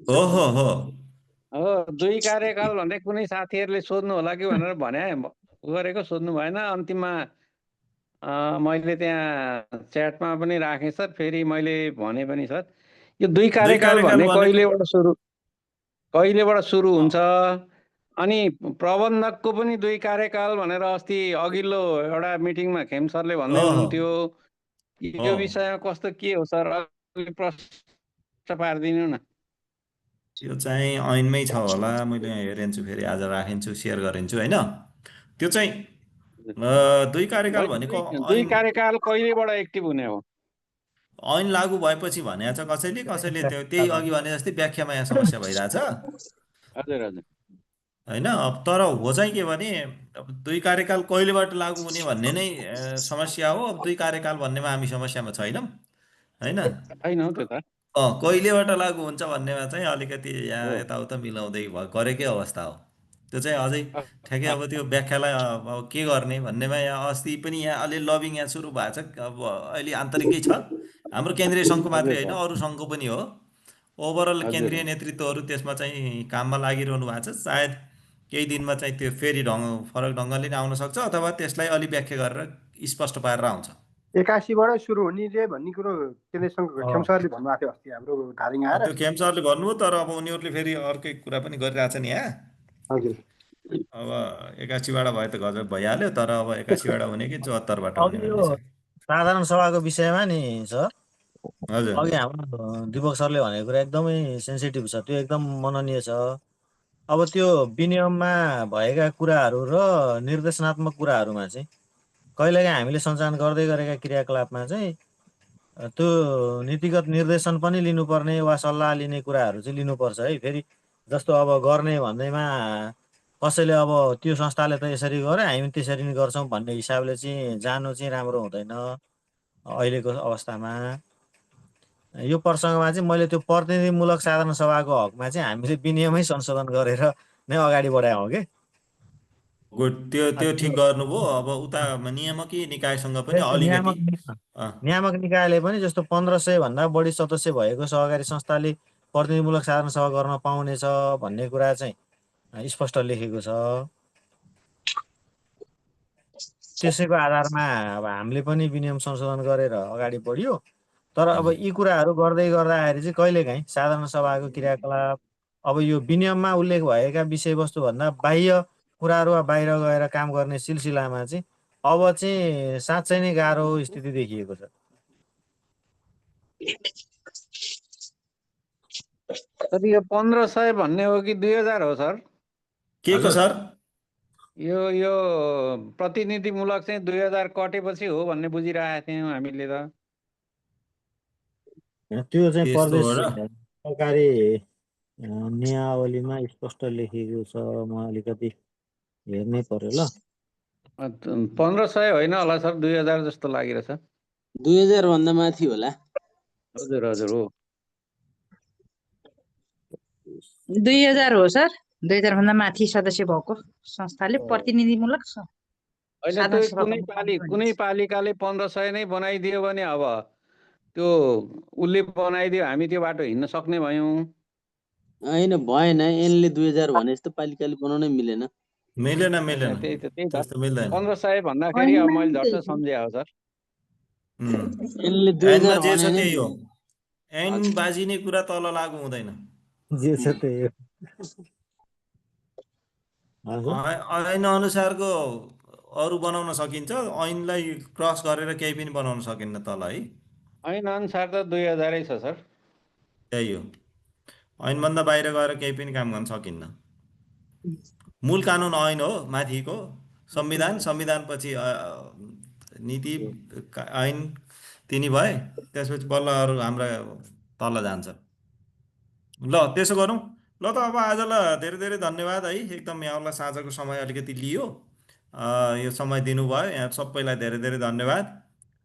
S2: हो 2 कार्यकाल भन्ने कुनै साथीहरूले सोध्नु होला कि भनेर भने गरेको, सोध्नु भएन। अन्तिममा मैले त्यहाँ च्याटमा पनि राखेँ सर, फेरि मैले भने पनि सर, यो 2 कार्यकाल भन्ने कहिलेबाट सुरु हुन्छ? अनि प्रबन्धकको पनि 2 कार्यकाल भनेर अस्ति अघिल्लो एउटा मिटिङमा खेम सरले भन्दै हुनुहुन्थ्यो। यो विषयमा कस्तो के हो सर, अलिक प्रश्न पारिदिनु न।
S1: यो चाहिँ ऐनमै छ होला, मैले हेरिन्छु, फेरि आज राखिन्छु, सेयर गरिन्छु होइन। त्यो चाहिँ 2 कार्यकाल भनेको
S2: 2 कार्यकाल कहिलेबाट एक्टिभ हुने हो?
S1: ऐन लागू भएपछि भनेको छ कसैले, कसैले त्यही अघि भने जस्तै व्याख्यामा यहाँ समस्या भइरहेछ।
S2: हजुर हजुर
S1: होइन। अब तर हो चाहिँ के भने 2 कार्यकाल कहिलेबाट लागू हुने भन्ने नै समस्या हो। अब 2 कार्यकाल भन्नेमा हामी समस्यामा छैनौँ होइन। कहिलेबाट लागू हुन्छ भन्नेमा चाहिँ अलिकति यहाँ यताउता मिलाउँदै गरेकै अवस्था हो। त्यो चाहिँ अझै ठ्याक्कै अब त्यो व्याख्यालाई अब के गर्ने भन्नेमा यहाँ अस्ति पनि यहाँ अलि लबिङ यहाँ सुरु भएको छ। अब अहिले आन्तरिकै छ, हाम्रो केन्द्रीय सङ्घको मात्रै होइन, अरू सङ्घको पनि हो। ओभरअल केन्द्रीय नेतृत्वहरू त्यसमा चाहिँ काममा लागिरहनु भएको छ। सायद केही दिनमा चाहिँ त्यो फेरि फरक ढङ्गले नै आउन सक्छ, अथवा त्यसलाई अलि व्याख्या गरेर स्पष्ट पारेर आउँछ।
S4: 81बाट सुरु हुने रे भन्ने कुरो केन्द्रीय सङ्घको खेम सरले भन्नुभएको थियो अस्ति हाम्रो धारिङ आएर।
S1: त्यो खेम सरले भन्नुभयो, तर अब उनीहरूले फेरि अर्कै कुरा पनि गरिरहेछन् यहाँ।
S4: हजुर।
S1: अब 81बाट भए त गजब भइहाल्यो, तर अब 81बाट हुने कि 74बाट हुने।
S5: साधारण सभाको विषयमा नि सर,
S1: हजुर,
S5: अघि हाम्रो दिपक सरले भनेको कुरा एकदमै सेन्सिटिभ छ, त्यो एकदम मननीय छ। अब त्यो विनियममा भएका कुराहरू र निर्देशनात्मक कुराहरूमा चाहिँ कहिलेकाहीँ हामीले सञ्चालन गर्दै गरेका क्रियाकलापमा चाहिँ त्यो नीतिगत निर्देशन पनि लिनुपर्ने वा सल्लाह लिने कुराहरू चाहिँ लिनुपर्छ है। फेरि जस्तो अब गर्ने भन्दैमा कसैले अब त्यो संस्थाले त यसरी गरे हामी त्यसरी नै गर्छौँ भन्ने हिसाबले चाहिँ जानु चाहिँ राम्रो हुँदैन अहिलेको अवस्थामा। यो प्रसङ्गमा चाहिँ मैले त्यो प्रतिनिधिमूलक साधारण सभाको हकमा चाहिँ हामीले विनियमै संशोधन गरेर नै अगाडि बढायौँ कि।
S1: गुड, त्यो ठिक गर्नुभयो। अब उता नियामकीय निकायसँग पनि अलिकति
S5: नियामक निकायले पनि जस्तो 1500 भन्दा बढी सदस्य भएको सहकारी संस्थाले प्रतिनिधिमूलक साधारण सभा गर्न पाउनेछ भन्ने कुरा चाहिँ स्पष्ट लेखेको छ। त्यसैको आधारमा अब हामीले पनि विनियम संशोधन गरेर अगाडि बढियो। तर अब यी कुराहरू गर्दै गर्दाखेरि चाहिँ कहिलेकाहीँ साधारण सभाको क्रियाकलाप अब यो विनियममा उल्लेख भएका विषयवस्तुभन्दा बाह्य कुराहरू वा बाहिर गएर काम गर्ने सिलसिलामा चाहिँ अब चाहिँ साँच्चै नै गाह्रो स्थिति देखिएको छ।
S2: सर यो 1500 भन्ने हो कि 2000 हो सर?
S1: के को सर?
S2: यो प्रतिनिधिमूलक चाहिँ 2000 कटेपछि हो भन्ने बुझिरहेको थियौँ हामीले त।
S5: त्यो चाहिँ प्रदेश सरकारी नियावलीमा स्पष्ट लेखिएको छ। म अलिकति हेर्नै पर्यो ल।
S2: 1500 होइन होला सर, 2000 जस्तो लागिरहेछ।
S6: 2000 भन्दा माथि होला।
S2: हजुर हजुर हो।
S13: 2000 हो सर। 2000 भन्दा माथि सदस्य भएको संस्थाले प्रतिनिधिमूलक
S2: कुनै पालिकाले 1500 नै बनाइदियो भने अब त्यो उसले बनाइदियो, हामी त्यो बाटो हिँड्न सक्ने भयौँ।
S6: होइन भएन, यसले 2000 भने जस्तो पालिकाले बनाउनै मिलेन।
S1: मिलेन
S2: त्यही त 1500 भन्दाखेरि अब मैले झट्ट सम्झे हो सर।
S6: यसले 2000
S1: भने त्यही हो। ऐन बाजिने कुरा तल लागु हुँदैन।
S5: जे छ त्यही हो।
S1: ऐन अनुसारको अरू बनाउन सकिन्छ, ऐनलाई क्रस गरेर केही पनि बनाउन सकिन्न तल है।
S2: ऐन अनुसार त 2000 छ सर।
S1: त्यही हो, ऐनभन्दा बाहिर गएर केही पनि काम गर्न सकिन्न। मूल कानुन ऐन हो, माथिको संविधान पछि नीति ऐन तिनी भए, त्यसपछि बल्ल अरू हाम्रा तल जान्छ। ल त्यसो गरौँ। ल त अब आजलाई धेरै धेरै धन्यवाद है। एकदम यहाँहरूलाई साँझको समय अलिकति लियो, यो समय दिनुभयो, यहाँ सबैलाई धेरै धेरै धन्यवाद।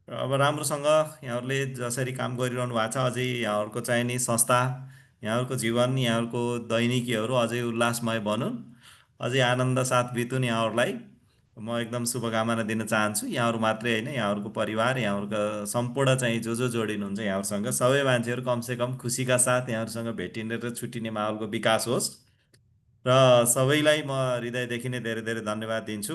S1: अब राम्रोसँग यहाँहरूले जसरी काम गरिरहनु भएको छ, अझै यहाँहरूको चाहिने संस्था, यहाँहरूको जीवन, यहाँहरूको दैनिकीहरू अझै उल्लासमय बनुन्, अझै आनन्द साथ बितुन्। यहाँहरूलाई म एकदम शुभकामना दिन चाहन्छु। यहाँहरू मात्रै होइन, यहाँहरूको परिवार, यहाँहरूको सम्पूर्ण चाहिँ जो जोडिनुहुन्छ यहाँहरूसँग, सबै मान्छेहरू कमसेकम खुसीका साथ यहाँहरूसँग भेटिने र छुट्टिने माहौलको विकास होस्। र सबैलाई म हृदयदेखि नै धेरै धेरै धन्यवाद दिन्छु।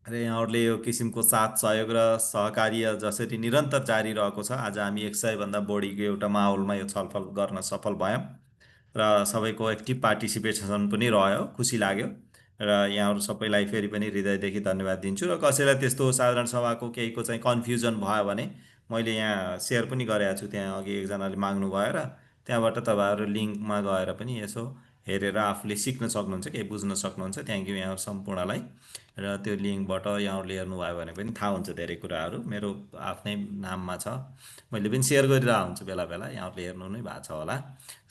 S1: र यहाँहरूले यो किसिमको साथ सहयोग र सहकार्य जसरी निरन्तर जारी रहेको छ, आज हामी 100 भन्दा बढीको एउटा माहौलमा यो छलफल गर्न सफल भयौँ र सबैको एक्टिभ पार्टिसिपेसन पनि रह्यो, खुसी लाग्यो। र यहाँहरू सबैलाई फेरि पनि हृदयदेखि धन्यवाद दिन्छु। र कसैलाई त्यस्तो साधारण सभाको केहीको चाहिँ कन्फ्युजन भयो भने मैले यहाँ सेयर पनि गरेको छु, त्यहाँ अघि एकजनाले माग्नु भयो, र त्यहाँबाट तपाईँहरू लिङ्कमा गएर पनि यसो हेरेर आफूले सिक्न सक्नुहुन्छ, केही बुझ्न सक्नुहुन्छ। थ्याङ्क यू यहाँहरू सम्पूर्णलाई। र त्यो लिङ्कबाट यहाँहरूले हेर्नुभयो भने पनि थाहा हुन्छ धेरै कुराहरू, मेरो आफ्नै नाममा छ, मैले पनि सेयर गरिरहेको हुन्छु बेला बेला, यहाँहरूले हेर्नु नै भएको छ होला।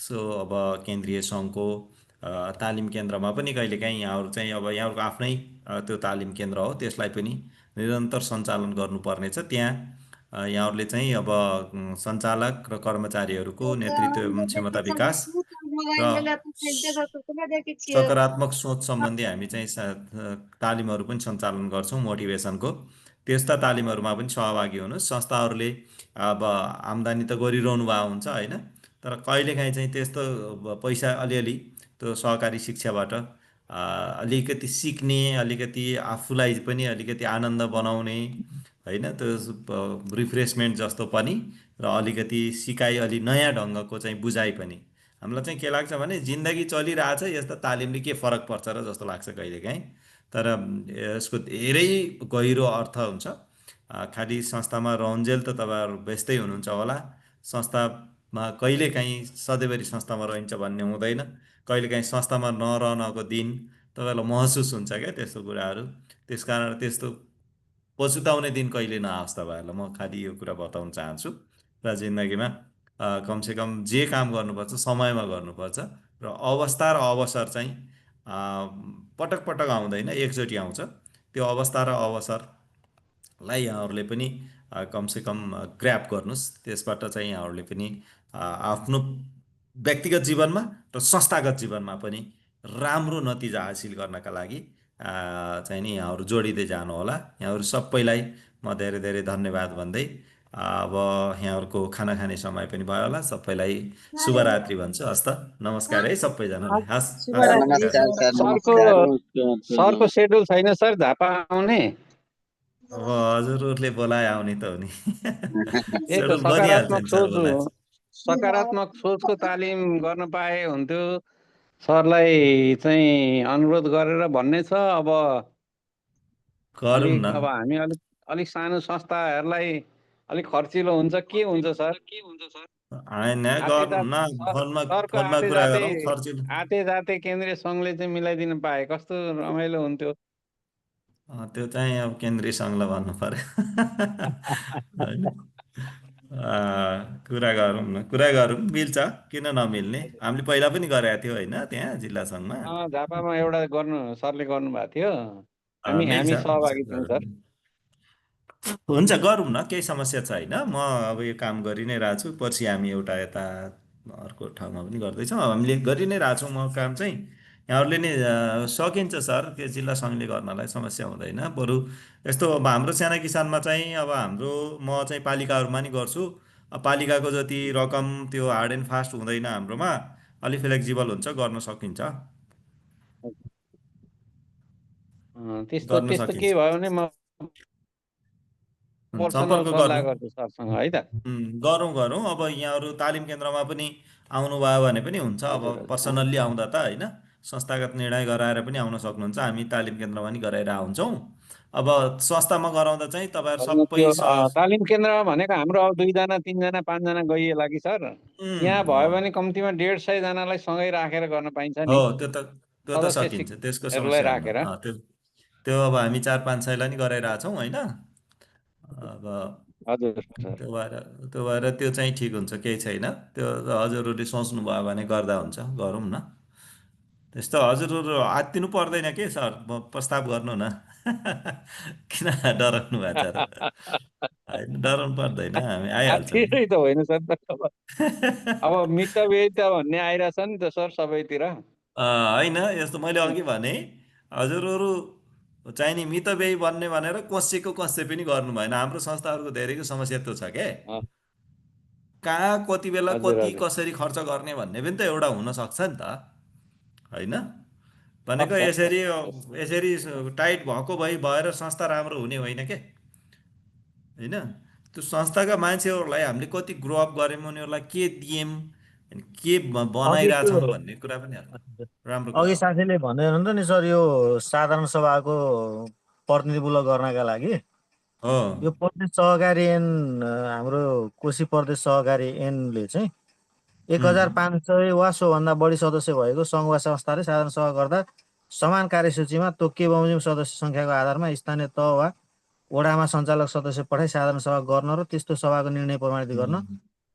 S1: सो अब केन्द्रीय सङ्घको तालिम केन्द्रमा पनि कहिलेकाहीँ यहाँहरू चाहिँ अब यहाँहरूको आफ्नै त्यो तालिम केन्द्र हो, त्यसलाई पनि निरन्तर सञ्चालन गर्नुपर्नेछ। त्यहाँ यहाँहरूले चाहिँ अब सञ्चालक र कर्मचारीहरूको नेतृत्व एवं क्षमता विकास र सकारात्मक सोच सम्बन्धी हामी चाहिँ तालिमहरू पनि सञ्चालन गर्छौँ, मोटिभेसनको। त्यस्ता तालिमहरूमा पनि सहभागी हुनुहोस्। संस्थाहरूले अब आम्दानी त गरिरहनु भएको हुन्छ होइन, तर कहिलेकाहीँ चाहिँ त्यस्तो पैसा अलिअलि त्यो सहकारी शिक्षाबाट अलिकति सिक्ने, अलिकति आफूलाई पनि अलिकति आनन्द बनाउने होइन, त्यो रिफ्रेसमेन्ट जस्तो पनि, र अलिकति सिकाइ, अलि नयाँ ढङ्गको चाहिँ बुझाइ पनि। हामीलाई चाहिँ के लाग्छ भने जिन्दगी चलिरहेछ, यस्ता तालिमले के फरक पर्छ र जस्तो लाग्छ कहिलेकाहीँ। तर यसको धेरै गहिरो अर्थ हुन्छ। खालि संस्थामा रहन्जेल त तपाईँहरू व्यस्तै हुनुहुन्छ होला, संस्थामा कहिलेकाहीँ सधैँभरि संस्थामा रहन्छ भन्ने हुँदैन। कहिलेकाहीँ संस्थामा नरहनको दिन तपाईँलाई महसुस हुन्छ क्या त्यस्तो कुराहरू। त्यसकारण त्यस्तो पछुताउने दिन कहिले नआओस् तपाईँहरूलाई, म खालि यो कुरा बताउन चाहन्छु। र जिन्दगीमा कमसेकम जे काम गर्नुपर्छ समयमा गर्नुपर्छ र अवस्था र अवसर चाहिँ पटक पटक आउँदैन, एकचोटि आउँछ। त्यो अवस्था र अवसरलाई यहाँहरूले पनि कमसेकम ग्र्याब गर्नुहोस्। त्यसबाट चाहिँ यहाँहरूले पनि आफ्नो व्यक्तिगत जीवनमा र संस्थागत जीवनमा पनि राम्रो नतिजा हासिल गर्नका लागि चाहिँ नि यहाँहरू जोडिँदै जानुहोला। यहाँहरू सबैलाई म धेरै धेरै धन्यवाद भन्दै अब यहाँहरूको खाना खाने समय पनि भयो होला। सबैलाई शुभरात्रि भन्छु। हस् त, नमस्कार है सबैजनालाई। हस्
S11: नमस्कार सर, नमस्कार।
S2: सरको सेड्युल छैन सर झापा आउने?
S1: अब हजुरहरूले बोलाए आउने त हो नि।
S2: त्यही त,
S1: सेड्युल बनिहाल्छ नि सर, बोलाए।
S2: सकारात्मक सोचको तालिम गर्न पाए हुन्थ्यो। सरलाई चाहिँ अनुरोध गरेर भन्ने छ। अब
S1: गरौँ न।
S2: अब हामी अलिक सानो संस्थाहरूलाई अलिक खर्चिलो हुन्छ, के हुन्छ सर?
S1: होइन, गरौँ न, फोनमा कुरा गरौँ। खर्चिलो
S2: आते जाते केन्द्रीय सङ्घले चाहिँ मिलाइदिनु पाए कस्तो रमाइलो हुन्थ्यो।
S1: त्यो चाहिँ अब केन्द्रीय सङ्घलाई भन्नु पर्यो। होइन, कुरा गरौँ न, कुरा गरौँ। मिल्छ, किन नमिल्ने? हामीले पहिला पनि गरेका थियौँ होइन, त्यहाँ जिल्ला सङ्घमा।
S2: झापामा एउटा सरले गर्नुभएको थियो। हामी
S1: मिल्छ,
S2: सहभागी थियौँ सर।
S1: हुन्छ, गरौँ न, केही समस्या छैन। म अब यो काम गरि नै रहेको छु। पछि हामी एउटा यता अर्को ठाउँमा पनि गर्दैछौँ। अब हामीले गरि नै रहेछौँ म काम चाहिँ। यहाँहरूले नै सकिन्छ सर, त्यो जिल्ला सङ्घले गर्नलाई समस्या हुँदैन। बरु यस्तो अब हाम्रो साना किसानमा चाहिँ अब हाम्रो म चाहिँ पालिकाहरूमा नि गर्छु। पालिकाको जति रकम त्यो हार्ड एन्ड फास्ट हुँदैन हाम्रोमा, अलिक फ्लेक्जिबल हुन्छ, गर्न सकिन्छ।
S2: त्यस्तो के भयो भने म
S1: सम्पर्क
S2: सल्लाह गर्छु सरसँग है त।
S1: गरौँ। अब यहाँहरू तालिम केन्द्रमा पनि आउनुभयो भने पनि हुन्छ। अब पर्सनल्ली आउँदा त होइन, संस्थागत निर्णय गराएर पनि आउन सक्नुहुन्छ। हामी तालिम केन्द्रमा पनि गराएर आउँछौँ। अब संस्थामा गराउँदा चाहिँ तपाईँहरू सबै
S2: तालिम केन्द्रमा भनेको हाम्रो अब 2 जना 3 जना 5 जना गइएला कि सर? यहाँ भयो भने कम्तीमा 150 जनालाई सँगै राखेर गर्न पाइन्छ नि।
S1: हो, त्यो त सकिन्छ, त्यसको समस्या हुँदैन। त्यो अब हामी 4-5 सयलाई नि गराइरहेछौँ होइन। अब त्यो भएर त्यो चाहिँ ठिक हुन्छ, केही छैन। त्यो हजुरहरूले सोच्नुभयो भने गर्दा हुन्छ, गरौँ न। त्यस्तो हजुरहरू आत्तिनु पर्दैन के सर, प्रस्ताव गर्नु न। किन डराउनु भएको छ र? होइन, डराउनु पर्दैन, हामी आइहाल्छौँ।
S2: त होइन सर, अब मितव्ययी त भन्ने आइरहेछ नि त सर सबैतिर।
S1: होइन, यस्तो मैले अघि भने, हजुरहरू चाहिँ नि मितव्ययी बन्ने भनेर कसेको कसे पनि गर्नु भएन। हाम्रो संस्थाहरूको धेरैको समस्या त्यो छ क्या, कहाँ कति बेला कति कसरी खर्च गर्ने भन्ने पनि त एउटा हुनसक्छ नि त होइन। भनेको यसरी टाइट भएको भएर संस्था राम्रो हुने होइन के होइन। त्यो संस्थाका मान्छेहरूलाई हामीले कति ग्रो अप गऱ्यौँ, उनीहरूलाई के दियौँ, के बनाइरहेछौँ भन्ने कुरा पनि राम्रो कुरा।
S5: अघि साथीले भन्दै हुनुहुन्थ्यो नि सर, यो साधारण सभाको प्रतिनिधित्व गर्नका लागि यो प्रदेश सहकारी ऐन, हाम्रो कोशी प्रदेश सहकारी ऐनले चाहिँ 1500 वा सोभन्दा बढी सदस्य भएको सङ्घ वा संस्थाले साधारण सभा गर्दा समान कार्यसूचीमा तोकिए बमोजिम सदस्य सङ्ख्याको आधारमा स्थानीय तह वा वडामा सञ्चालक सदस्य पठाई साधारण सभा गर्न र त्यस्तो सभाको निर्णय प्रमाणित गर्न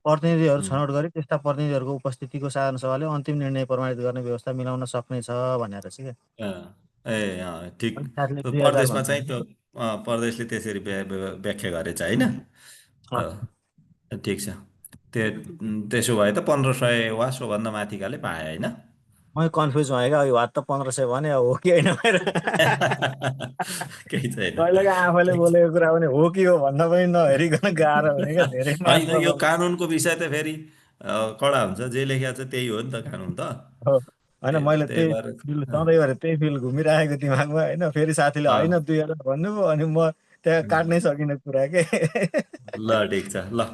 S5: प्रतिनिधिहरू छनौट गरी त्यस्ता प्रतिनिधिहरूको उपस्थितिको साधारण सभाले अन्तिम निर्णय प्रमाणित गर्ने व्यवस्था मिलाउन सक्नेछ भनेर चाहिँ
S1: क्या। ठिक, प्रदेशमा चाहिँ त्यो प्रदेशले त्यसरी व्याख्या गरेछ होइन। ठिक छ, त्यसो भए त 1500 वा सोभन्दा माथिकाले पाए होइन।
S5: म कन्फ्युज भएँ क्या, अघि वाद त 1500 भने हो कि होइन
S1: केही छैन।
S5: कहिलेका आफैले बोलेको कुरा पनि हो कि हो भन्न पनि नहेरिकन गाह्रो हुने क्या धेरै।
S1: होइन, यो कानुनको विषय त फेरि कडा हुन्छ, जे लेखेको छ त्यही हो नि त कानुन त
S5: होइन। मैले सधैँभरि त्यही फिल घुमिरहेको दिमागमा होइन। फेरि साथीले होइन 2000 भन्नुभयो अनि म त्यहाँ काट्नै सकिनँ कुरा के।
S1: ल ठिक छ, ल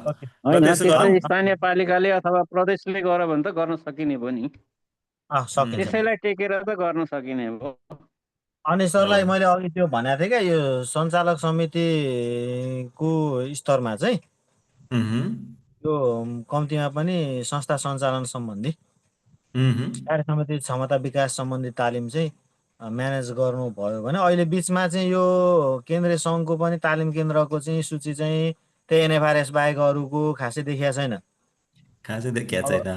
S2: स्थानीय पालिकाले अथवा प्रदेशले गर भने त गर्न सकिने भयो नि, त्यसैलाई टेकेर त गर्न सकिने भयो।
S5: अनि सरलाई मैले अघि त्यो भनेको थिएँ क्या, यो सञ्चालक समितिको स्तरमा चाहिँ यो कम्तीमा पनि संस्था सञ्चालन सम्बन्धी कार्य समिति क्षमता विकास सम्बन्धी तालिम चाहिँ म्यानेज गर्नुभयो भने अहिले बिचमा चाहिँ यो केन्द्रीय सङ्घको पनि तालिम केन्द्रको चाहिँ सूची चाहिँ त्यही एनएफआरएस बाहेक अरूको खासै देखिया छैन।
S1: खासै देखिया
S5: अब
S1: छैन।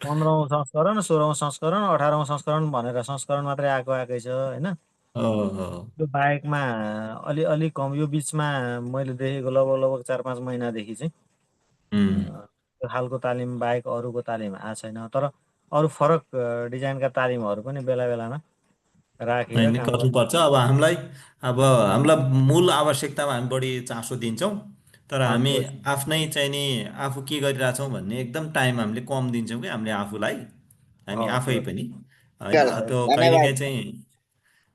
S5: 15औँ संस्करण 16औँ संस्करण 18औँ संस्करण भनेर संस्करण मात्रै आएकै छ होइन। त्यो बाहेकमा अलि कम यो बिचमा मैले देखेको लगभग 4-5 महिनादेखि चाहिँ त्यो खालको तालिम बाहेक अरूको तालिम आएको छैन। तर अरू फरक डिजाइनका तालिमहरू पनि बेला बेलामा राखेर काम
S1: गर्नुपर्छ। अब हामीलाई मूल आवश्यकतामा हामी बढी चासो दिन्छौँ, तर हामी आफ्नै चाहिँ नि आफू के गरिरहेछौँ भन्ने एकदम टाइम हामीले कम दिन्छौँ कि हामीले आफूलाई, हामी आफै पनि होइन। त्यो कहिलेकाहीँ चाहिँ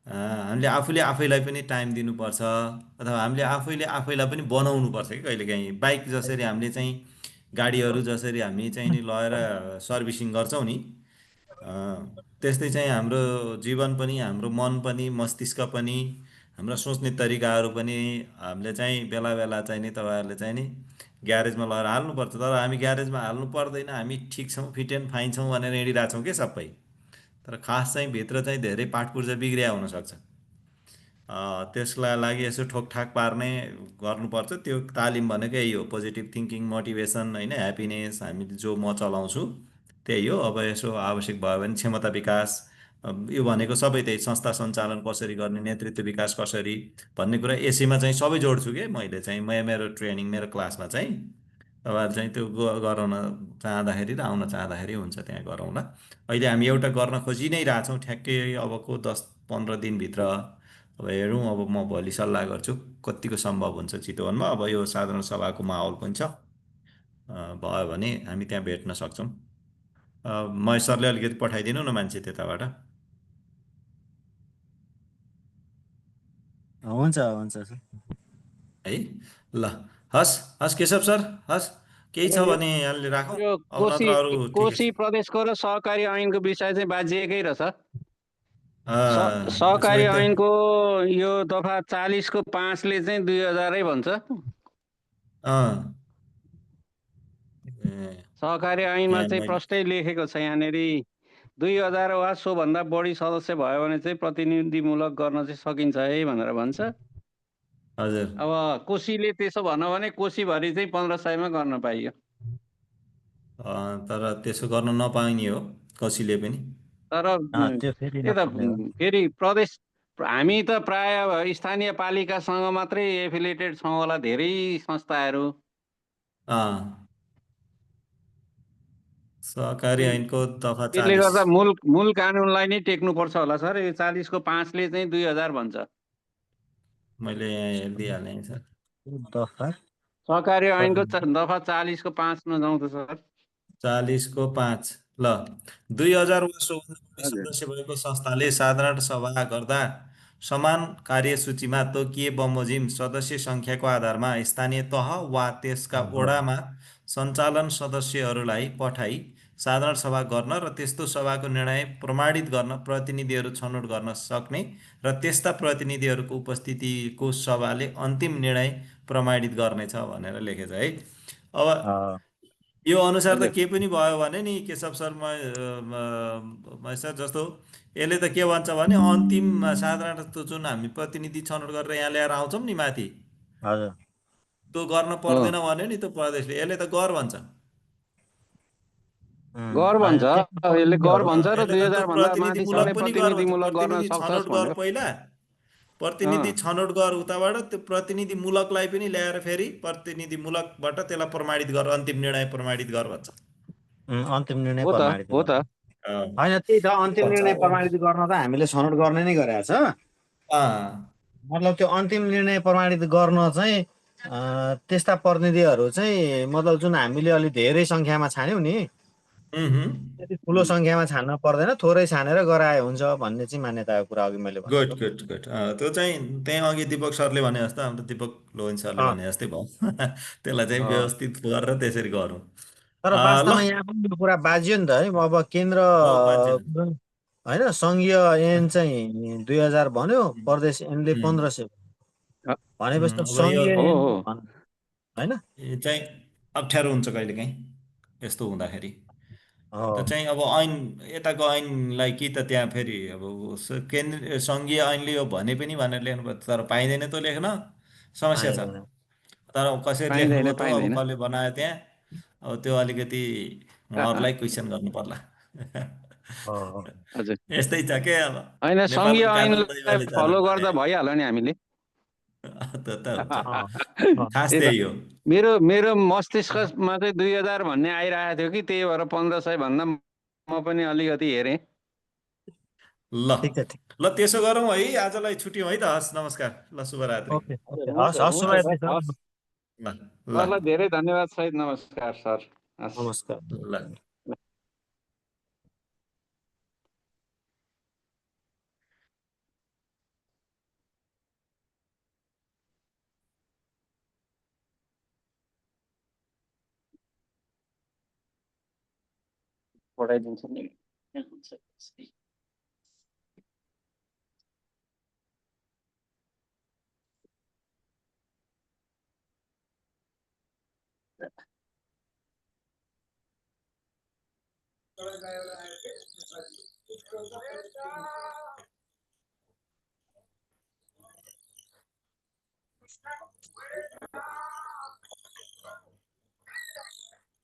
S1: हामीले आफूले आफैलाई पनि टाइम दिनुपर्छ, अथवा हामीले आफैले आफैलाई पनि बनाउनुपर्छ कि कहिलेकाहीँ। बाइक जसरी हामीले चाहिँ गाडीहरू जसरी हामी चाहिँ नि लगेर सर्भिसिङ गर्छौँ नि, त्यस्तै चाहिँ हाम्रो जीवन पनि, हाम्रो मन पनि, मस्तिष्क पनि, हाम्रो सोच्ने तरिकाहरू पनि हामीले चाहिँ बेला बेला चाहिँ नि तपाईँहरूले चाहिँ नि ग्यारेजमा लगेर हाल्नुपर्छ। तर हामी ग्यारेजमा हाल्नु पर्दैन, हामी ठिक छौँ, फिट एन्ड फाइन छौँ भनेर हिँडिरहेछौँ कि सबै। तर खास चाहिँ भित्र चाहिँ धेरै पाटपुर्जा बिग्रिया हुनसक्छ। त्यसलाई लागि यसो ठोकठाक पार्ने गर्नुपर्छ। त्यो तालिम भनेको यही हो, पोजिटिभ थिङ्किङ, मोटिभेसन होइन, ह्याप्पिनेस, हामी जो म चलाउँछु त्यही हो। अब यसो आवश्यक भयो भने क्षमता विकास, यो भनेको सबै त्यही संस्था सञ्चालन कसरी गर्ने, नेतृत्व विकास कसरी भन्ने कुरा यसैमा चाहिँ सबै जोड्छु कि मैले चाहिँ। मेरो ट्रेनिङ, मेरो क्लासमा चाहिँ तपाईँहरू चाहिँ त्यो गराउन चाहँदाखेरि र आउन चाहँदाखेरि हुन्छ, त्यहाँ गरौँला। अहिले हामी एउटा गर्न खोजि नै रहेछौँ ठ्याक्कै अबको 10-15 दिनभित्र। अब हेरौँ, अब म भोलि सल्लाह गर्छु कतिको सम्भव हुन्छ चितवनमा। अब यो साधारण सभाको माहौल पनि छ, भयो भने हामी त्यहाँ भेट्न सक्छौँ। महेश सरले अलिकति पठाइदिनु न मान्छे त्यताबाट।
S5: हुन्छ सर
S1: है, ल हस् केशव सर, हस् केही छ भने यहाँले राखौँ। अब नत्र अरू
S2: कोशी प्रदेशको र सहकारी ऐनको विषय चाहिँ बाजिएकै रहेछ। सहकारी ऐनको यो दफा 40 को 5 ले चाहिँ 2000 भन्छ। सहकारी ऐनमा चाहिँ प्रष्टै लेखेको छ यहाँनिर 2000 वा सोभन्दा बढी सदस्य भयो भने चाहिँ प्रतिनिधिमूलक गर्न चाहिँ सकिन्छ है भनेर भन्छ।
S1: हजुर।
S2: अब कोशीले त्यसो भन्यो भने कोशीभरि चाहिँ 1500 मा गर्न पाइयो।
S1: तर त्यसो गर्न नपाइने हो कोशीले पनि।
S2: तर फेरि प्रदेश, हामी त प्राय स्थानीय पालिकासँग मात्रै एफिलिएटेड छौँ होला, धेरै संस्थाहरू।
S1: सहकारी ऐनको दफा 40
S2: त्यसले गर्दा मूल कानुनलाई नै टेक्नुपर्छ होला सर। यो 40 को 5 ले चाहिँ 2000 भन्छ।
S1: मैले यहाँ हेरिदिइहालेँ सर।
S5: दफा
S2: सहकारी ऐनको दफा 40 को 5 मा जाउँ त सर।
S1: 40 को 5 ल 2000 वा सोभन्दा बढी सदस्य भएको संस्थाले साधारण सभा गर्दा समान कार्यसूचीमा तोकिए बमोजिम सदस्य सङ्ख्याको आधारमा स्थानीय तह वा त्यसका वडामा सञ्चालन सदस्यहरूलाई पठाई साधारण सभा गर्न र त्यस्तो सभाको निर्णय प्रमाणित गर्न प्रतिनिधिहरू छनौट गर्न सक्ने र त्यस्ता प्रतिनिधिहरूको उपस्थितिको सभाले अन्तिम निर्णय प्रमाणित गर्नेछ भनेर लेखेछ है। अब यो अनुसार त के पनि भयो भने नि केशव सर, सर जस्तो यसले त के भन्छ भने अन्तिम साधारण जुन हामी प्रतिनिधि छनौट गरेर यहाँ ल्याएर आउँछौँ नि माथि, त्यो गर्न पर्दैन भन्यो नि त्यो प्रदेशले। यसले त गर भन्छ,
S2: गर भन्छ, यसले गर भन्छ र 2000 भन्दा माथि
S1: प्रतिनिधिमूलक पनि गर भन्छ। प्रतिनिधि छनौट गर पहिला, प्रतिनिधि छनौट गर उताबाट, त्यो प्रतिनिधिमूलकलाई पनि ल्याएर फेरि प्रतिनिधिमूलकबाट त्यसलाई प्रमाणित गर, अन्तिम निर्णय प्रमाणित गर भन्छ।
S5: अन्तिम निर्णय प्रमाणित हो त होइन, त्यही त अन्तिम निर्णय प्रमाणित गर्न त हामीले छनौट गर्ने नै गरेको छ। मतलब त्यो अन्तिम निर्णय प्रमाणित गर्न चाहिँ त्यस्ता प्रतिनिधिहरू चाहिँ मतलब जुन हामीले अलि धेरै सङ्ख्यामा छान्यौँ नि, त्यति ठुलो सङ्ख्यामा छान्न पर्दैन, थोरै छानेर गराए हुन्छ भन्ने चाहिँ मान्यताको कुरा अघि मैले भने।
S1: गुड। त्यो चाहिँ त्यहाँ अघि दिपक सरले भने जस्तो, हाम्रो दिपक लोहन सरले भने जस्तै भयो। त्यसलाई चाहिँ व्यवस्थित गरेर त्यसरी गरौँ।
S5: तर वास्तवमा यहाँ पनि यो कुरा बाजियो नि त है। अब केन्द्र होइन, सङ्घीय ऐन चाहिँ 2000 भन्यो, प्रदेश ऐनले 1500 भनेपछि सङ्घीय होइन,
S1: चाहिँ अप्ठ्यारो हुन्छ कहिलेकाहीँ यस्तो हुँदाखेरि। त चाहिँ अब ऐन यताको ऐनलाई कि त त्यहाँ फेरि अब केन्द्रीय सङ्घीय ऐनले यो भने पनि भनेर लेख्नु पर्छ, तर पाइँदैन त लेख्न, समस्या छ। तर कसरी लेख्नुभयो त अब कसले बनायो त्यहाँ अब त्यो अलिकति उहाँहरूलाई क्वेसन गर्नु पर्ला यस्तै छ के अब
S2: होइन सङ्घीय
S1: नेपालको कानुन
S2: ऐनलाई
S1: दैवले
S2: फलो
S1: चलाउने
S2: गर्दा भइहाल्यो नि हामीले
S1: त हुन्छ खास त्यही हो
S2: मेरो मस्तिष्कमा चाहिँ 2000 भन्ने आइरहेको थियो कि त्यही भएर 1500 भन्दा म पनि अलिकति हेरेँ
S1: ल ल त्यसो गरौँ है आजलाई छुट्यौँ है त हस् नमस्कार ल शुभरात्रि
S2: ल धेरै धन्यवाद सहित नमस्कार सर
S5: नमस्कार
S1: ल
S2: पढाइदिन्छु नि